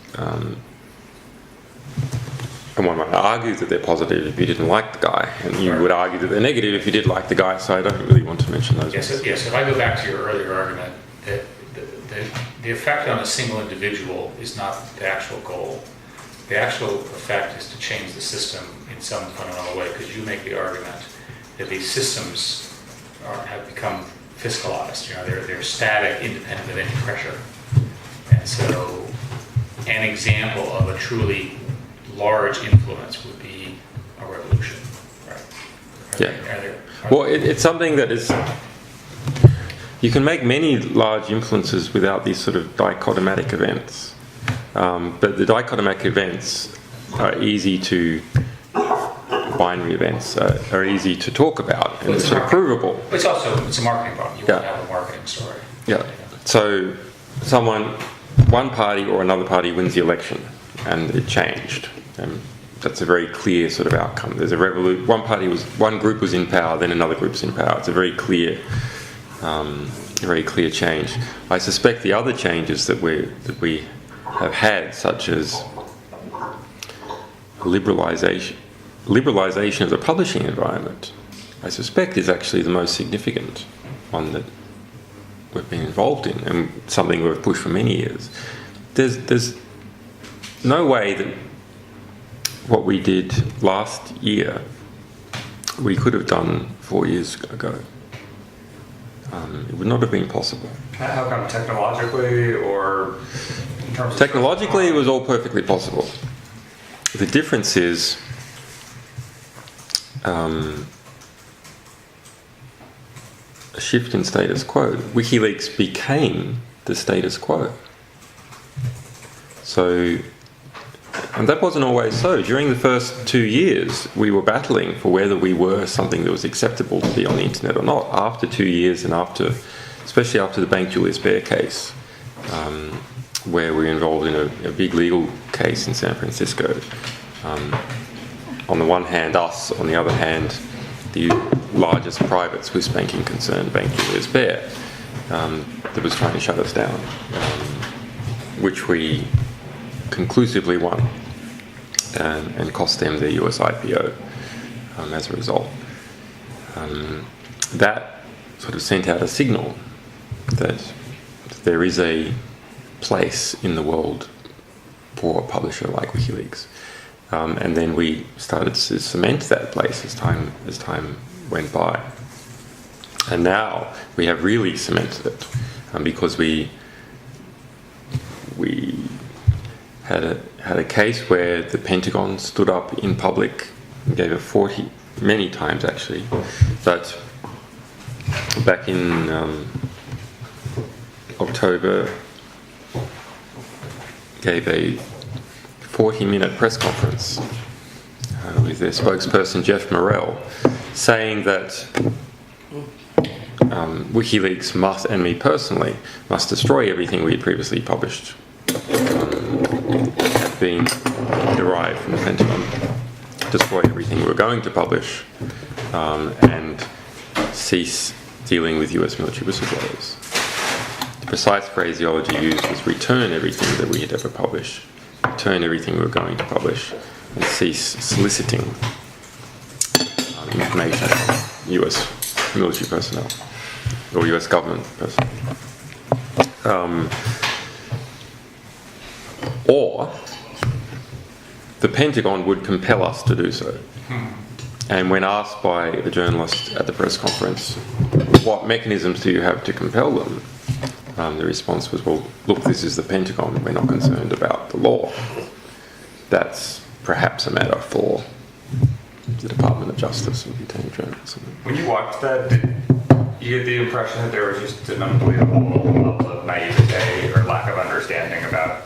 And one might argue that they're positive if you didn't like the guy, and you would argue that they're negative if you did like the guy, so I don't really want to mention those. Yes, if I go back to your earlier argument, that the effect on a single individual is not the actual goal. The actual effect is to change the system in some fundamental way, because you make the argument that these systems have become fiscalized. They're static, independent of any pressure. And so an example of a truly large influence would be a revolution, right? Well, it's something that is... You can make many large influences without these sort of dichotomatic events. But the dichotomic events are easy to... binary events are easy to talk about, and it's provable. It's a marketing problem. You want to have a marketing story. Yeah. So one party or another party wins the election, and it changed. And that's a very clear sort of outcome. There's a revolution. One group was in power, then another group's in power. It's a very clear change. I suspect the other changes that we have had, such as liberalisation of the publishing environment, I suspect is actually the most significant one that we've been involved in, and something we've pushed for many years. There's no way that what we did last year we could have done 4 years ago. It would not have been possible. How come, technologically, or in terms of... Technologically, it was all perfectly possible. The difference is a shift in status quo. Wikileaks became the status quo. So, and that wasn't always so. During the first 2 years, we were battling for whether we were something that was acceptable to be on the internet or not. After 2 years, and especially after the Bank Julius Baer case, where we were involved in a big legal case in San Francisco. On the one hand, us; on the other hand, the largest private Swiss banking concern, Bank Julius Baer, that was trying to shut us down, which we conclusively won, and cost them their US IPO as a result. That sort of sent out a signal that there is a place in the world for a publisher like WikiLeaks. And then we started to cement that place as time went by. And now we have really cemented it, because we had a case where the Pentagon stood up in public and gave a many times actually, but back in October gave a 40-minute press conference with their spokesperson Jeff Morrell, saying that WikiLeaks must, and me personally, must destroy everything we had previously published, being derived from the Pentagon, destroy everything we were going to publish, and cease dealing with US military whistleblowers. The precise phraseology used was return everything that we had ever published, return everything we were going to publish, and cease soliciting information of US military personnel or US government personnel. Or the Pentagon would compel us to do so. And when asked by a journalist at the press conference, what mechanisms do you have to compel them? The response was, well, look, this is the Pentagon. We're not concerned about the law. That's perhaps a matter for the Department of Justice and the Attorney General. When you watched that, did you get the impression that there was just an unbelievable level of naivete or lack of understanding about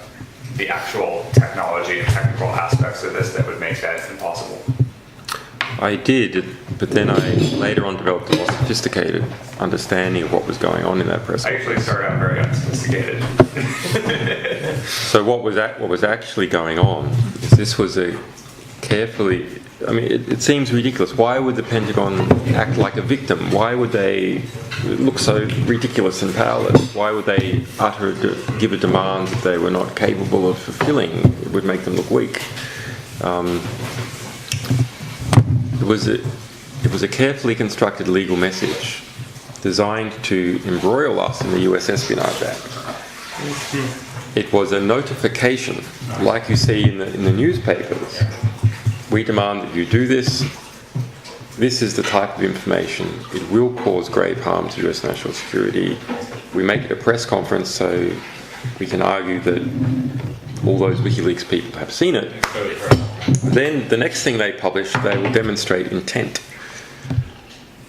the actual technology and technical aspects of this that would make that impossible? I did, but then I later on developed a more sophisticated understanding of what was going on in that press I conference. actually started out very unsophisticated. So what was actually going on is this was a carefully. I mean, it seems ridiculous. Why would the Pentagon act like a victim? Why would they look so ridiculous and powerless? Why would they give a demand that they were not capable of fulfilling? It would make them look weak. It was a carefully constructed legal message designed to embroil us in the US Espionage Act. It was a notification, like you see in the newspapers. We demand that you do this. This is the type of information. It will cause grave harm to US national security. We make it a press conference so we can argue that all those Wikileaks people have seen it. Then the next thing they publish, they will demonstrate intent.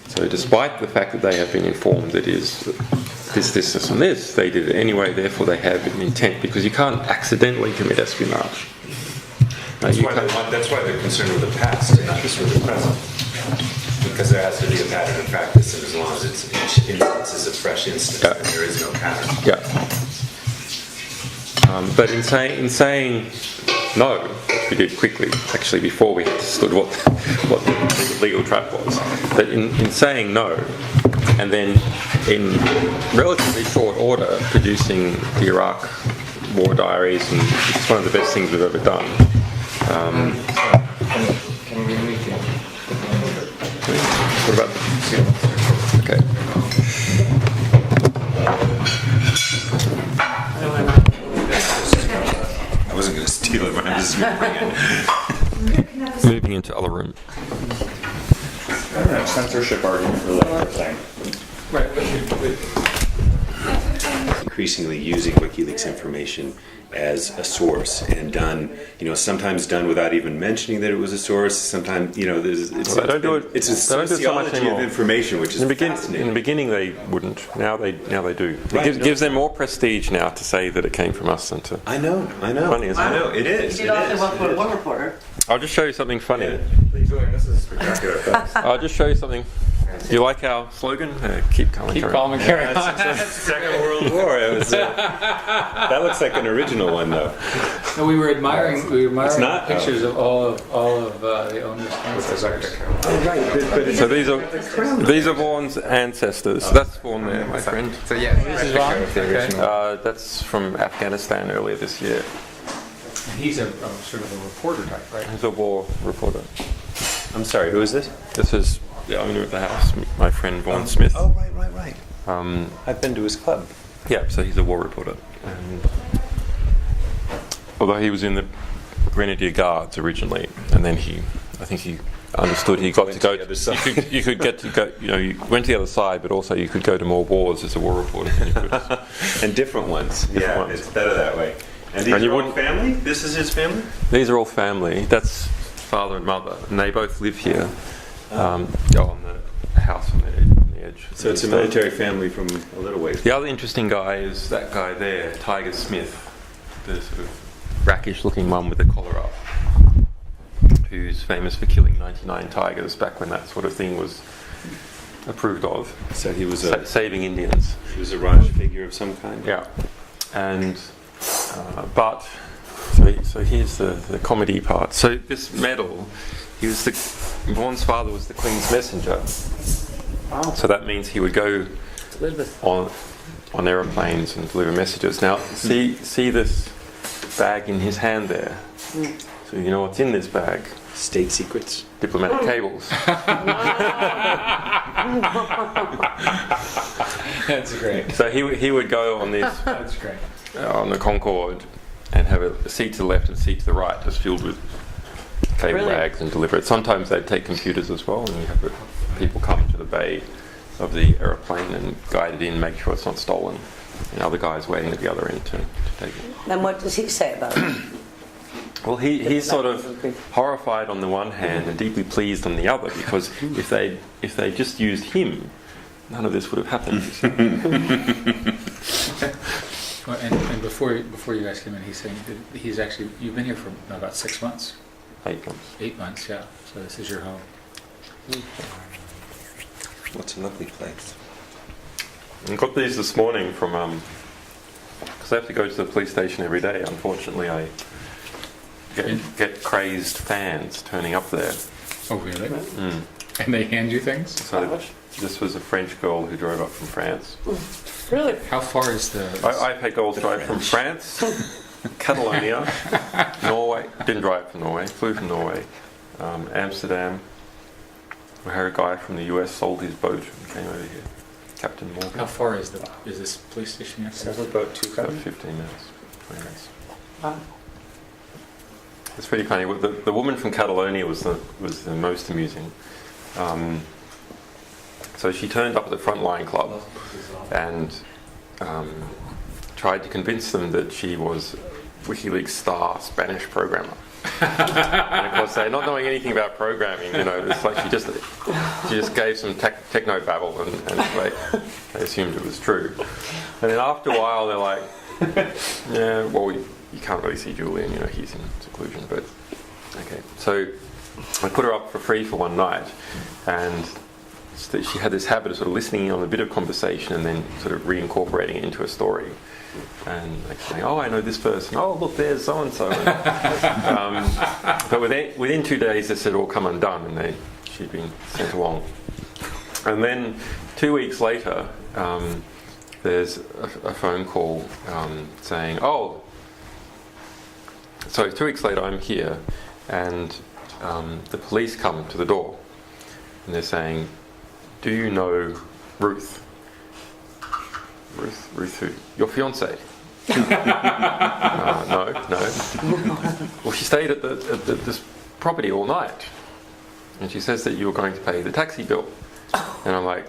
So despite the fact that they have been informed that is this, and this, they did it anyway, therefore they have an intent, because you can't accidentally commit espionage. No, That's why they're concerned with the past and not just with the present. Because there has to be a pattern of practice, and as long as each instance is a fresh instance, then there is no pattern. Yeah. But in saying no, which we did quickly, actually before we understood what the legal trap was, but in saying no, and then in relatively short order producing the Iraq war diaries, and it's one of the best things we've ever done. What about okay. I wasn't going to steal it, but I'm just going to bring it. Moving into other room. I don't know, censorship argument for that thing. Increasingly using WikiLeaks information as a source, and done, sometimes done without even mentioning that it was a source. Sometimes, it's Well, they don't do it. It's a They don't do it so much sociology of anymore. information, which is In the fascinating. beginning, they wouldn't. Now they do. Right. It gives them more prestige now to say that it came from us than to. I know. Funny, isn't it? I know. It is. You It did also is. work for one reporter. I'll just show you something funny. Yeah. Please, William, this is spectacular. I'll just show you something. Do you like our slogan? Keep calm and Keep carry calm on. and carry on. Second World War. That looks like an original one, though. No, we were admiring It's not, pictures of all of the owners' ancestors. So these are Vaughan's ancestors. That's Vaughan there, my friend. So yeah, This is Vaughn? Okay. That's from Afghanistan earlier this year. And he's a sort of a reporter type, right? He's a war reporter. I'm sorry. Who is this? This is the owner of the house, my friend Vaughan Smith. Oh, right. I've been to his club. Yeah, so he's a war reporter. And although he was in the Grenadier Guards originally, and then I think he understood he got to go to the other side. You could get to go. You went to the other side, but also you could go to more wars as a war reporter than you could. And different ones. Different ones. It's better that way. And these And you are all wouldn't- family? This is his family? These are all family. That's father and mother, and they both live here. On the house on the edge. So it's a military family from a little ways. The other interesting guy is that guy there, Tiger Smith, the sort of brackish-looking one with the collar up, who's famous for killing 99 tigers back when that sort of thing was approved of. So he was Saving Indians. a Raj figure of some kind? Yeah. And, but, so here's the comedy part. So this medal, Vaughan's father was the Queen's messenger. So that means he would go on aeroplanes and deliver messages. Now, see this bag in his hand there? So you know what's in this bag? State secrets? Diplomatic cables. That's great. So he would go on this That's great. on the Concorde and have a seat to the left and a seat to the right, just filled with cable Really? bags, and deliver it. Sometimes they'd take computers as well, and you have people come to the bay of the aeroplane and guide it in, make sure it's not stolen. And other guys waiting at the other end to take it. Then what does he say about it? Well, he's sort of horrified on the one hand and deeply pleased on the other, because if they just used him, none of this would have happened. Well, and before you guys came in, he's saying that you've been here for about 6 months, 8 months. 8 months, yeah. So this is your home. What's a lovely place? I got these this morning from, because I have to go to the police station every day. Unfortunately, I get crazed fans turning up there. Oh, really? And they hand you things? So this was a French girl who drove up from France. Really? How far is the... I've had girls drive from France, Catalonia, Norway. Didn't drive from Norway, flew from Norway, Amsterdam. I had a guy from the US sold his boat and came over here. Captain Morgan. How far is this police station here? About 2 About 15 minutes, 20 minutes. Wow. It's pretty funny. The woman from Catalonia was the most amusing. So she turned up at the Frontline Club and tried to convince them that she was Wikileaks star Spanish programmer. And of course, they're not knowing anything about programming. It's like she just gave some techno babble, and they assumed it was true. And then after a while, they're like, "Yeah, well, you can't really see Julian. He's in seclusion." But okay, so I put her up for free for one night, and she had this habit of sort of listening in on a bit of conversation and then sort of reincorporating it into a story. And like saying, "Oh, I know this person. Oh, look, there's so and so." But within 2 days, this had all come undone, and she'd been sent along. And then 2 weeks later, there's a phone call saying, "Oh, so 2 weeks later, I'm here, and the police come to the door, and they're saying, 'Do you know Ruth?' Ruth who? Your fiancée?" No. Well, she stayed at this property all night, and she says that you were going to pay the taxi bill. And I'm like,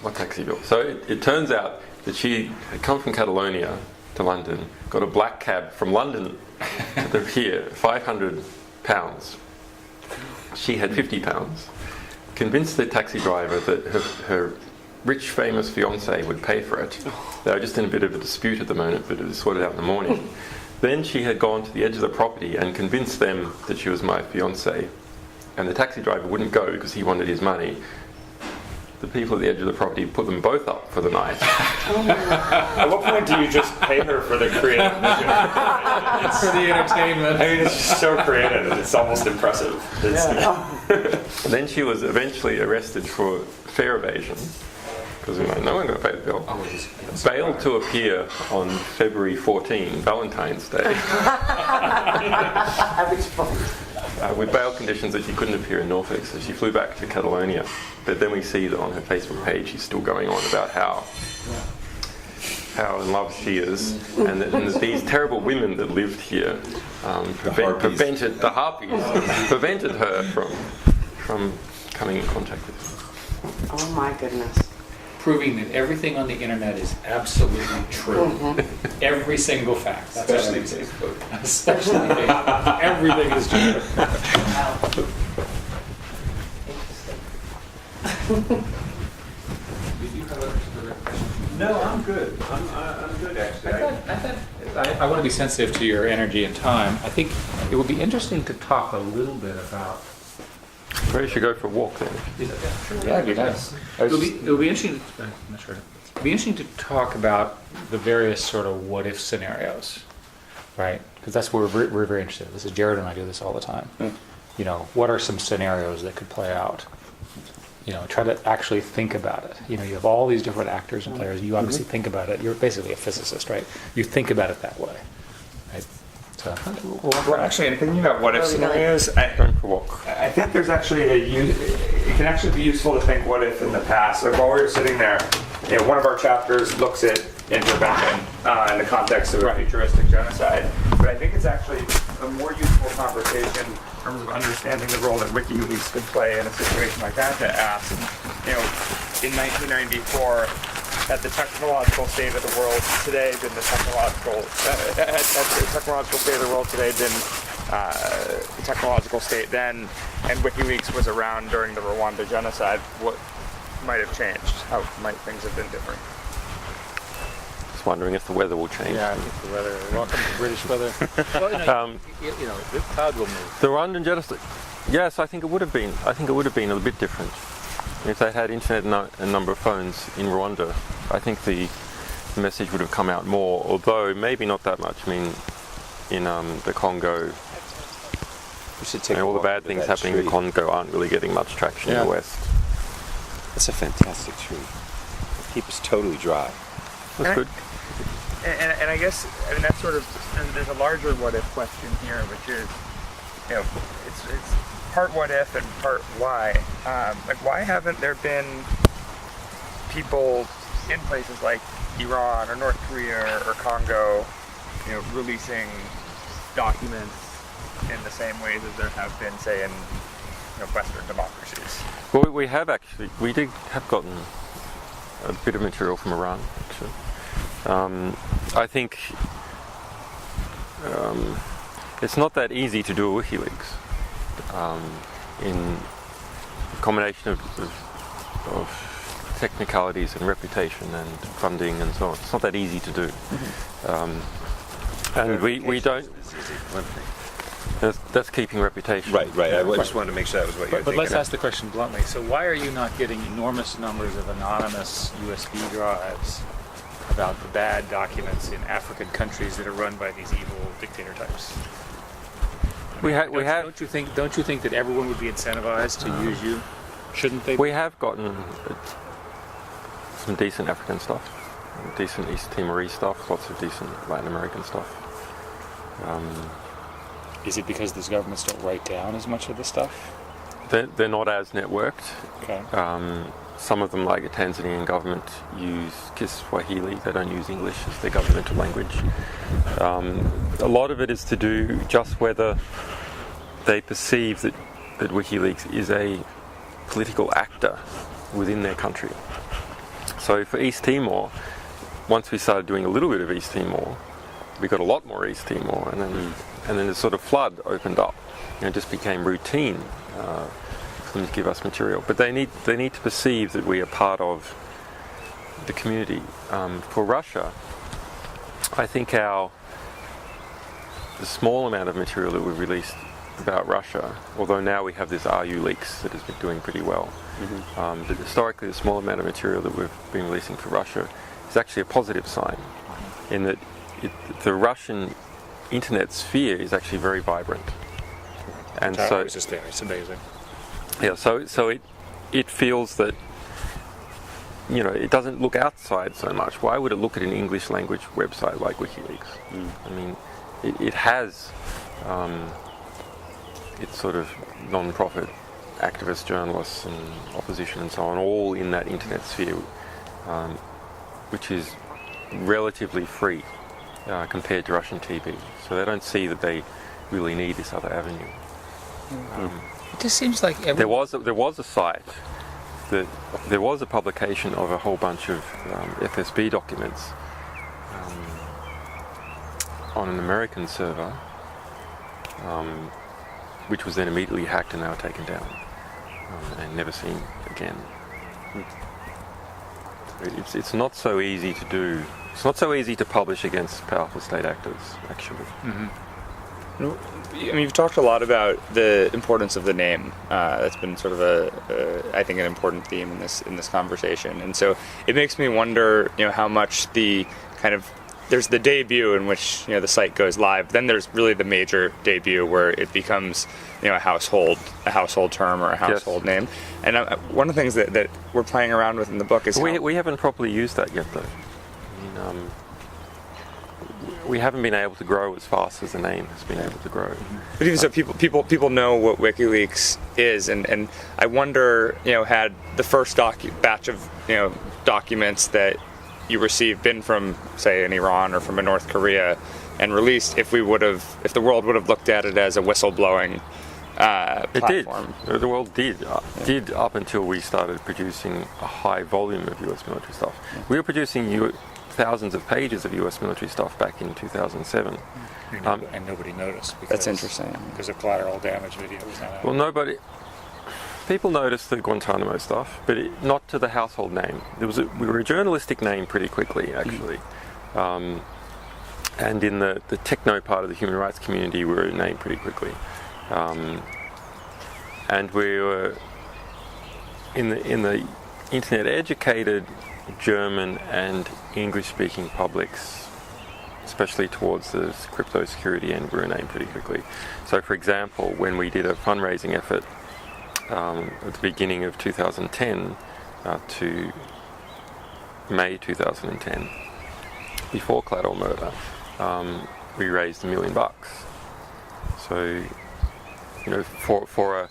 "What taxi bill?" So it turns out that she had come from Catalonia to London, got a black cab from London to here, £500. She had £50. Convinced the taxi driver that her rich, famous fiancé would pay for it. They were just in a bit of a dispute at the moment, but it was sorted out in the morning. Then she had gone to the edge of the property and convinced them that she was my fiancé, and the taxi driver wouldn't go because he wanted his money. The people at the edge of the property put them both up for the night. At what point do you just pay her for the creative vision? It's for the entertainment. I mean, it's just so creative. It's almost impressive. And then she was eventually arrested for fare evasion, because no one going to pay the bill. Bailed to appear on February 14, Valentine's Day. With bail conditions that she couldn't appear in Norfolk, so she flew back to Catalonia. But then we see that on her Facebook page she's still going on about how in love she is, and that these terrible women that lived here prevented her from coming in contact with her. Oh my goodness. Proving that everything on the internet is absolutely true. Every single fact. Especially Facebook. Especially Facebook. Everything is true. Did you have a question? No, I'm good. I'm good, actually. I want to be sensitive to your energy and time. I think it would be interesting to talk a little bit about... Maybe you should go for a walk then. Yeah, it'd be nice. It'll be interesting. I'm not sure. It'd be interesting to talk about the various sort of what if scenarios, right? Because that's what we're very interested in. This is Jared and I do this all the time. What are some scenarios that could play out? Try to actually think about it. You have all these different actors and players. You obviously think about it. You're basically a physicist, right? You think about it that way, right? So, Well, actually, in thinking about what if scenarios, I think there's actually it can actually be useful to think what if in the past. Like while we were sitting there, one of our chapters looks at intervention in the context of a futuristic genocide. But I think it's actually a more useful conversation in terms of understanding the role that Wikileaks could play in a situation like that to ask, in 1994, had the technological state of the world today been the technological state of the world today been the technological state then, and WikiLeaks was around during the Rwanda genocide, what might have changed? How might things have been different? Just wondering if the weather will change. Yeah, I think the weather. Welcome to British weather. Well, the cloud will move. The Rwandan genocide. Yes, I think it would have been. I think it would have been a bit different if they had internet and number of phones in Rwanda. I think the message would have come out more, although maybe not that much. I mean, in the Congo, We should take all the bad things happening in the Congo aren't really getting much traction in the West. That's a fantastic tree. It keeps us totally dry. That's good. And I guess, I mean, that's sort of, there's a larger what if question here, which is, it's part what if and part why. Like, why haven't there been people in places like Iran or North Korea or Congo, releasing documents in the same ways as there have been, say, in Western democracies? Well, we did have gotten a bit of material from Iran, actually. I think it's not that easy to do a WikiLeaks in a combination of technicalities and reputation and funding and so on. It's not that easy to do. And we don't... That's keeping reputation. Right. I just wanted to make sure that was what you were But thinking. let's ask the question bluntly. So why are you not getting enormous numbers of anonymous USB drives about the bad documents in African countries that are run by these evil dictator types? Don't you think that everyone would be incentivized to use you? Shouldn't they? We have gotten some decent African stuff, decent East Timorese stuff, lots of decent Latin American stuff. Is it because these governments don't write down as much of the stuff? They're not as networked. Okay. Some of them, like the Tanzanian government, use Kiswahili. They don't use English as their governmental language. A lot of it is to do just whether they perceive that WikiLeaks is a political actor within their country. So for East Timor, once we started doing a little bit of East Timor, we got a lot more East Timor, and then the sort of flood opened up, and it just became routine for them to give us material. But they need to perceive that we are part of the community. For Russia, I think the small amount of material that we've released about Russia, although now we have this RU leaks that has been doing pretty well, but historically the small amount of material that we've been releasing for Russia is actually a positive sign, in that the Russian internet sphere is actually very vibrant, and so it's just there. It's amazing. Yeah, so it feels that it doesn't look outside so much. Why would it look at an English language website like WikiLeaks? I mean, it has its sort of non-profit activists, journalists, and opposition and so on, all in that internet sphere, which is relatively free compared to Russian TV. So they don't see that they really need this other avenue. It just seems like there was a site that there was a publication of a whole bunch of FSB documents on an American server, which was then immediately hacked and they were taken down and never seen again. It's not so easy to do. It's not so easy to publish against powerful state actors, actually. I mean, you've talked a lot about the importance of the name. That's been sort of I think, an important theme in this conversation. And so it makes me wonder, how much the kind of there's the debut in which the site goes live. Then there's really the major debut where it becomes a household term or a household name. And one of the things that we're playing around with in the book is we haven't properly used that yet, though. I mean, we haven't been able to grow as fast as the name has been able to grow. But even so, people know what WikiLeaks is, and I wonder, had the first batch of documents that you received been from, say, an Iran or from a North Korea, and released, if the world would have looked at it as a whistleblowing platform. It did. The world did up until we started producing a high volume of US military stuff. We were producing thousands of pages of US military stuff back in 2007. And nobody noticed. That's interesting. Because of collateral damage videos. Well, people noticed the Guantanamo stuff, but not to the household name. We were a journalistic name pretty quickly, actually. And in the techno part of the human rights community, we were named pretty quickly. And we were in the internet educated German and English speaking publics, especially towards the crypto security end, we were named pretty quickly. So for example, when we did a fundraising effort at the beginning of 2010 to May 2010, before collateral murder, we raised $1 million. So, for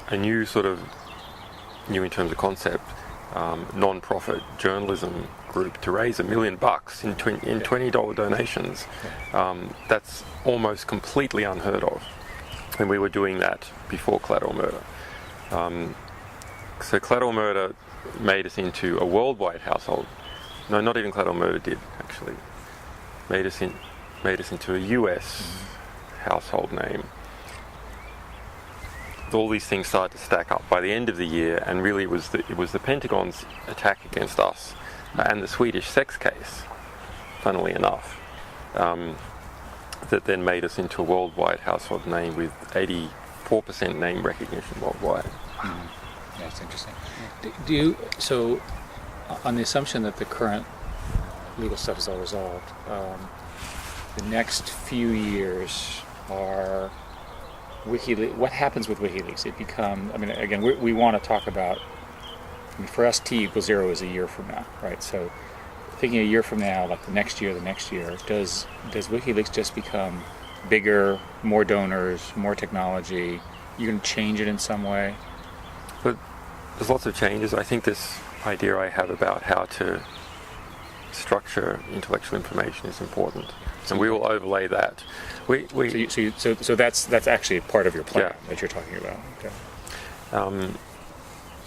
a new sort of new in terms of concept, non-profit journalism group to raise $1 million in $20 donations, that's almost completely unheard of. And we were doing that before collateral murder. So collateral murder made us into a worldwide household. No, not even collateral murder did, actually. Made us into a US household name. All these things started to stack up by the end of the year, and really it was the Pentagon's attack against us and the Swedish sex case, funnily enough, that then made us into a worldwide household name with 84% name recognition worldwide. That's interesting. Do you, so on the assumption that the current legal stuff is all resolved, the next few years are WikiLeaks. What happens with WikiLeaks? It becomes, I mean, again, we want to talk about, I mean, for us, T equals 0 is a year from now, right? So thinking a year from now, like the next year, does WikiLeaks just become bigger, more donors, more technology? You can change it in some way? But there's lots of changes. I think this idea I have about how to structure intellectual information is important, and we will overlay that. So that's actually part of your plan that you're talking about. Okay.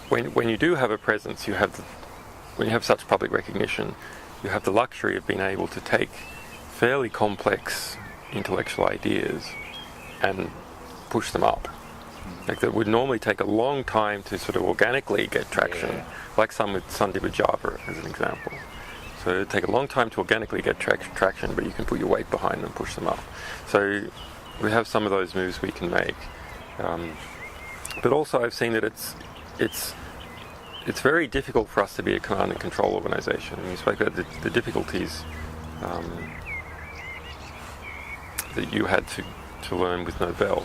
When you do have a presence, when you have such public recognition, you have the luxury of being able to take fairly complex intellectual ideas and push them up. Like that would normally take a long time to sort of organically get traction, like some with Sunday with Java as an example. So it would take a long time to organically get traction, but you can put your weight behind them and push them up. So we have some of those moves we can make. But also I've seen that it's very difficult for us to be a command and control organization. And you spoke about the difficulties that you had to learn with Novell.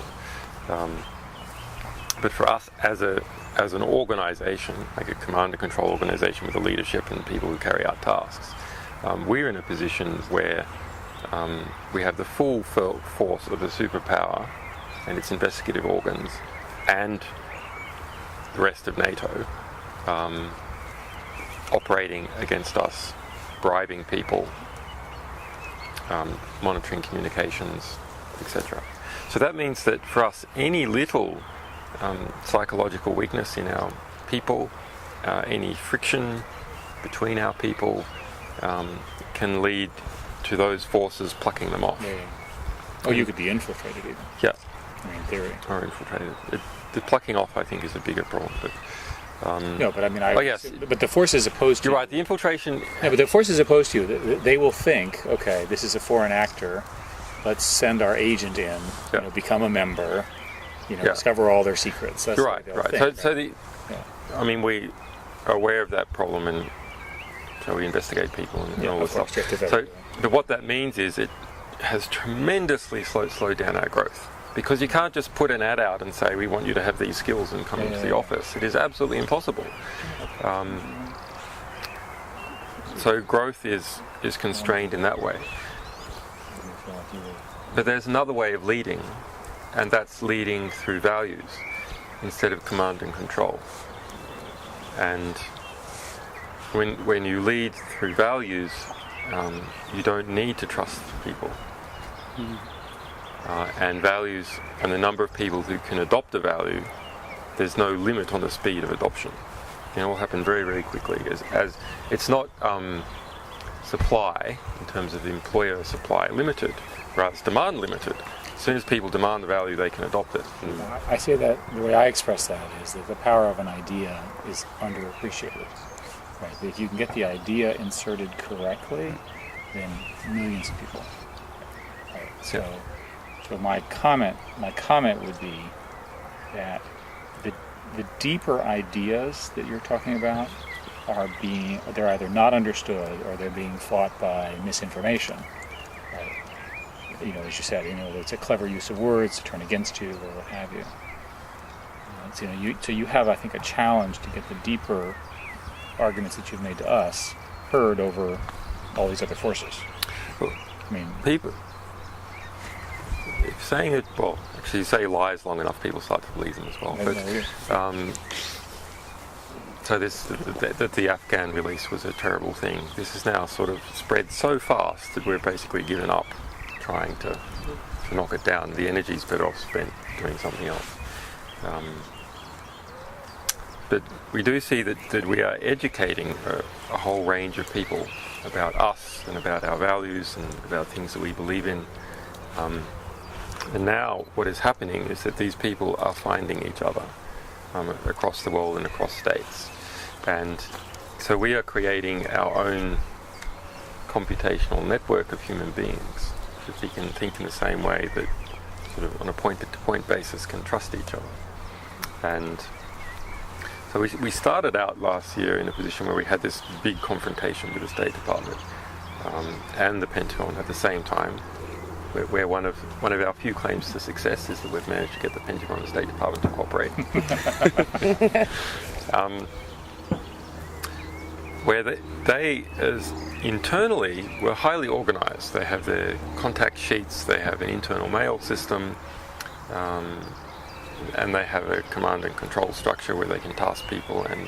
But for us as an organization, like a command and control organization with a leadership and people who carry out tasks, we're in a position where we have the full force of the superpower and its investigative organs and the rest of NATO operating against us, bribing people, monitoring communications, etc. So that means that for us, any little psychological weakness in our people, any friction between our people can lead to those forces plucking them off. Oh, you could be infiltrated even. Yeah. I mean, in theory. Or infiltrated. The plucking off, I think, is a bigger problem. But no, but I mean, yes. But the forces opposed to You're right. The infiltration. No, but the forces opposed to you, they will think, okay, this is a foreign actor. Let's send our agent in. Become a member. Discover all their secrets. That's right. Think, I mean, we are aware of that problem, and so we investigate people and all this stuff. So, but what that means is it has tremendously slowed down our growth, because you can't just put an ad out and say we want you to have these skills and come into the office. It is absolutely impossible. So growth is constrained in that way. But there's another way of leading, and that's leading through values instead of command and control. And when you lead through values, you don't need to trust people. And values, and the number of people who can adopt a value, there's no limit on the speed of adoption. It will happen very, very quickly. As it's not supply in terms of the employer supply limited, rather it's demand limited. As soon as people demand the value, they can adopt it. I say that the way I express that is that the power of an idea is underappreciated. Right. But if you can get the idea inserted correctly, then millions of people. Right. So my comment would be that the deeper ideas that you're talking about they're either not understood or they're being fought by misinformation. Right? As you said, it's a clever use of words to turn against you or what have you. So you have, I think, a challenge to get the deeper arguments that you've made to us heard over all these other forces. Well, I mean, people saying it. Well, actually, you say lies long enough, people start to believe them as well. So the Afghan release was a terrible thing. This has now sort of spread so fast that we're basically given up trying to knock it down. The energy's better off spent doing something else. But we do see that we are educating a whole range of people about us and about our values and about things that we believe in. And now what is happening is that these people are finding each other across the world and across states. And so we are creating our own computational network of human beings that we can think in the same way, that sort of on a point-to-point basis can trust each other. And so we started out last year in a position where we had this big confrontation with the State Department and the Pentagon at the same time, where one of our few claims to success is that we've managed to get the Pentagon and the State Department to cooperate. Where they as internally were highly organized. They have their contact sheets, they have an internal mail system, and they have a command and control structure where they can task people and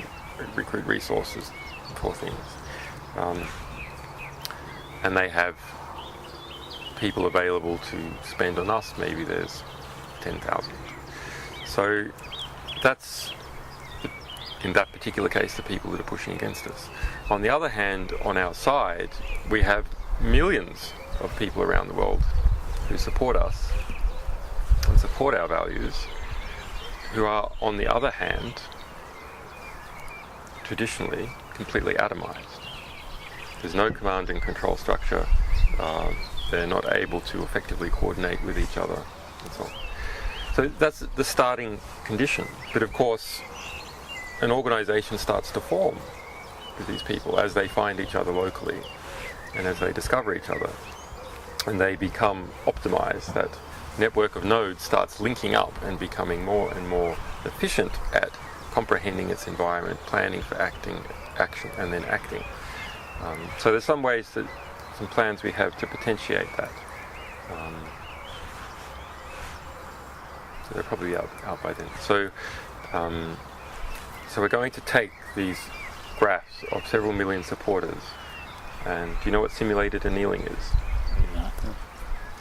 recruit resources for things. And they have people available to spend on us. Maybe there's 10,000. So that's, in that particular case, the people that are pushing against us. On the other hand, on our side, we have millions of people around the world who support us and support our values, who are, on the other hand, traditionally completely atomized. There's no command and control structure. They're not able to effectively coordinate with each other, and so on. So that's the starting condition. But of course, an organization starts to form with these people as they find each other locally and as they discover each other, and they become optimized. That network of nodes starts linking up and becoming more and more efficient at comprehending its environment, planning for action, and then acting. So there's some plans we have to potentiate that. So they're probably out by then. So we're going to take these graphs of several million supporters, and do you know what simulated annealing is?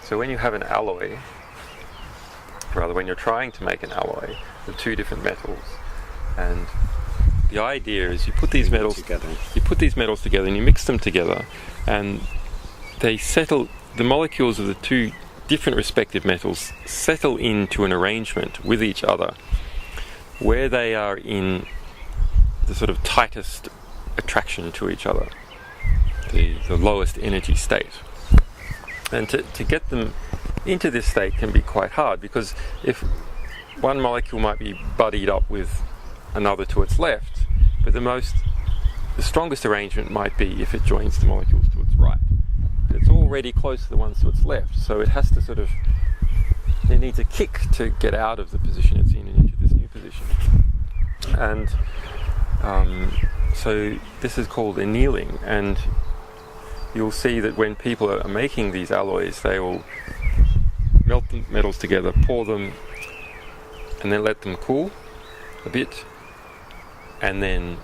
So when you have an alloy, rather when you're trying to make an alloy of two different metals, and the idea is you put these metals together and you mix them together, and they settle, the molecules of the two different respective metals settle into an arrangement with each other where they are in the sort of tightest attraction to each other, the lowest energy state. And to get them into this state can be quite hard, because if one molecule might be buddied up with another to its left, but the strongest arrangement might be if it joins the molecules to its right. But it's already close to the ones to its left, so it has to it needs a kick to get out of the position it's in and into this new position. And so this is called annealing, and you'll see that when people are making these alloys, they will melt the metals together, pour them, and then let them cool a bit, and then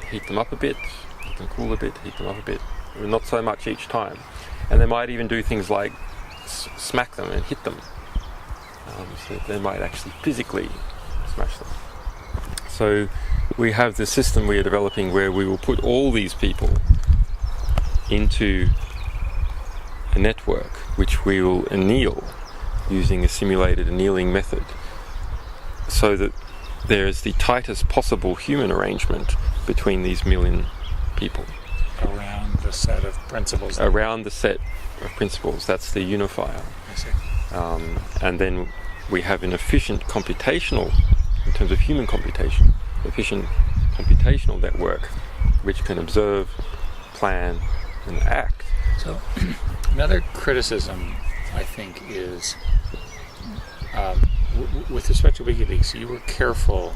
heat them up a bit, let them cool a bit, heat them up a bit, not so much each time. And they might even do things like smack them and hit them, so they might actually physically smash them. So we have this system we are developing where we will put all these people into a network which we will anneal using a simulated annealing method, so that there is the tightest possible human arrangement between these million people. Around the set of principles. Around the set of principles, that's the unifier. I see. And then we have an efficient computational, in terms of human computation, efficient computational network which can observe, plan, and act. So another criticism, I think, is with respect to WikiLeaks, you were careful,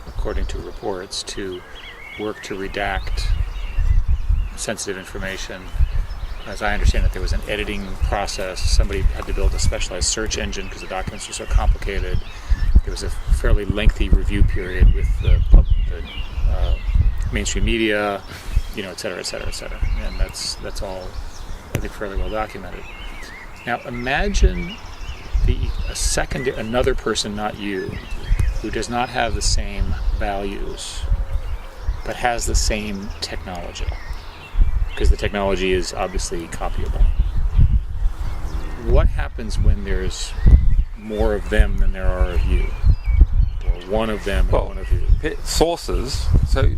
according to reports, to work to redact sensitive information. As I understand it, there was an editing process. Somebody had to build a specialized search engine because the documents were so complicated. There was a fairly lengthy review period with the mainstream media, et cetera, et cetera, et cetera. And that's all, I think, fairly well documented. Now, imagine another person, not you, who does not have the same values, but has the same technology, because the technology is obviously copyable. What happens when there's more of them than there are of you? Or one of them and one of you? Sources. So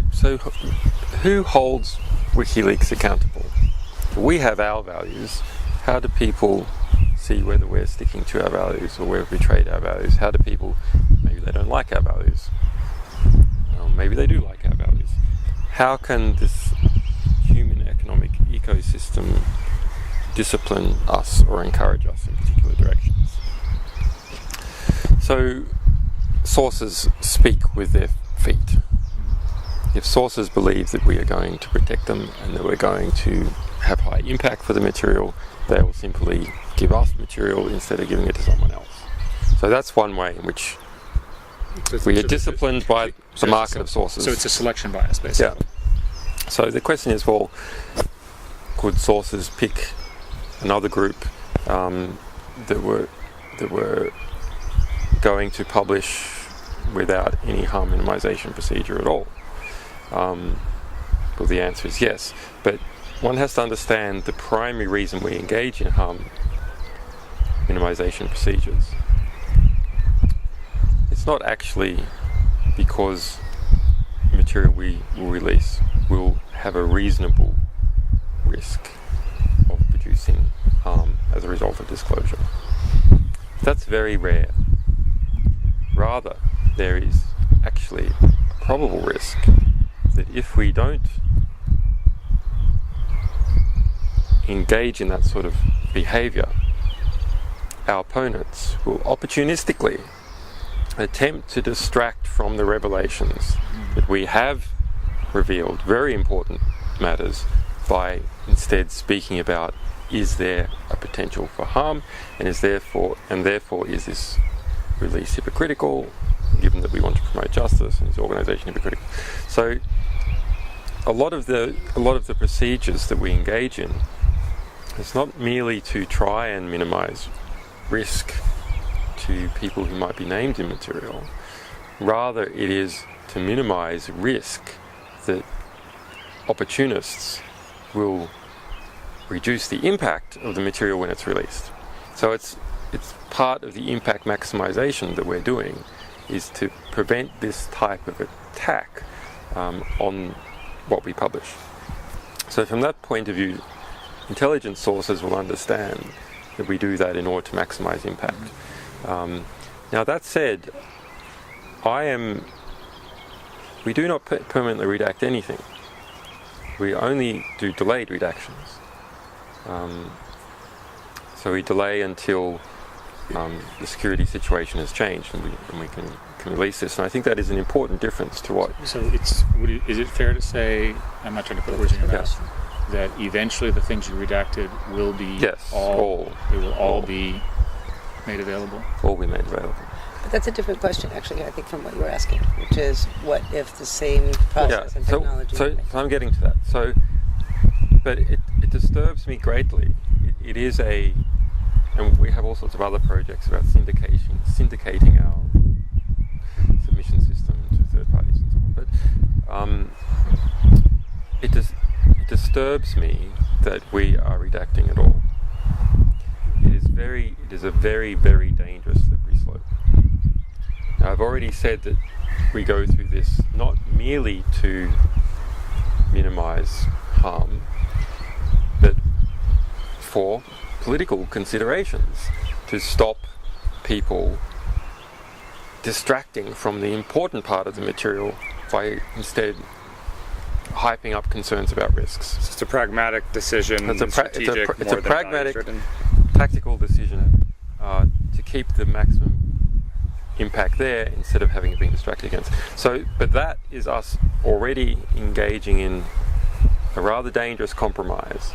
who holds WikiLeaks accountable? We have our values. How do people see whether we're sticking to our values or we've betrayed our values? How do people, maybe they don't like our values. Maybe they do like our values. How can this human economic ecosystem discipline us or encourage us in particular directions? So sources speak with their feet. If sources believe that we are going to protect them and that we're going to have high impact for the material, they will simply give us material instead of giving it to someone else. So that's one way in which we are disciplined by the market of sources. So it's a selection bias, basically. Yeah. So the question is, well, could sources pick another group that were going to publish without any harm minimization procedure at all? Well, the answer is yes. But one has to understand the primary reason we engage in harm minimization procedures. It's not actually because the material we will release will have a reasonable risk of producing harm as a result of disclosure. That's very rare. Rather, there is actually a probable risk that if we don't engage in that sort of behavior, our opponents will opportunistically attempt to distract from the revelations that we have revealed, very important matters, by instead speaking about, is there a potential for harm, and therefore is this release hypocritical, given that we want to promote justice, and is the organisation hypocritical? So a lot of the procedures that we engage in, it's not merely to try and minimize risk to people who might be named in material. Rather, it is to minimize risk that opportunists will reduce the impact of the material when it's released. So it's part of the impact maximization that we're doing, is to prevent this type of attack on what we publish. So from that point of view, intelligence sources will understand that we do that in order to maximize impact. Now that said, we do not permanently redact anything. We only do delayed redactions. So we delay until the security situation has changed and we can release this. And I think that is an important difference to what... So is it fair to say, I'm not trying to put words in your mouth, that eventually the things you redacted will be they will all be made available? All be made available. But that's a different question, actually, I think, from what you were asking, which is, what if the same process and technology... So I'm getting to that. But it disturbs me greatly. It is and we have all sorts of other projects about syndicating our submission system to third parties and so on. But it disturbs me that we are redacting at all. It is a very, very dangerous slippery slope. Now, I've already said that we go through this not merely to minimise harm, but for political considerations, to stop people distracting from the important part of the material by instead hyping up concerns about risks. It's a pragmatic decision. It's a more than pragmatic, value-driven. tactical decision to keep the maximum impact there instead of having it being distracted against. So, but that is us already engaging in a rather dangerous compromise.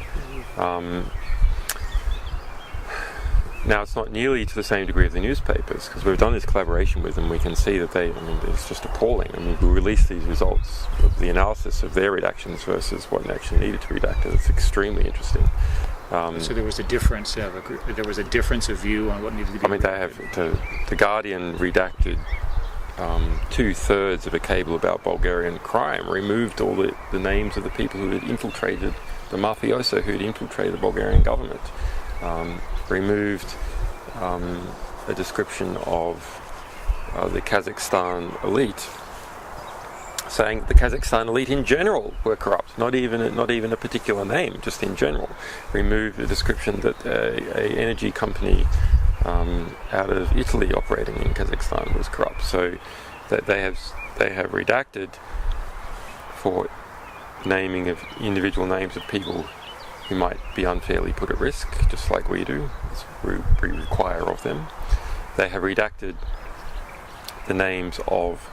Now, it's not nearly to the same degree of the newspapers, because we've done this collaboration with them. We can see that it's just appalling. I mean, we released these results of the analysis of their redactions versus what actually needed to be redacted. It's extremely interesting. So there was a difference. There was a difference of view on what needed to be. I mean, they have the Guardian redacted 2/3 of a cable about Bulgarian crime, removed all the names of the people who had infiltrated the mafioso who had infiltrated the Bulgarian government. Removed a description of the Kazakhstan elite, saying that the Kazakhstan elite in general were corrupt, not even a particular name, just in general. Removed a description that a energy company out of Italy operating in Kazakhstan was corrupt. So that they have redacted for naming of individual names of people who might be unfairly put at risk, just like we do, as we require of them. They have redacted the names of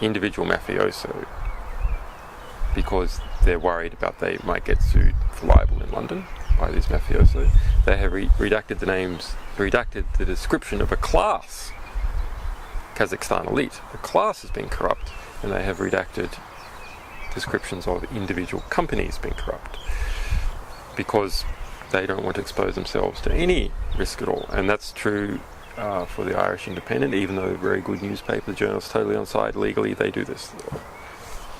individual mafioso, because they're worried about they might get sued for libel in London by these mafioso. They have redacted the description of a class, Kazakhstan elite. The class has been corrupt, and they have redacted descriptions of individual companies being corrupt, because they don't want to expose themselves to any risk at all. And that's true for the Irish Independent, even though a very good newspaper, the Journal's totally on side legally, they do this.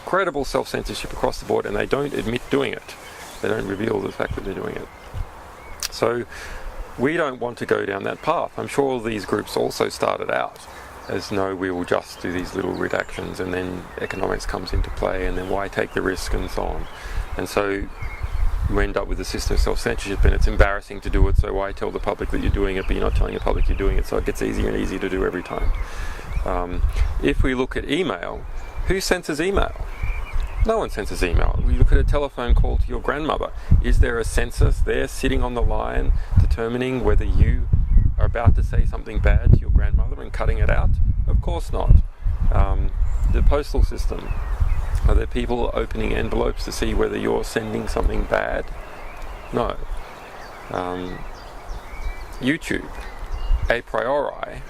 Incredible self-censorship across the board, and they don't admit doing it. They don't reveal the fact that they're doing it. So we don't want to go down that path. I'm sure all these groups also started out as, no, we will just do these little redactions, and then economics comes into play, and then why take the risk, and so on. And so you end up with a system of self-censorship, and it's embarrassing to do it, so why tell the public that you're doing it, but you're not telling the public you're doing it, so it gets easier and easier to do every time. If we look at email, who censors email? No one censors email. We look at a telephone call to your grandmother. Is there a censor there sitting on the line determining whether you are about to say something bad to your grandmother and cutting it out? Of course not. The postal system, are there people opening envelopes to see whether you're sending something bad? No. YouTube, a priori,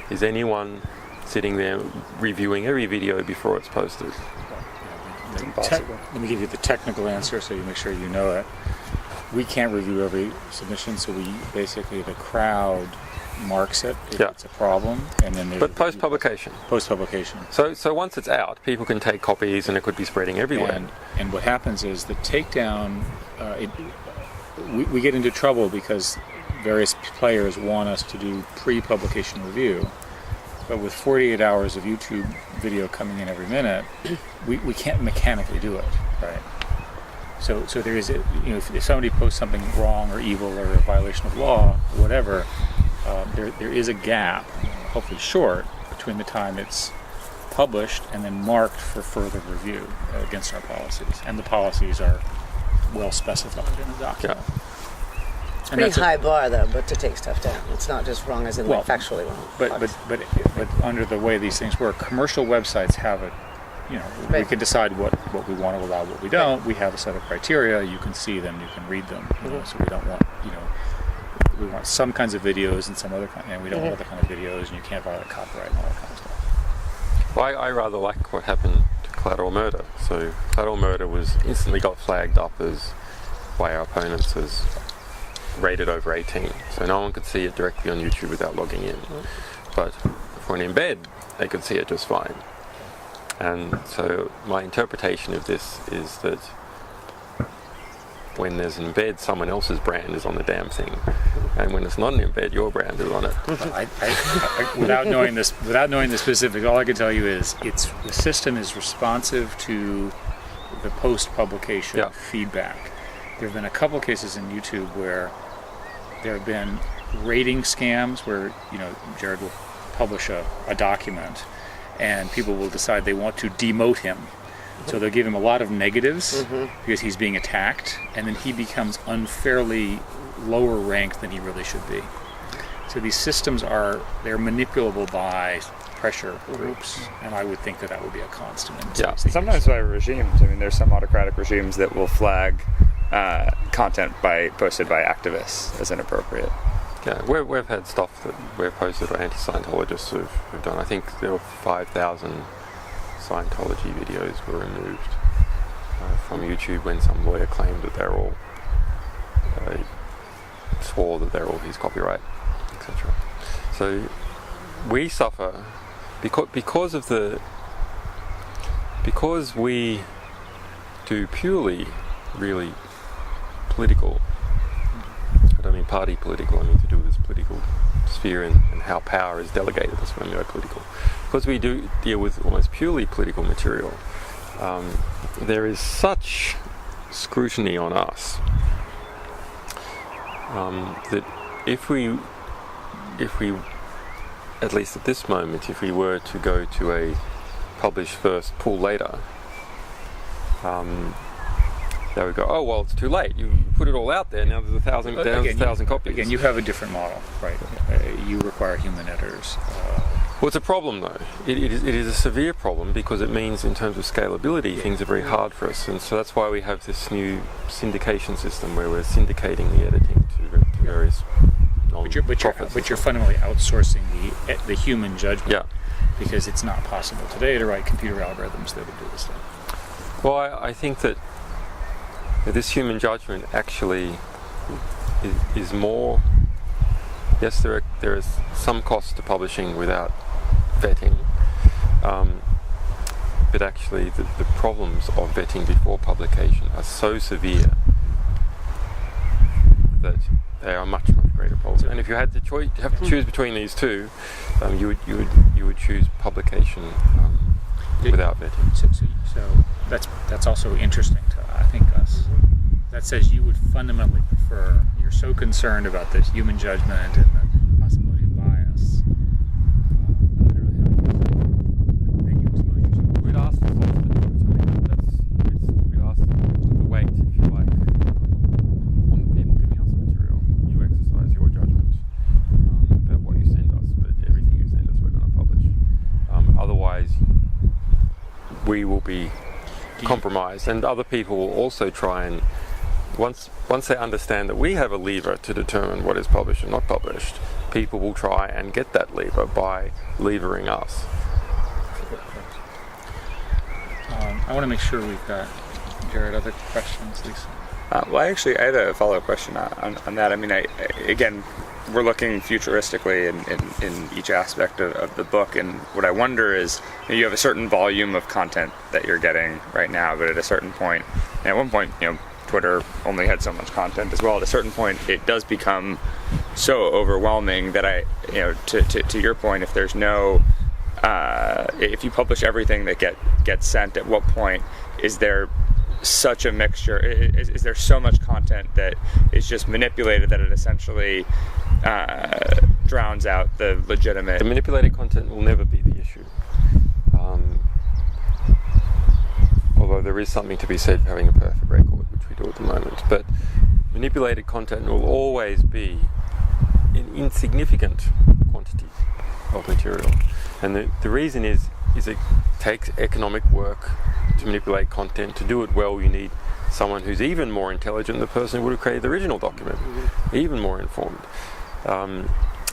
is anyone sitting there reviewing every video before it's posted? Let me give you the technical answer so you make sure you know it. We can't review every submission, so we basically, the crowd marks it if it's a problem, and then there's... But post-publication. Post-publication. So once it's out, people can take copies and it could be spreading everywhere. And what happens is the takedown, we get into trouble because various players want us to do pre-publication review. But with 48 hours of YouTube video coming in every minute, we can't mechanically do it, right? So there is, if somebody posts something wrong or evil or a violation of law, or whatever, there is a gap, hopefully short, between the time it's published and then marked for further review against our policies. And the policies are well specified in the document. Yeah. It's a pretty high bar, though, but to take stuff down. It's not just wrong as in like factually wrong. But under the way these things work, commercial websites have it. We can decide what we want to allow, what we don't. We have a set of criteria. You can see them, you can read them. So we don't want, we want some kinds of videos and some other kind, and we don't want other kind of videos, and you can't violate copyright and all that kind of stuff. Well, I rather like what happened to collateral murder. So collateral murder was instantly got flagged up by our opponents as rated over 18, so no one could see it directly on YouTube without logging in. But for an embed, they could see it just fine. And so my interpretation of this is that when there's an embed, someone else's brand is on the damn thing, and when it's not an embed, your brand is on it. Without knowing the specifics, all I can tell you is the system is responsive to the post-publication feedback. There have been a couple cases in YouTube where there have been rating scams where, Jared will publish a document and people will decide they want to demote him. So they'll give him a lot of negatives because he's being attacked, and then he becomes unfairly lower ranked than he really should be. So these systems they're manipulable by pressure groups, and I would think that would be a constant. Sometimes by regimes. I mean, there's some autocratic regimes that will flag content posted by activists as inappropriate. Yeah, we've had stuff that we've posted or anti-Scientologists who've done. I think there were 5,000 Scientology videos were removed from YouTube when some lawyer claimed that they're all swore that they're all his copyright, etc. So we suffer because we do purely really political. I don't mean party political. I mean to do with this political sphere and how power is delegated. That's when we are political. Because we do deal with almost purely political material, there is such scrutiny on us that if we, at least at this moment, if we were to go to a publish first, pull later, they would go, oh well, it's too late. You put it all out there. Now there's 1,000 copies. Again, you have a different model, right? You require human editors. Well, it's a problem though. It is a severe problem because it means in terms of scalability, things are very hard for us, and so that's why we have this new syndication system where we're syndicating the editing to various non-profits. But you're fundamentally outsourcing the human judgment. Yeah. Because it's not possible today to write computer algorithms that would do this stuff. Well, I think that this human judgment actually is more. Yes, there is some cost to publishing without vetting, but actually the problems of vetting before publication are so severe that they are much greater problems. And if you had to choose between these two, you would choose publication without vetting. So that's also interesting to us. That says you would fundamentally prefer. You're so concerned about this human judgment and the possibility of bias. Then you expose yourself. We'd ask for we'd ask the weight, if you like, on the people giving us material. You exercise your judgment about what you send us, but everything you send us we're going to publish. Otherwise, we will be compromised, and other people will also try and once they understand that we have a lever to determine what is published and not published, people will try and get that lever by levering us. I want to make sure we've got, Jared, other questions, Lisa? Well, I had a follow-up question on that. I mean, again, we're looking futuristically in each aspect of the book, and what I wonder is, you have a certain volume of content that you're getting right now, but at a certain point, and at one point, Twitter only had so much content as well. At a certain point, it does become so overwhelming that to your point, if there's no, if you publish everything that gets sent, at what point is there such a mixture? Is there so much content that is just manipulated that it essentially drowns out the legitimate? The manipulated content will never be the issue. Although there is something to be said for having a perfect record, which we do at the moment. But manipulated content will always be an insignificant quantity of material. And the reason is it takes economic work to manipulate content. To do it well, you need someone who's even more intelligent than the person who would have created the original document, even more informed.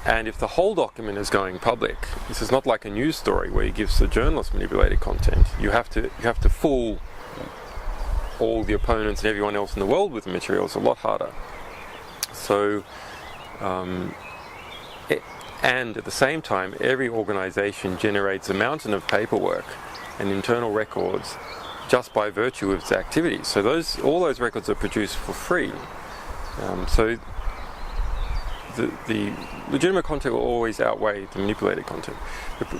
And if the whole document is going public, this is not like a news story where you give the journalist manipulated content. You have to fool all the opponents and everyone else in the world with the material. It's a lot harder. So, and at the same time, every organization generates a mountain of paperwork and internal records just by virtue of its activities. So all those records are produced for free. So the legitimate content will always outweigh the manipulated content.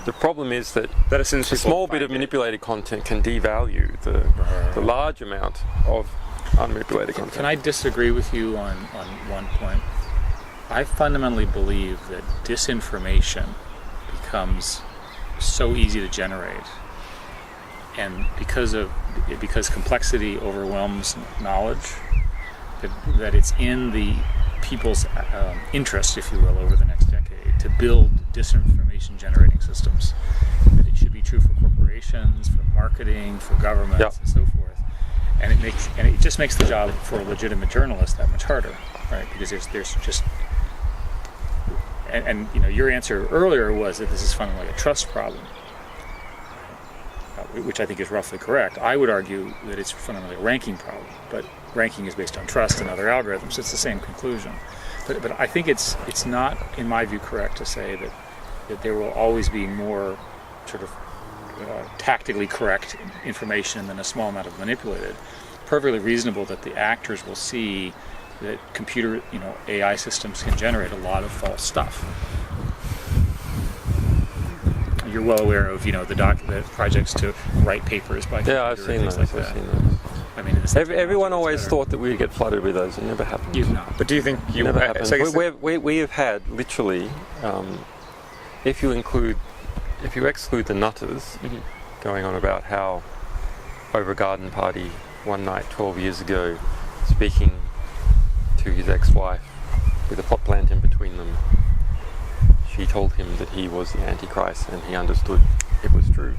The problem is that That as soon as a people small bit find of it- manipulated content can devalue the large amount of unmanipulated content. Can I disagree with you on one point? I fundamentally believe that disinformation becomes so easy to generate, and because complexity overwhelms knowledge, that it's in the people's interest, if you will, over the next decade to build disinformation generating systems. That it should be true for corporations, for marketing, for governments, Yep. and so forth. And it just makes the job for a legitimate journalist that much harder, right? Because there's just and you know, your answer earlier was that this is fundamentally a trust problem, which I think is roughly correct. I would argue that it's fundamentally a ranking problem, but ranking is based on trust and other algorithms. It's the same conclusion. But I think it's not, in my view, correct to say that there will always be more sort of tactically correct information than a small amount of manipulated. Perfectly reasonable that the actors will see that computer, AI systems can generate a lot of false stuff. You're well aware of, the projects to write papers by computer Yeah, I've and seen things those. like I've that. seen those. I mean, it's Everyone always better. thought that we'd get flooded with those. It never happened. You've not. But do you think It you? never so happened. I guess We have had literally, if you exclude the nutters going on about how over a garden party one night 12 years ago, speaking to his ex-wife with a pot plant in between them, she told him that he was the Antichrist, and he understood it was true.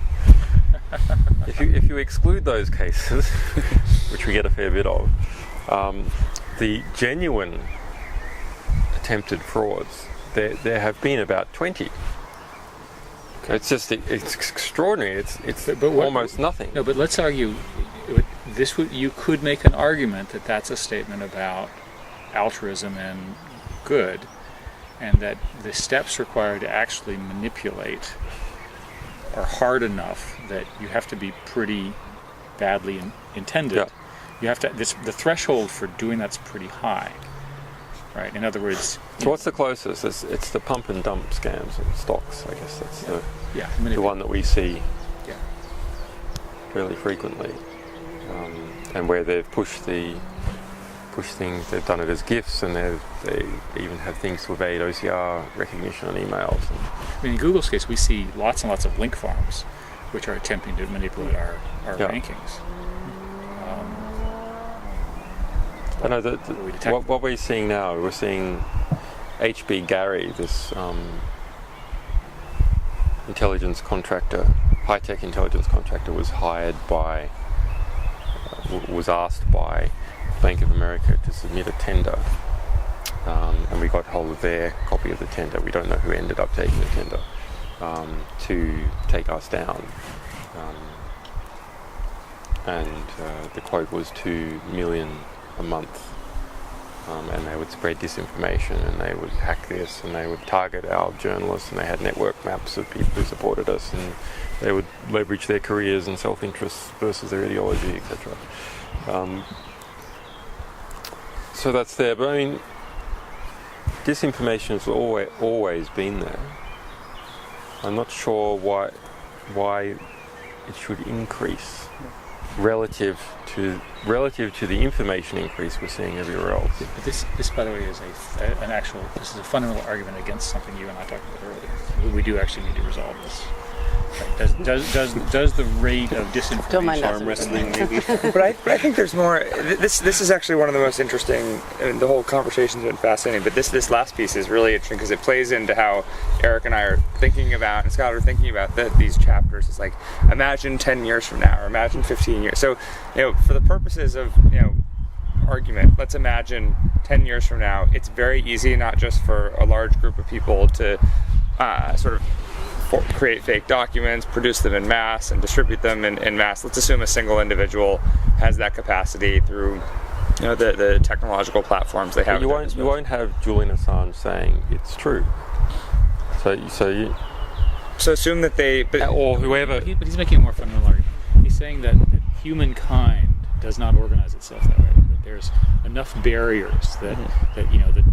If you exclude those cases, which we get a fair bit of, the genuine attempted frauds, there have been about 20. It's extraordinary. It's But what- almost nothing. No, but let's argue. You could make an argument that that's a statement about altruism and good, and that the steps required to actually manipulate are hard enough that you have to be pretty badly intended. Yeah. You have to. The threshold for doing that's pretty high, right? In other words, So what's the closest? It's the pump and dump scams and stocks. I guess that's the one that we see Yeah. fairly frequently, and where they've pushed things. They've done it as gifts, and they even have things to evade OCR recognition on emails. I mean, in Google's case, we see lots and lots of link farms, which are attempting to manipulate our Yeah. rankings. I know we detect what we're seeing now. We're seeing HB Gary, this intelligence contractor, high-tech intelligence contractor, was hired by, was asked by Bank of America to submit a tender, and we got hold of their copy of the tender. We don't know who ended up taking the tender to take us down, and the quote was $2 million a month, and they would spread disinformation, and they would hack this, and they would target our journalists, and they had network maps of people who supported us, and they would leverage their careers and self-interest versus their ideology, etc. So that's there, but I mean, disinformation has always been there. I'm not sure why it should increase relative to the information increase we're seeing everywhere else. But this, by the way, is this is a fundamental argument against something you and I talked about earlier. We do actually need to resolve this. Right. Does the rate of disinformation Don't mind us. arm wrestling maybe? but I think there's more. This is actually one of the most interesting. And the whole conversation's been fascinating. But this last piece is really interesting because it plays into how Eric and I are thinking about, and Scott are thinking about these chapters. It's like, imagine 10 years from now, or imagine 15 years. So, for the purposes of argument, let's imagine 10 years from now. It's very easy, not just for a large group of people to sort of create fake documents, produce them in mass, and distribute them in mass. Let's assume a single individual has that capacity through the technological platforms they have. You won't have Julian Assange saying it's true. So assume that they, or whoever. But he's making a more fundamental argument. He's saying that humankind does not organize itself that way. That there's enough barriers that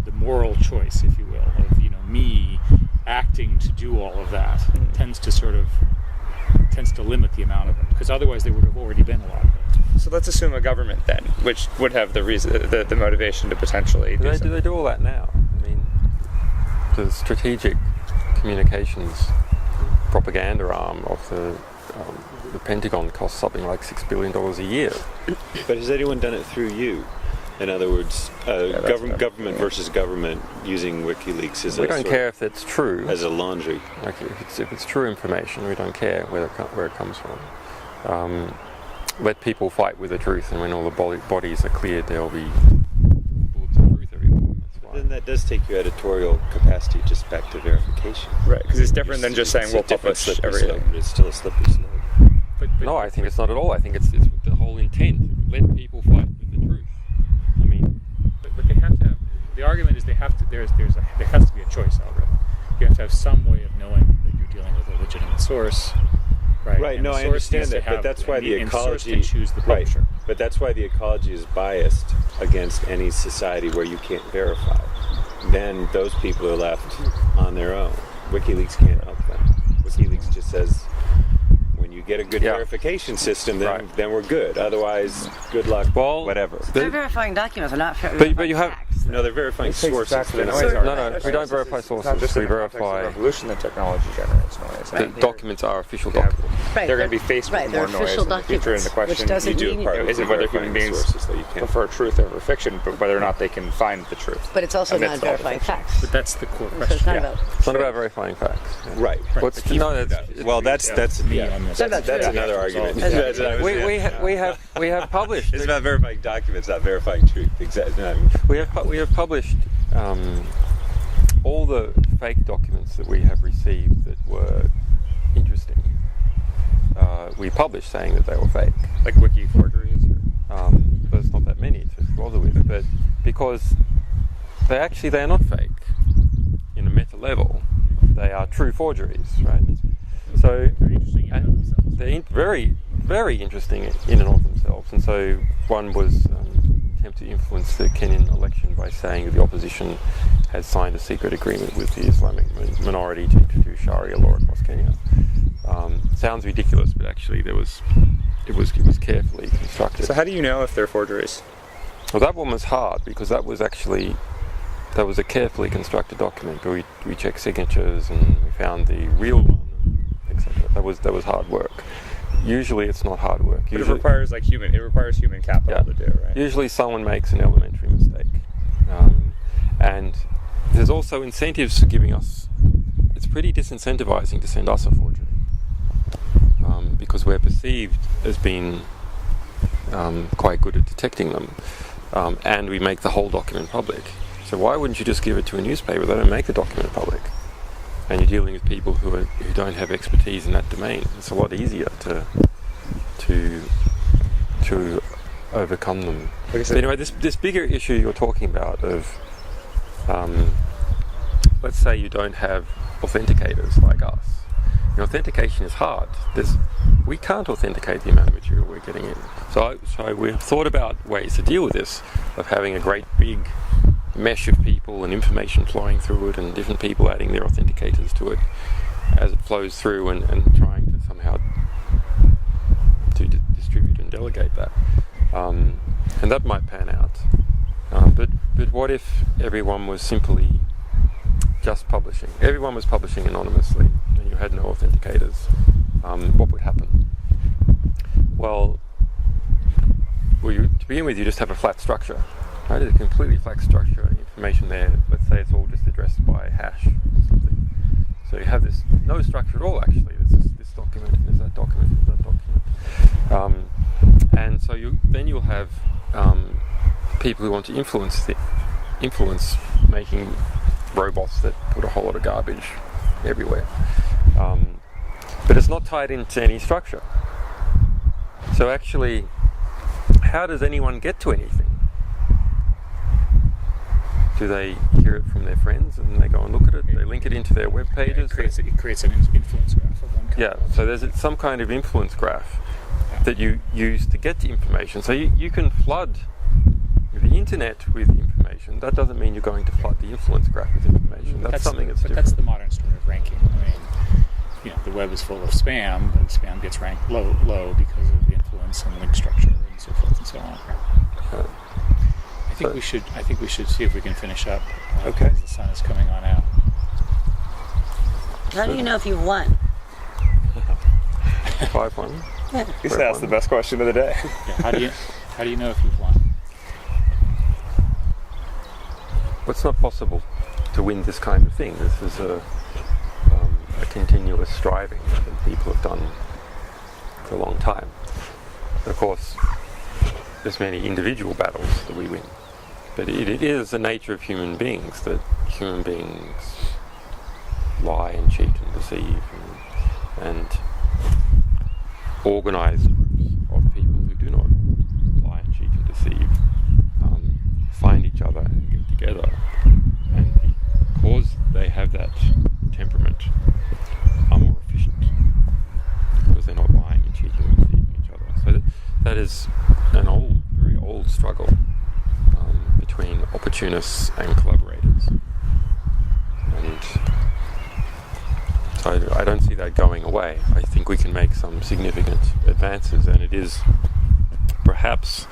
the moral choice, if you will, of me acting to do all of that tends to limit the amount of it, because otherwise there would have already been a lot of it. So let's assume a government then, which would have the reason, the motivation to potentially do Do they do all that now? I mean, the strategic communications propaganda arm of the Pentagon costs something like $6 billion a year. But has anyone done it through you? In other words, government versus government using WikiLeaks is We don't care if it's true. as a laundry. Like if it's true information, we don't care where it comes from. Let people fight with the truth, and when all the bodies are cleared, there'll be bullets of truth everywhere. That's why. Then that does take your editorial capacity just back to verification. Right, because it's different than just saying It's we'll a different publish slippery everything. slope, but it's still a slippery slope. No, I think it's not at all. I think it's the whole intent. Let people fight with the truth. I mean, But they have to have, the argument is there has to be a choice algorithm. You have to have some way of knowing that you're dealing with a legitimate source. Right. Right, And no, the I source understand needs to that, but have- that's why the and source ecology can choose the right, publisher. but that's why the ecology is biased against any society where you can't verify. Then those people are left on their own. WikiLeaks can't help them. WikiLeaks just says, when you get a good verification system, then we're good. Otherwise, good luck. Well, whatever. They're verifying documents, they're not but you have- facts. No, they're verifying It takes us sources. back to the They're not noise verifying- No, we don't verify It's not sources. just We in the context of verify. revolution that technology generates noise. The documents are official Yeah. documents. Right, They're going to they're- be faced right, with they're more noise official in the future. And the documents, question which doesn't You do mean- a part isn't whether verifying human beings sources that you can't. prefer truth over fiction, but whether or not they can find the truth. But it's also And not that's all the verifying fiction. facts. But that's the core So question. it's not Yeah. about. It's not about verifying facts. Right. What's no? That's Well, that's Me on this. that's another argument. we have published. It's about verifying documents, not verifying truth. Exactly. No, We have published all the fake documents that we have received that were interesting. We published saying that they were fake. Like wiki forgeries. There's not that many to bother with, but because they're not fake in a meta level, they are true forgeries, right? So They're interesting in and of themselves. they're very, very interesting in and of themselves. And so one was attempt to influence the Kenyan election by saying that the opposition had signed a secret agreement with the Islamic minority to introduce Sharia law across Kenya. Sounds ridiculous, but actually it was carefully constructed. So how do you know if they're forgeries? Well, that one was hard because that was a carefully constructed document. But we checked signatures and we found the real one, etc. That was hard work. Usually, it's not hard work. But it requires human capital to do, right? Usually, someone makes an elementary mistake, and there's also incentives for giving us. It's pretty disincentivizing to send us a forgery because we're perceived as being quite good at detecting them, and we make the whole document public. So why wouldn't you just give it to a newspaper? They don't make the document public, and you're dealing with people who don't have expertise in that domain. It's a lot easier to overcome them. But anyway, this bigger issue you're talking about of let's say you don't have authenticators like us. Authentication is hard. We can't authenticate the amount of material we're getting in. So we've thought about ways to deal with this, of having a great big mesh of people and information flowing through it, and different people adding their authenticators to it as it flows through, and trying to somehow to distribute and delegate that. And that might pan out. But what if everyone was simply just publishing? Everyone was publishing anonymously, and you had no authenticators. What would happen? Well, to begin with, you just have a flat structure. Right? It's a completely flat structure. Information there. Let's say it's all just addressed by hash or something. So you have this no structure at all. Actually, there's this document, and there's that document, and that document. And so you'll have people who want to influence making robots that put a whole lot of garbage everywhere. But it's not tied into any structure. So actually, how does anyone get to anything? Do they hear it from their friends and they go and look at it? They link it into their web pages? It creates an influence graph of one kind. Yeah, so there's some kind of influence graph. that you use to get the information. So you can flood the internet with information. That doesn't mean you're going to flood the influence graph with information. That's something that's different. That's the modern story of ranking. I mean, the web is full of spam, but spam gets ranked low because of the influence and link structure and so forth and so on. I think we should see if we can finish up. Okay. As the sun is coming on out. How do you know if you won? 5-1. Yeah. That's the best question of the day. Yeah, how do you know if you've won? Well, it's not possible to win this kind of thing. This is a continuous striving that people have done for a long time. Of course, there's many individual battles that we win, but it is the nature of human beings that human beings lie and cheat and deceive and organized groups of people who do not lie and cheat and deceive find each other and get together, and because they have that temperament are more efficient because they're not lying and cheating and deceiving each other. So that is an very old struggle between opportunists and collaborators, and so I don't see that going away. I think we can make some significant advances, and it is perhaps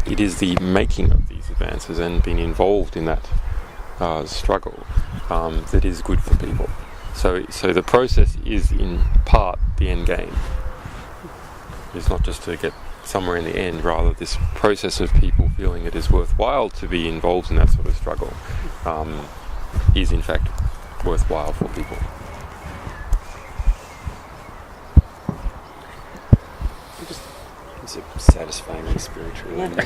it is the making of these advances and being involved in that struggle that is good for people. So the process is in part the end game. It's not just to get somewhere in the end, rather this process of people feeling it is worthwhile to be involved in that sort of struggle is in fact worthwhile for people. It's a satisfying spiritual. You've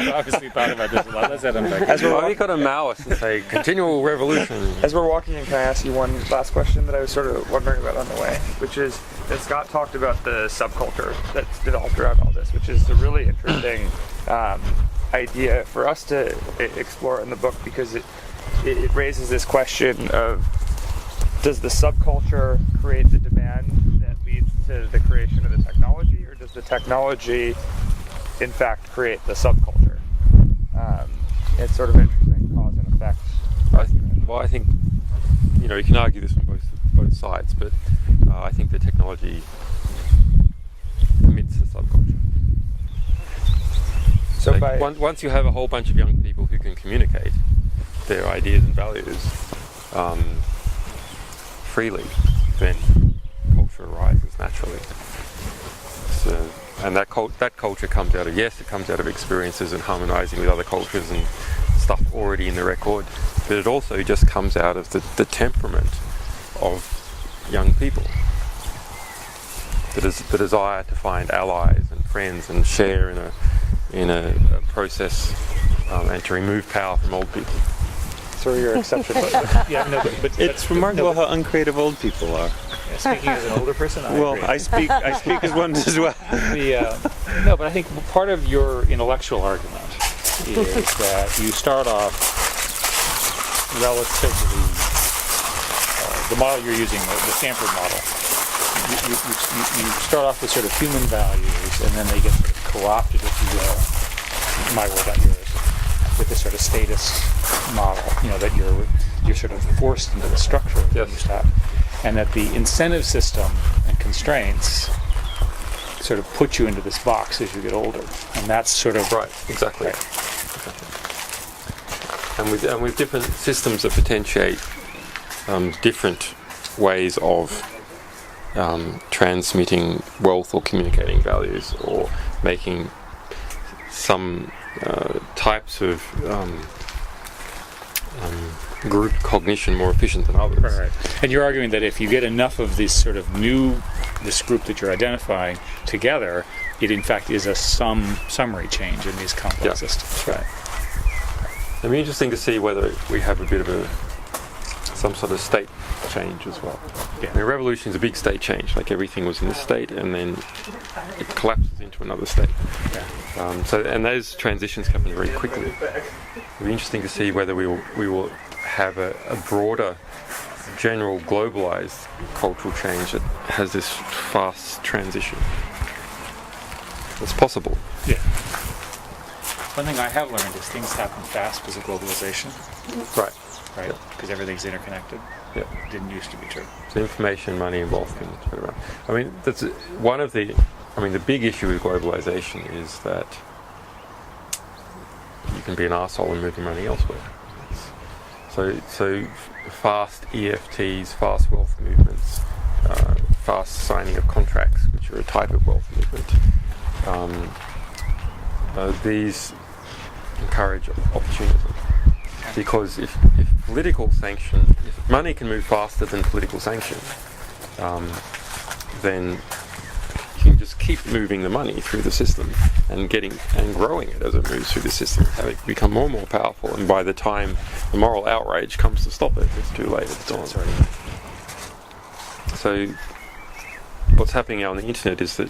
obviously thought about this a lot. Let's unpack it. Well, we got a Maoist and say continual revolution. As we're walking in, can I ask you one last question that I was sort of wondering about on the way, which is that Scott talked about the subculture that's developed around all this, which is a really interesting idea for us to explore in the book, because it raises this question of, does the subculture create the demand that leads to the creation of the technology, or does the technology in fact create the subculture? It's sort of interesting cause and effect. I think you can argue this from both sides, but I think the technology permits the subculture. So once you have a whole bunch of young people who can communicate their ideas and values freely, then culture arises naturally. So, and that culture comes out of experiences and harmonizing with other cultures and stuff already in the record, but it also just comes out of the temperament of young people, the desire to find allies and friends and share in a process and to remove power from old people. So you're exception. But it's remarkable how uncreative old people are. Yeah, speaking as an older person, I agree. I speak as one as well. No, but I think part of your intellectual argument is that you start off relatively, the model you're using, the Stanford model, you start off with sort of human values, and then they get sort of co-opted, if you will, my word, not yours, with this sort of status model, that you're sort of forced into the structure of the stuff, and that the incentive system and constraints sort of put you into this box as you get older, and that's sort of right. Exactly. And with different systems that potentiate different ways of transmitting wealth or communicating values or making some types of group cognition more efficient than others. Right. And you're arguing that if you get enough of this sort of this group that you're identifying together, it in fact is a summary change in these complex systems. Right. It'd be interesting to see whether we have a bit of some sort of state change as well. Yeah. I mean, revolution is a big state change, like everything was in this state and then it collapses into another state. Yeah. And those transitions happen very quickly. It'll be interesting to see whether we will have a broader general globalized cultural change that has this fast transition. It's possible. Yeah. One thing I have learned is things happen fast because of globalization, Right. right? Because everything's interconnected. Yeah. Didn't used to be true. So information, money, and wealth can spread around. I mean, that's one of the. I mean, the big issue with globalization is that you can be an arsehole and move your money elsewhere. So fast EFTs, fast wealth movements, fast signing of contracts, which are a type of wealth movement. These encourage opportunism, because if political sanction, if money can move faster than political sanction, then you can just keep moving the money through the system and growing it as it moves through the system, have it become more and more powerful. And by the time the moral outrage comes to stop it, it's too late. It's gone. So what's happening now on the internet is that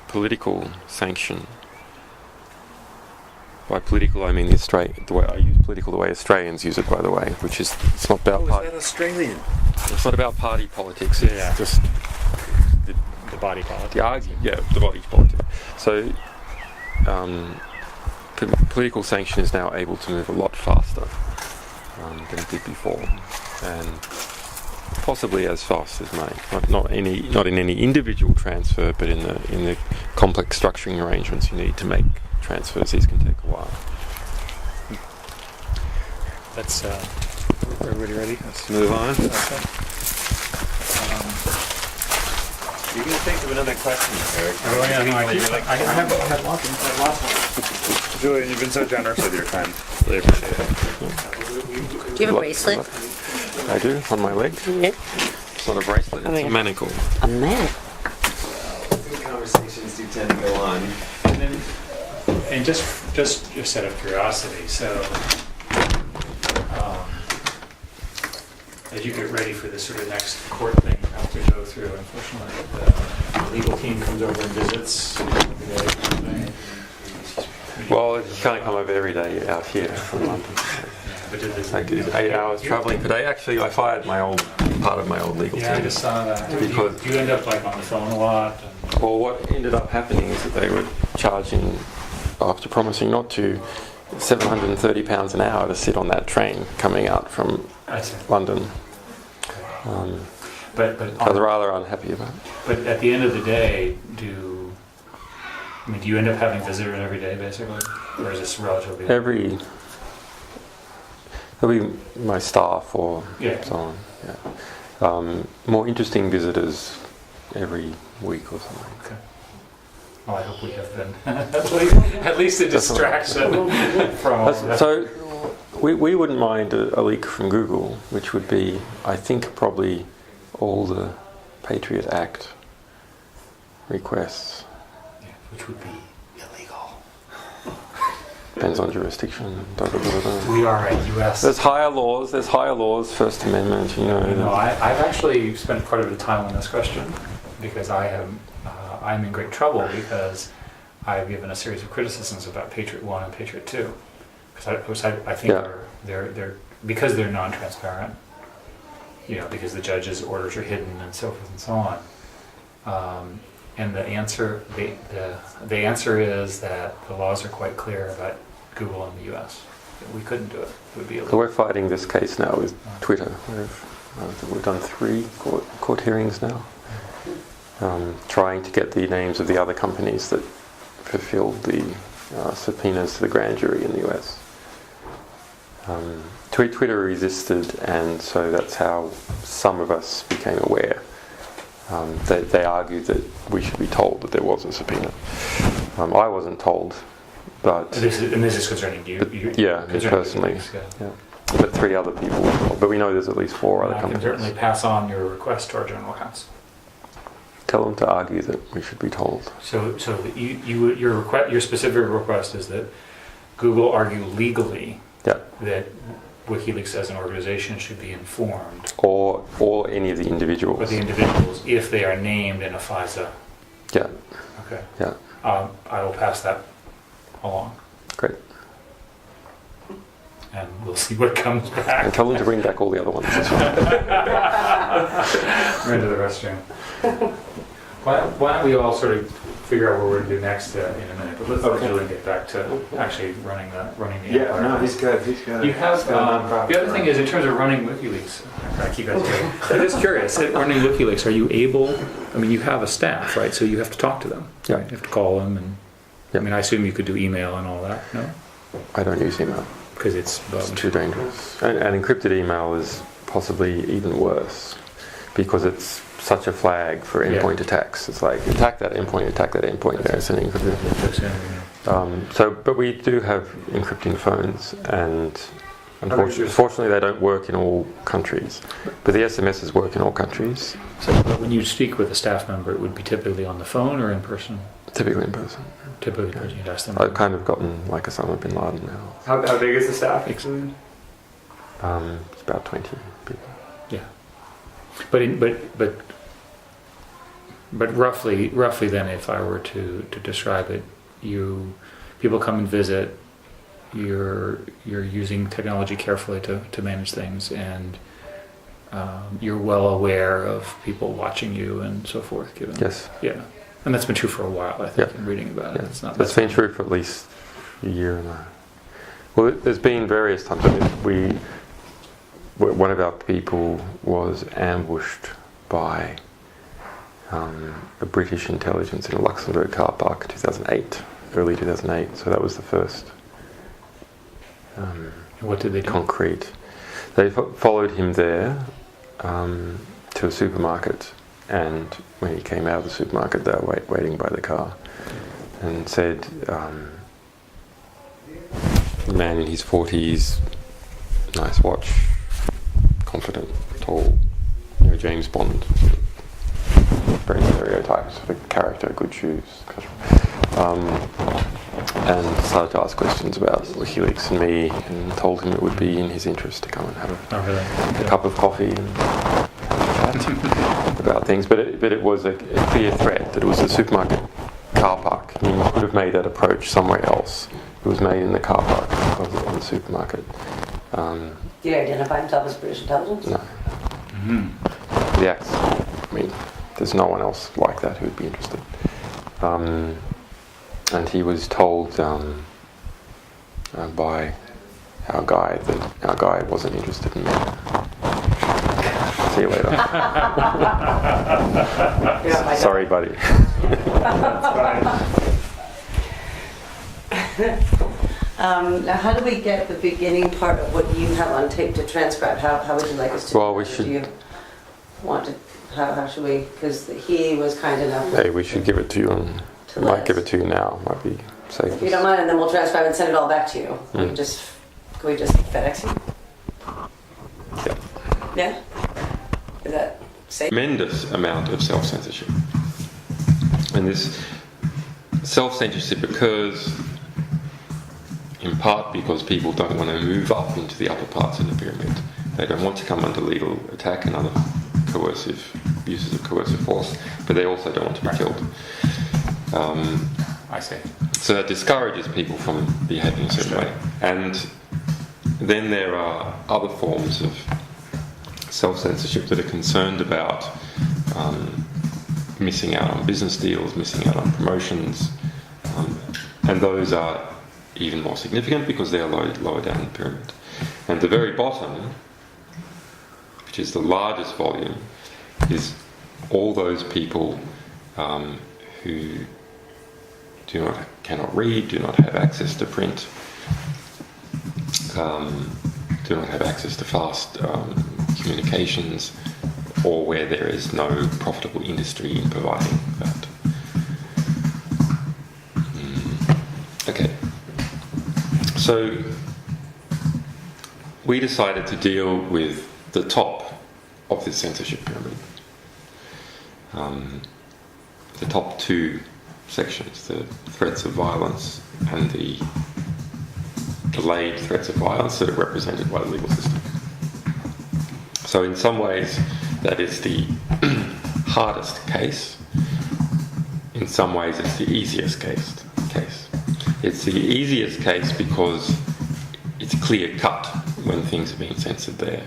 political sanction. By political, I mean the way I use political the way Australians use it, by the way, which is it's not about party. Is that Australian? It's not about party politics. It's Yeah. just The body politics. the body politics. So political sanction is now able to move a lot faster than it did before, and possibly as fast as money. Not in any individual transfer, but in the complex structuring arrangements you need to make transfers. These can take a while. That's everybody ready? Let's move on. Okay. You're going to think of another question, Eric. Oh yeah, no, I have lots. Julian, you've been so generous with your time. Really appreciate it. Do you have a bracelet? I do, on my leg. Yeah. It's not a bracelet, it's a manacle. A man. Good conversations do tend to go on. And just out of curiosity, so as you get ready for this sort of next court thing you have to go through, unfortunately, the legal team comes over and visits every day. Well, you can't come over every day out here from London. I did 8 hours travelling per day. Actually, I fired part of my old legal Yeah, I team. just saw that. Because- You end up like on the phone a lot. Well, what ended up happening is that they were charging, after promising not to, £730 an hour to sit on that train coming out from I see. London. But I was rather unhappy about it. But at the end of the day, do you end up having visitors every day, basically, or is this relatively? There'll be my staff or Yeah. so on. Yeah. More interesting visitors every week or something. Okay. Well, I hope we have been at least a distraction from all of that. So we wouldn't mind a leak from Google, which would be, I think, probably all the Patriot Act requests. Yeah, which would be illegal. Depends on jurisdiction. Da, da, da, da. We are a U.S. There's higher laws, First Amendment, I've actually spent quite a bit of time on this question because I'm in great trouble because I've given a series of criticisms about Patriot 1 and Patriot 2. Because I think they're because they're non-transparent, because the judge's orders are hidden and so forth and so on. And the answer is that the laws are quite clear about Google in the U.S. We couldn't do it. It would be So illegal. we're fighting this case now with Twitter. We've done 3 court hearings now, trying to get the names of the other companies that fulfilled the subpoenas to the grand jury in the US. Twitter resisted, and so that's how some of us became aware. They argued that we should be told that there was a subpoena. I wasn't told, but This is concerning you. yeah, me concerning personally. Wikileaks, yeah. Yeah. But 3 other people. But we know there's at least 4 other I can companies. certainly pass on your request to our general counsel. Tell them to argue that we should be told. So your specific request is that Google argue legally Yeah. that WikiLeaks as an organization should be informed, Or any of the individuals. but the individuals, if they are named in a FISA. Yeah. Okay. Yeah. I will pass that along. Great. and we'll see what comes And back. tell them to bring back all the other ones as well. We're into the restroom. Why don't we all sort of figure out what we're going to do next in a minute? But let's let Julian get back to actually running the empire. no, he's good. You have the other thing is in terms of running WikiLeaks. I keep asking. I'm just curious. Running WikiLeaks, are you able? I mean, you have a staff, right? So you have to talk to them. Yeah. Right? You have to call them, and I mean, I assume you could do email and all that. No, I don't use email. because it's It's too dangerous. And encrypted email is possibly even worse because it's such a flag for endpoint attacks. It's like attack that endpoint. There's an encrypted. But we do have encrypting phones, and unfortunately they don't work in all countries. But the SMSs work in all countries. So when you speak with a staff member, it would be typically on the phone or in person? Typically in person. Typically in person, you'd ask them. I've kind of gotten like Osama bin Laden now. How big is the staff? Excellent. It's about 20 people. Yeah, but roughly then, if I were to describe it, people come and visit. You're using technology carefully to manage things, and you're well aware of people watching you and so forth. Given Yes. yeah, and that's been true for a while. I think Yeah. in reading about it, Yeah. it's not. That's been true for at least a year and a half. Well, there's been various times. I mean, one of our people was ambushed by the British intelligence in a Luxembourg car park in 2008, early 2008. So that was the first And what did they do? concrete. They followed him there to a supermarket, and when he came out of the supermarket, they were waiting by the car, and said, man in his 40s, nice watch, confident, tall, James Bond, very stereotypes of a character, good shoes, and started to ask questions about WikiLeaks and me, and told him it would be in his interest to come and have Oh, really? a cup of coffee and chat about things. But it was a clear threat that it was a supermarket car park. He could have made that approach somewhere else. It was made in the car park of the supermarket. Do you identify himself as British intelligence? No. The acts, I mean, there's no one else like that who would be interested. And he was told by our guide that our guide wasn't interested in me. See you later. Sorry, buddy. Now, how do we get the beginning part of what you have on tape to transcribe? How would you like us to? Well, we do that? should- Do you want to? How should we? Because he was kind enough. Hey, we should give it to you, and To might Les. give it to you now. Might be safe. If you don't mind, and then we'll transcribe and send it all back to you. Can we just FedEx you? Yeah. Yeah. Is that safe? Tremendous amount of self-censorship, and this self-censorship occurs in part because people don't want to move up into the upper parts of the pyramid. They don't want to come under legal attack and other coercive uses of coercive force, but they also don't want to be killed. I see. So that discourages people from behaving a certain way. And then there are other forms of self-censorship that are concerned about missing out on business deals, missing out on promotions, and those are even more significant because they are lower down the pyramid. And the very bottom, which is the largest volume, is all those people who cannot read, do not have access to print, do not have access to fast communications, or where there is no profitable industry in providing that. Okay. So we decided to deal with the top of this censorship pyramid. The top two sections, the threats of violence and the delayed threats of violence that are represented by the legal system. So in some ways that is the hardest case. In some ways it's the easiest case. It's the easiest case because it's it's clear cut when things are being censored there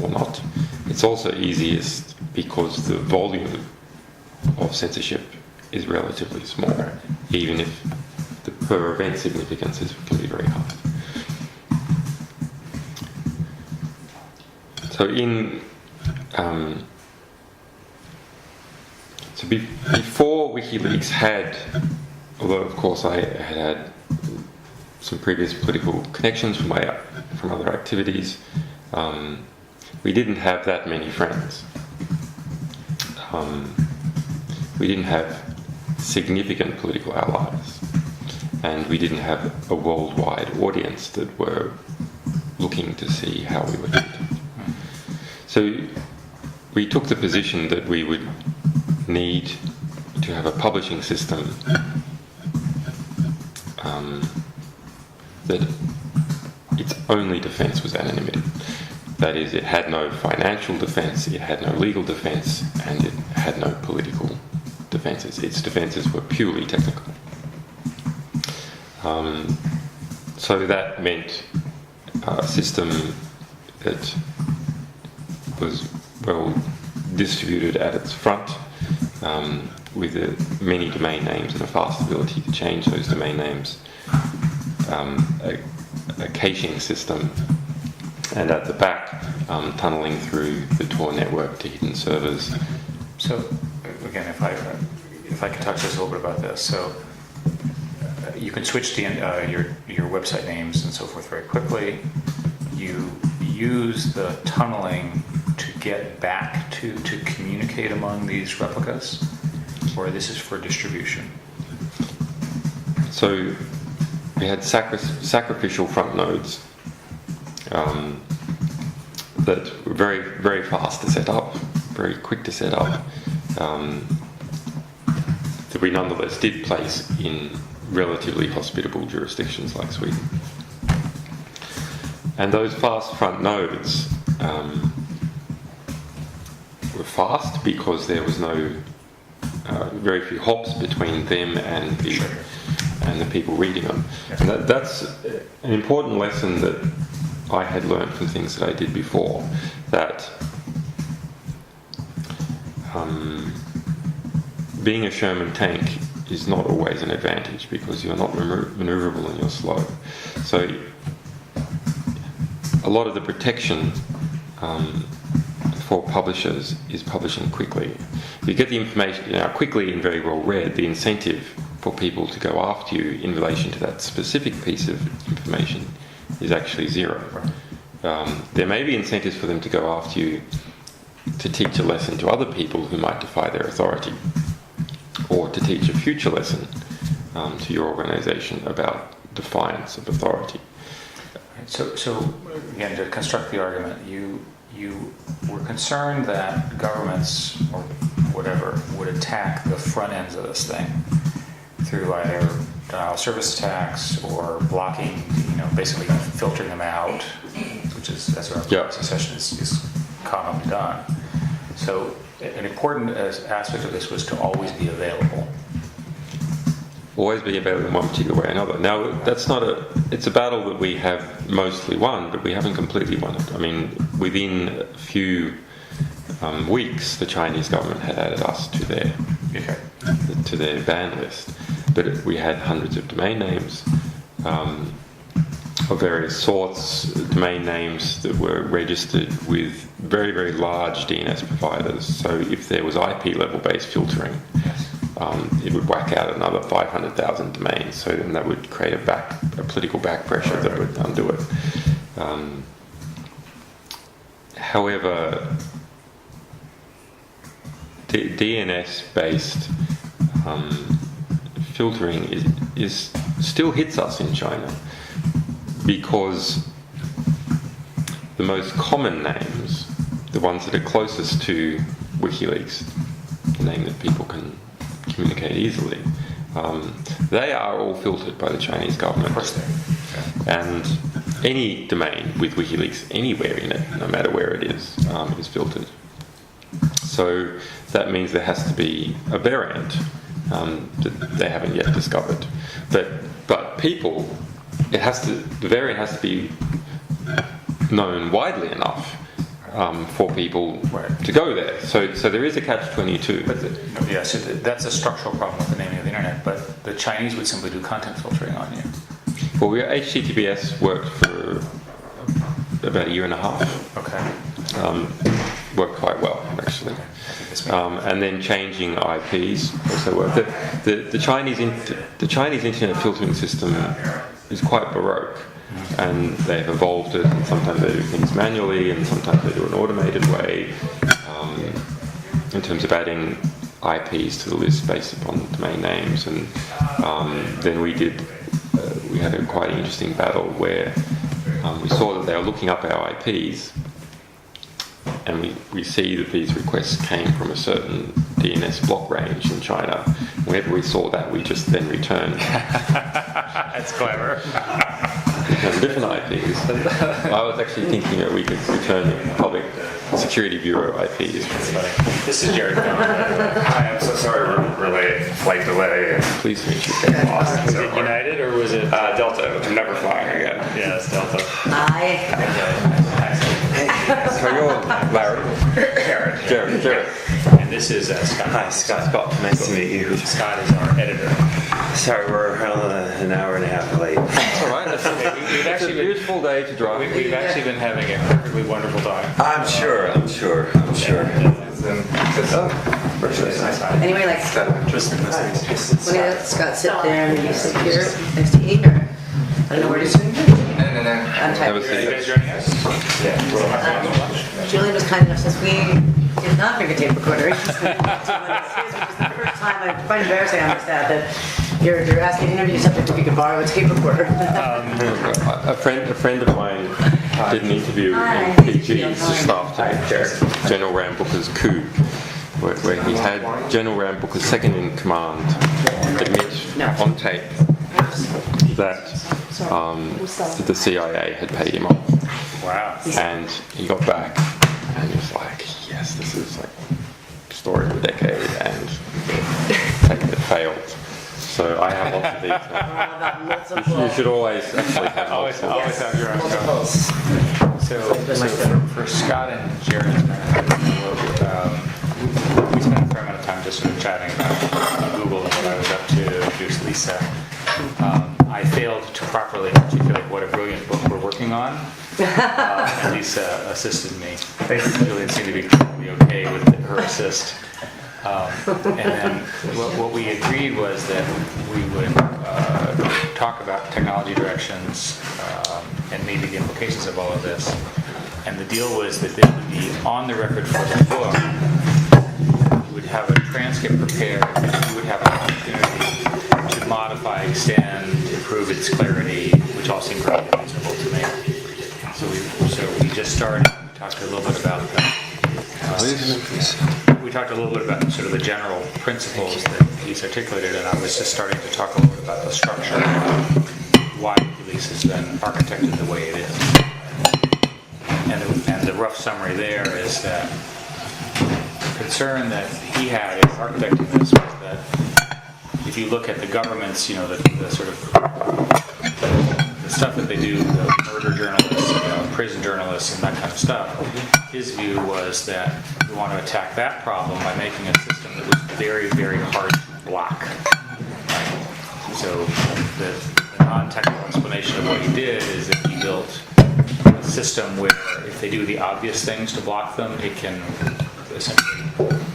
or not. It's also easiest because the volume of censorship is relatively small, even if the per event significances can be very high. So before WikiLeaks had, although of course I had some previous political connections from other activities, we didn't have that many friends. We didn't have significant political allies, and we didn't have a worldwide audience that were looking to see how we were doing. So we took the position that we would need to have a publishing system that its only defence was anonymity. That is, it had no financial defence, it had no legal defence, and it had no political defences. Its defences were purely technical. So that meant a system that was well distributed at its front, with many domain names and a fast ability to change those domain names, a caching system, and at the back, tunneling through the Tor network to hidden servers. So, again, if I could touch just a little bit about this. So, you can switch to your website names and so forth very quickly. You use the tunneling to get back to communicate among these replicas, or this is for distribution? So we had sacrificial front nodes that were very, very fast to set up, very quick to set up, that we nonetheless did place in relatively hospitable jurisdictions like Sweden. And those fast front nodes were fast because there was very few hops between them and the people reading them. And that's an important lesson that I had learned from things that I did before, that being a Sherman tank is not always an advantage because you're not maneuverable and you're slow. So a lot of the protection for publishers is publishing quickly. If you get the information out quickly and very well read, the incentive for people to go after you in relation to that specific piece of information is actually zero. There may be incentives for them to go after you to teach a lesson to other people who might defy their authority, or to teach a future lesson to your organisation about defiance of authority. So again, to construct the argument, you were concerned that governments or whatever would attack the front ends of this thing through either denial of service attacks or blocking, basically filtering them out, which is, as our session is commonly done. So an important aspect of this was to always be available. Always be available in one particular way or another. Now, it's a battle that we have mostly won, but we haven't completely won it. I mean, within a few weeks, the Chinese government had added us to their ban list. But we had hundreds of domain names of various sorts, domain names that were registered with very, very large DNS providers. So if there was IP level based filtering, it would whack out another 500,000 domains. So then that would create a political back pressure that would undo it. However, DNS-based filtering is still hits us in China because the most common names, the ones that are closest to WikiLeaks, the name that people can communicate easily, they are all filtered by the Chinese government. Of course they are. And any domain with WikiLeaks anywhere in it, no matter where it is filtered. So that means there has to be a variant that they haven't yet discovered. But people, the variant has to be known widely enough for people Right. to go there. So there is a catch-22. Yeah, so that's a structural problem with the naming of the internet, but the Chinese would simply do content filtering on you. Well, HTTPS worked for about a year and a half. Okay. Worked quite well, actually. This makes- And then changing IPs also worked. The Chinese internet filtering system is quite baroque, and they've evolved it. And sometimes they do things manually, and sometimes they do an automated way. In terms of adding IPs to the list based upon domain names, and then we had a quite interesting battle where we saw that they were looking up our IPs, and we see that these requests came from a certain DNS block range in China. Whenever we saw that, we just then returned That's clever. different IPs. I was actually thinking that we could return Public Security Bureau IPs. This is Jared. Hi, I'm so sorry to relay flight delay. Please meet you. Austin, Was so it United or was it? Delta. I'm never flying again. Yeah, it's Delta. Hi. So you're Larry? Jared. And this is Scott. Hi, Scott. Nice to meet you. Scott is our editor. Sorry, we're an hour and a half late. All right. We've It's a actually been, beautiful day to drive. we've actually been having a perfectly wonderful time. I'm sure. Anyway, like, Just when you let Scott sit there and you sit here next to Ian, or I don't know where to sit. Have a Are you seat. guys joining us? Julian was kind enough, since we did not bring a tape recorder, he's going to one of his, which is the first time I find embarrassing, I understand, that you're asking an interview subject if you could borrow a tape recorder. A friend of mine did an interview Hi. in PG's staff tape, General Ram Booker's coup, where he had General Ram Booker's second in command admit on tape that the CIA had paid him off. Wow. And he got back and he was like, yes, this is like story of the decade, and it failed. So I have lots of detail. You should always actually have Always multiple. have your own. So for Scott and Jared, we spent a fair amount of time just sort of chatting about Google and what I was up to, introduced Lisa. I failed to properly articulate what a brilliant book we're working on. And Lisa assisted me. Julian seemed to be totally okay with her assist. And then what we agreed was that we would talk about technology directions and maybe the implications of all of this. And the deal was that this would be on the record for the book. We would have a transcript prepared, and we would have an opportunity to modify, extend, improve its clarity, which all seemed pretty reasonable to me. So we just started. We talked a little bit about that. We talked a little bit about sort of the general principles that he's articulated, and I was just starting to talk a little bit about the structure and why Wikileaks has been architected the way it is. And the rough summary there is that the concern that he had in architecting this was that if you look at the government's, the sort of the stuff that they do, the murder journalists, prison journalists, and that kind of stuff, his view was that we want to attack that problem by making a system that was very, very hard to block. So the non-technical explanation of what he did is that he built a system where if they do the obvious things to block them, it can essentially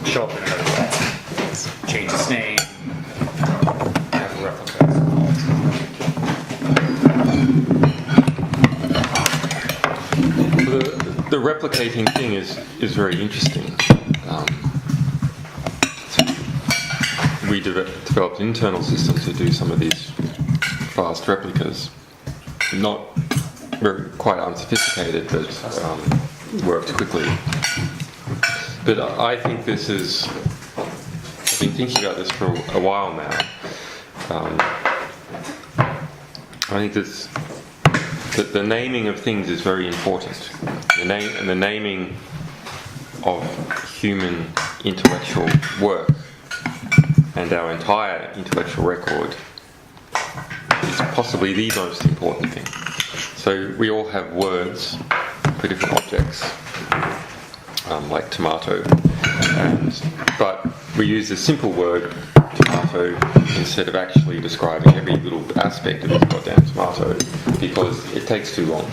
show up in another way. Change its name, have a replica. The replicating thing is very interesting. We developed an internal system to do some of these fast replicas. Not quite unsophisticated, but worked quickly. But I think this is. I've been thinking about this for a while now. I think that the naming of things is very important. The naming of human intellectual work and our entire intellectual record is possibly the most important thing. So we all have words for different objects, like tomato, but we use the simple word tomato instead of actually describing every little aspect of this goddamn tomato, because it takes too long.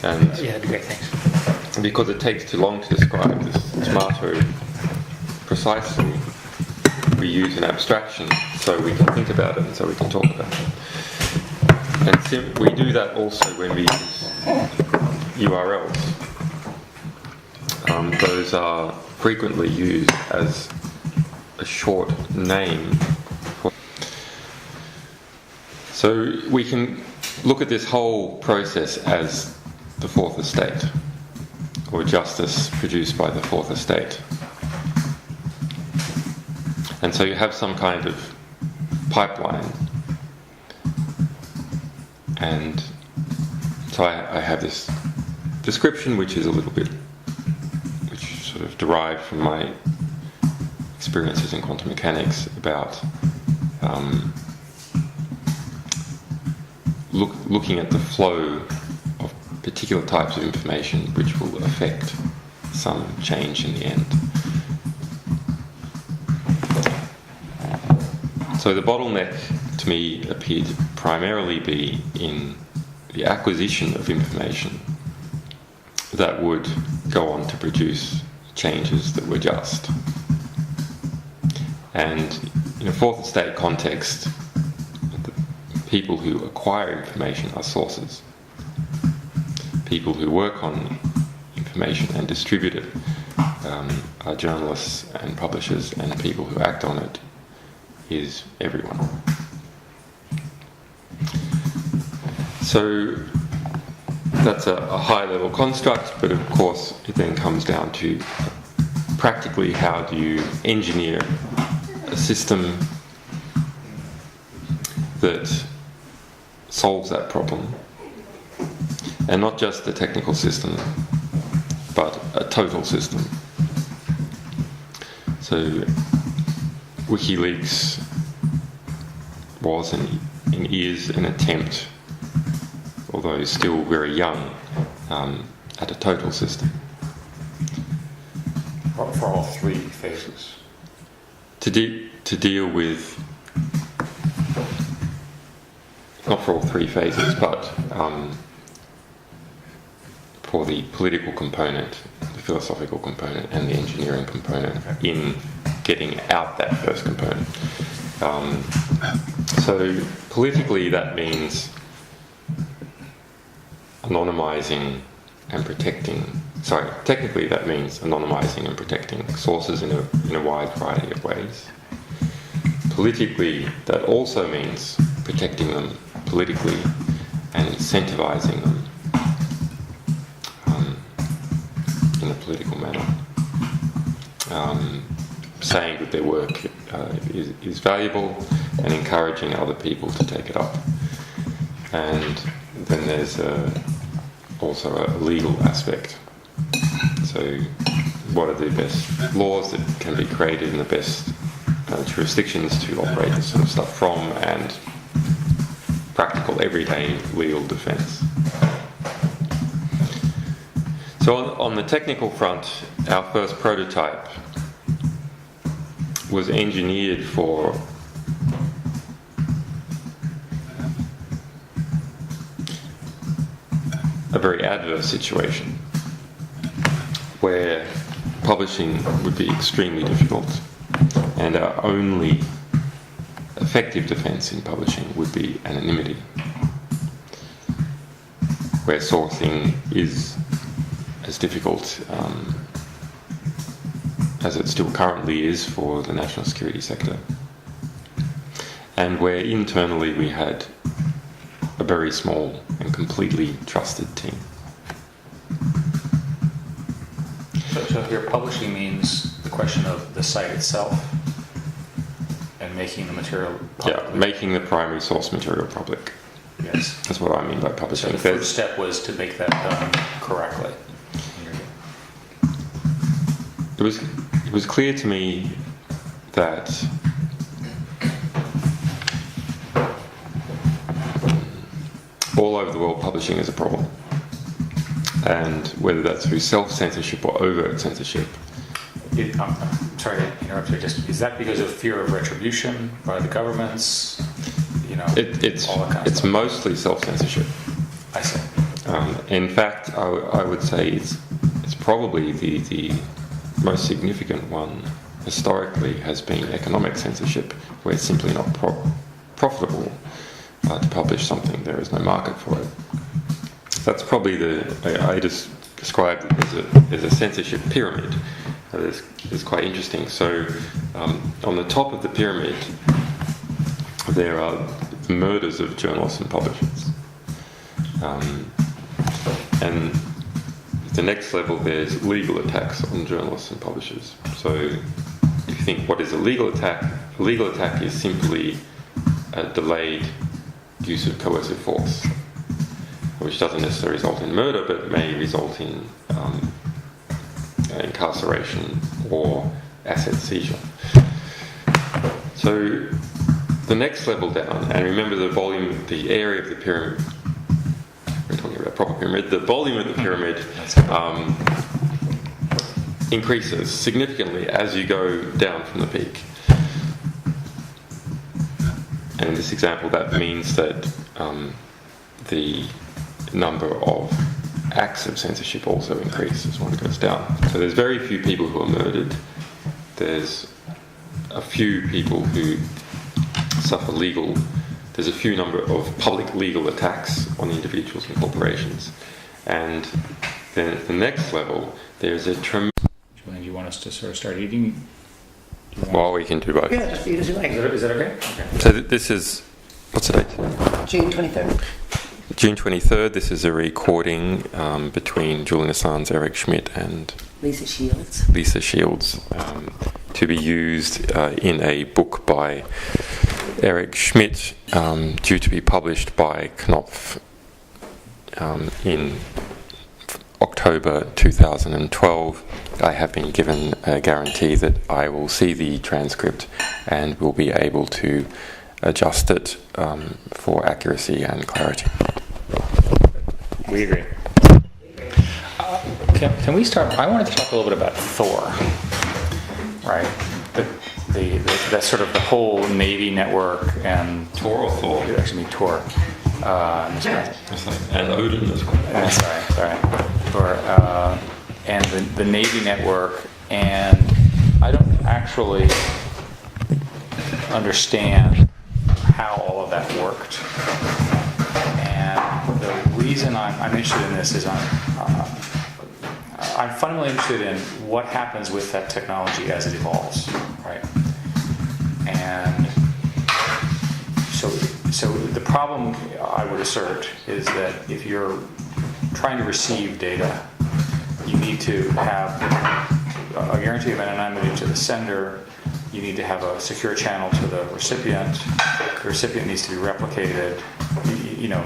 And Yeah, that'd be great, thanks. because it takes too long to describe this tomato precisely, we use an abstraction so we can think about it and so we can talk about it. And we do that also when we use URLs. Those are frequently used as a short name. So we can look at this whole process as the fourth estate, or justice produced by the fourth estate. And so you have some kind of pipeline. And so I have this description, which is a little bit, which sort of derived from my experiences in quantum mechanics about looking at the flow of particular types of information which will affect some change in the end. So the bottleneck to me appeared to primarily be in the acquisition of information that would go on to produce changes that were just. And in a fourth estate context, the people who acquire information are sources. People who work on information and distribute it are journalists and publishers, and people who act on it is everyone. So that's a high-level construct, but of course it then comes down to practically how do you engineer a system that solves that problem, and not just the technical system, but a total system. So Wikileaks was and is an attempt, although still very young, at a total system. For all three phases. To deal with, not for all three phases, but for the political component, the philosophical component, and the engineering component in getting out that first component. So politically that means anonymizing and protecting, technically that means anonymizing and protecting sources in a wide variety of ways. Politically, that also means protecting them politically and incentivizing them in a political manner. Saying that their work is valuable and encouraging other people to take it up. And then there's also a legal aspect. So what are the best laws that can be created in the best jurisdictions to operate this sort of stuff from, and practical everyday legal defense. So on the technical front, our first prototype was engineered for a very adverse situation where publishing would be extremely difficult, and our only effective defense in publishing would be anonymity, where sourcing is as difficult as it still currently is for the national security sector, and where internally we had a very small and completely trusted team. So here publishing means the question of the site itself and making the material public. Yeah, making the primary source material public. Yes. That's what I mean by So publishing. the first step was to make that done correctly. It was clear to me that all over the world, publishing is a problem. And whether that's through self-censorship or overt censorship. I'm sorry to interrupt you. Is that because of fear of retribution by the governments? It's all that kind of it's stuff? mostly self-censorship. I see. In fact, I would say it's probably the most significant one historically has been economic censorship, where it's simply not profitable to publish something. There is no market for it. That's probably I just described it as a censorship pyramid. That is quite interesting. So on the top of the pyramid, there are the murders of journalists and publishers. And the next level, there's legal attacks on journalists and publishers. So if you think, what is a legal attack? A legal attack is simply a delayed use of coercive force, which doesn't necessarily result in murder, but may result in incarceration or asset seizure. So the next level down, and remember the volume, the area of the pyramid, we're talking about proper pyramid, the volume of the pyramid increases significantly as you go down from the peak. And in this example, that means that the number of acts of censorship also increase as one goes down. So there's very few people who are murdered. There's a few people who suffer there's a few number of public legal attacks on individuals and corporations. And then at the next level, there's a tremendous... Do you want us to sort of start eating? Well, we can do both. Yeah, just eat as you like. Is that okay? Okay. So this is... What's the date? June 23rd. June 23rd, this is a recording between Julian Assange, Eric Schmidt and Lisa Shields. to be used in a book by Eric Schmidt, due to be published by Knopf in October 2012. I have been given a guarantee that I will see the transcript and will be able to adjust it for accuracy and clarity. We agree. Can we start? I wanted to talk a little bit about Thor, right? That's sort of the whole Navy network and Tor or Thor? It actually means Tor. And Odin as well. Sorry. Thor, and the Navy network, and I don't actually understand how all of that worked. And the reason I'm interested in this is I'm fundamentally interested in what happens with that technology as it evolves, right? And so the problem, I would assert, is that if you're trying to receive data, you need to have a guarantee of anonymity to the sender. You need to have a secure channel to the recipient. The recipient needs to be replicated. You know,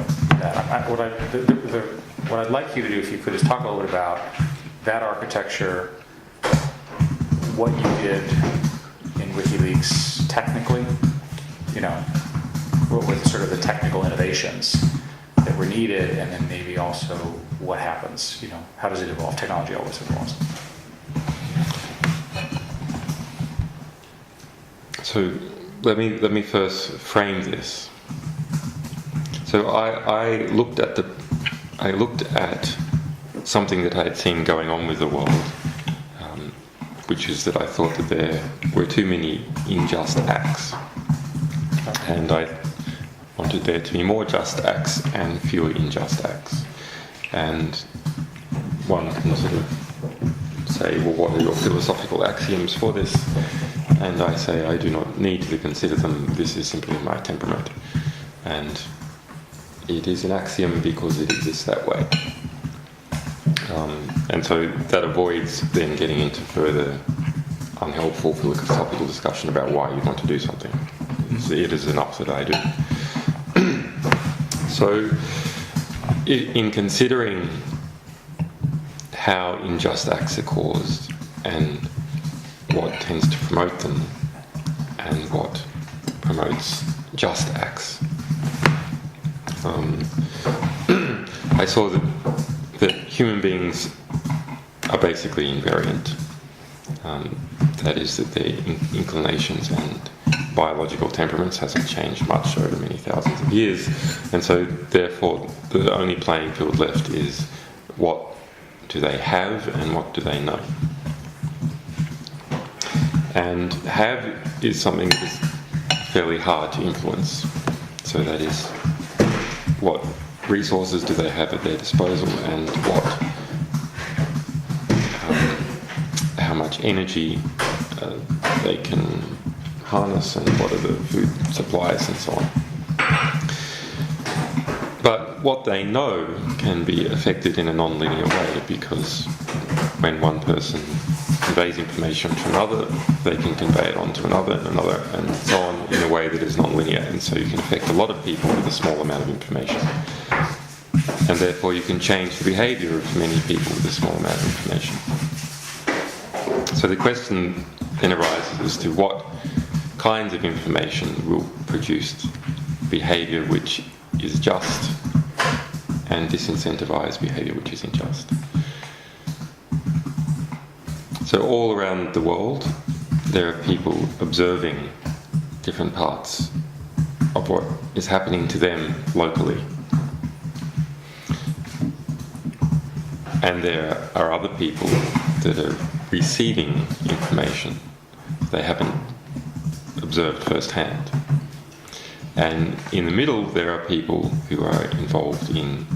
what I'd like you to do, if you could, is talk a little bit about that architecture, what you did in WikiLeaks technically, you know, what were sort of the technical innovations that were needed, and then maybe also what happens, you know, how does it evolve? Technology always evolves. So let me first frame this. So I looked at something that I had seen going on with the world, which is that I thought that there were too many unjust acts, and I wanted there to be more just acts and fewer unjust acts. And one can sort of say, well, what are your philosophical axioms for this? And I say, I do not need to consider them. This is simply my temperament. And it is an axiom because it exists that way. And so that avoids then getting into further unhelpful philosophical discussion about why you want to do something. It is enough that I do. So in considering how unjust acts are caused and what tends to promote them and what promotes just acts, I saw that human beings are basically invariant. That is, that their inclinations and biological temperaments hasn't changed much over many thousands of years, and so therefore the only playing field left is what do they have and what do they know. And have is something that is fairly hard to influence. So that is, what resources do they have at their disposal, and how much energy they can harness, and what are the food supplies and so on. But what they know can be affected in a non-linear way, because when one person conveys information to another, they can convey it on to another and another, and so on, in a way that is non-linear. And so you can affect a lot of people with a small amount of information. And therefore you can change the behaviour of many people with a small amount of information. So the question then arises as to what kinds of information will produce behaviour which is just, and disincentivise behaviour which is unjust. So all around the world there are people observing different parts of what is happening to them locally. And there are other people that are receiving information they haven't observed firsthand. And in the middle there are people who are involved in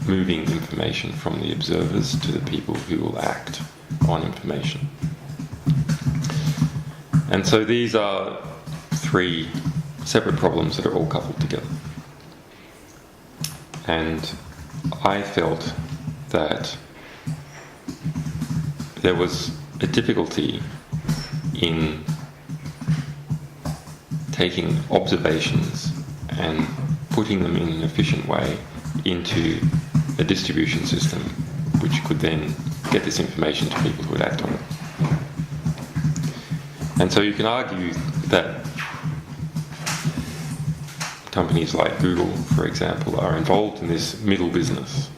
moving information from the observers to the people who will act on information. And so these are three separate problems that are all coupled together. And I felt that there was a difficulty in taking observations and putting them in an efficient way into a distribution system which could then get this information to people who would act on it. And so you can argue that companies like Google, for example, are involved in this middle business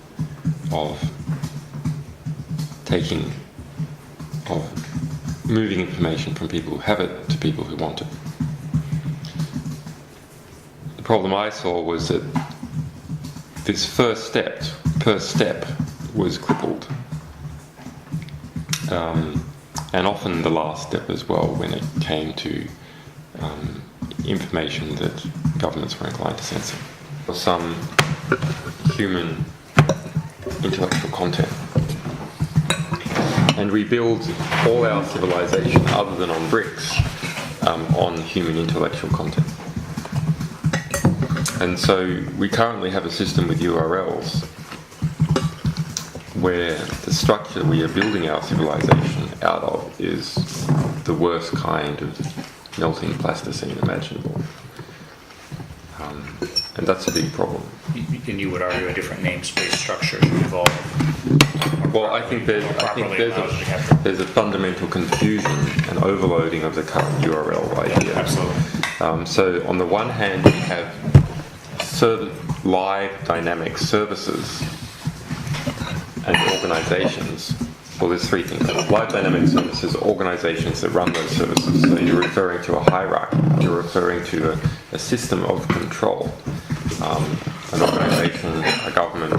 of moving information from people who have it to people who want it. The problem I saw was that this first step was crippled, and often the last step as well, when it came to information that governments were inclined to censor. Some human intellectual content. And we build all our civilization, other than on bricks, on human intellectual content. And so we currently have a system with URLs where the structure we are building our civilization out of is the worst kind of melting plasticine imaginable. And that's a big problem. And you would argue a different namespace structure should evolve. Well, I think there's a fundamental confusion and overloading of the current URL idea. Absolutely. So on the one hand, we have live dynamic services and organizations. Well, there's three things. Live dynamic services, organizations that run those services. So you're referring to a hierarchy. You're referring to a system of control. An organization, a government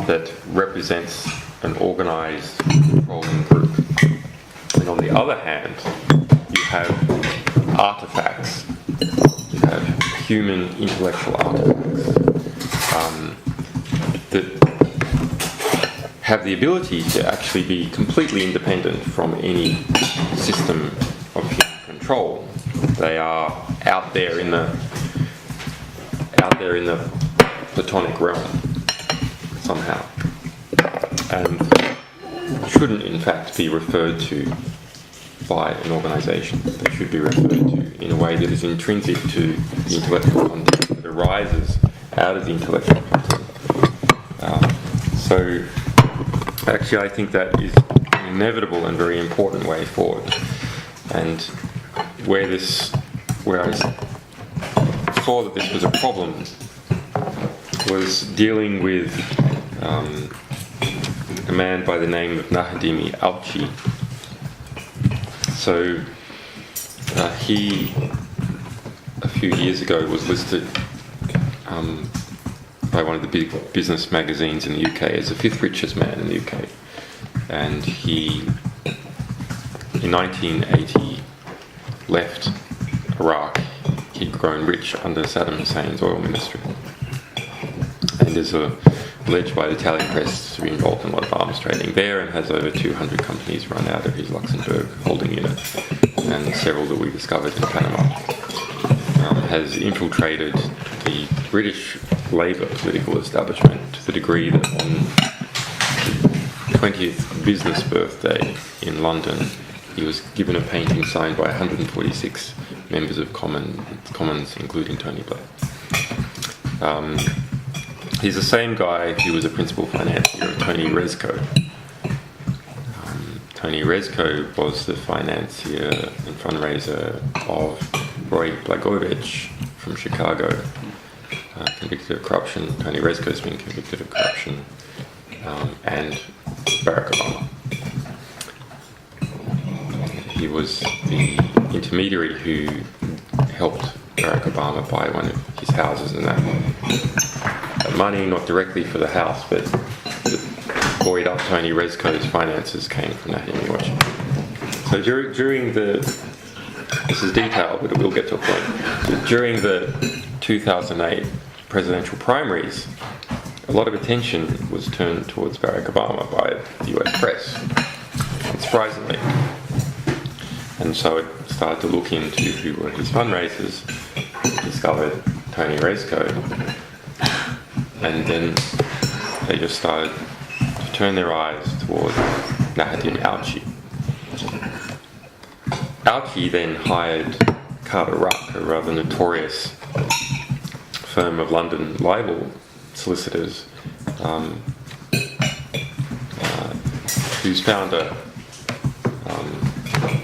that represents an organized controlling group. And on the other hand, you have artifacts. You have human intellectual artifacts that have the ability to actually be completely independent from any system of human control. They are out there in the platonic realm somehow, and shouldn't in fact be referred to by an organisation. They should be referred to in a way that is intrinsic to the intellectual content, that arises out of the intellectual content. So actually I think that is an inevitable and very important way forward. And where I saw that this was a problem was dealing with a man by the name of Nahdimi Alchi. So he, a few years ago, was listed by one of the big business magazines in the UK as the 5th richest man in the UK. And he, in 1980, left Iraq. He'd grown rich under Saddam Hussein's oil ministry. And is alleged by the Italian press to be involved in a lot of arms trading there, and has over 200 companies run out of his Luxembourg holding unit, and several that we discovered in Panama. Has infiltrated the British Labour political establishment to the degree that on the 20th business birthday in London, he was given a painting signed by 146 members of Commons, including Tony Blair. He's the same guy who was a principal financier of Tony Rezko. Tony Rezko was the financier and fundraiser of Roy Blagojevich from Chicago, convicted of corruption. Tony Rezko's been convicted of corruption, and Barack Obama. He was the intermediary who helped Barack Obama buy one of his houses, and that money, not directly for the house, but buoyed up Tony Rezko's finances, came from Nahdimi Alchi. So during the, this is detailed, but we'll get to a point. During the 2008 presidential primaries, a lot of attention was turned towards Barack Obama by the US press, unsurprisingly. And so it started to look into who were his fundraisers, discovered Tony Rezko, and then they just started to turn their eyes towards Nahdimi Alchi. Alchi then hired Carter Ruck, a rather notorious firm of London libel solicitors, whose founder,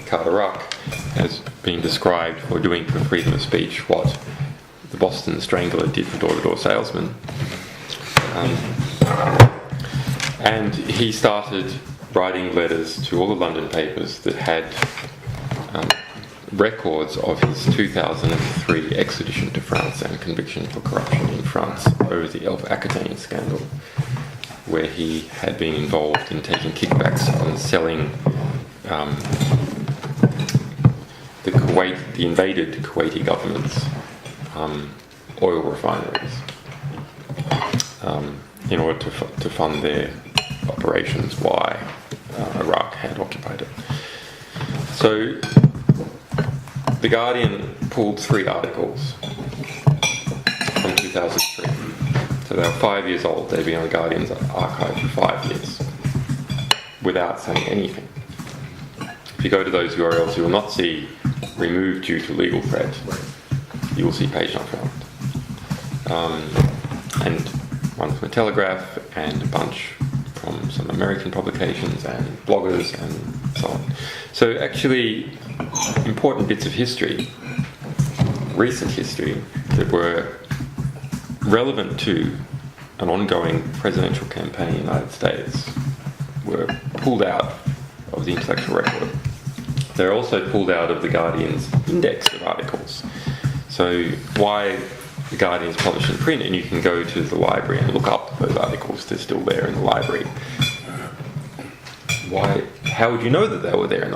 Carter Ruck, has been described for doing for freedom of speech what the Boston Strangler did for door-to-door salesmen. And he started writing letters to all the London papers that had records of his 2003 extradition to France and conviction for corruption in France over the Elf Aquitaine scandal, where he had been involved in taking kickbacks on selling the invaded Kuwaiti government's oil refineries in order to fund their operations while Iraq had occupied it. So The Guardian pulled 3 articles from 2003. So they were 5 years old. They've been on the Guardian's archive for 5 years without saying anything. If you go to those URLs, you will not see removed due to legal threat. You will see page not found. And one from the Telegraph, and a bunch from some American publications and bloggers and so on. So actually, important bits of history, recent history, that were relevant to an ongoing presidential campaign in the United States were pulled out of the intellectual record. They're also pulled out of the Guardian's index of articles. So why the Guardian's published in print, and you can go to the library and look up those articles, they're still there in the library. How would you know that they were there in the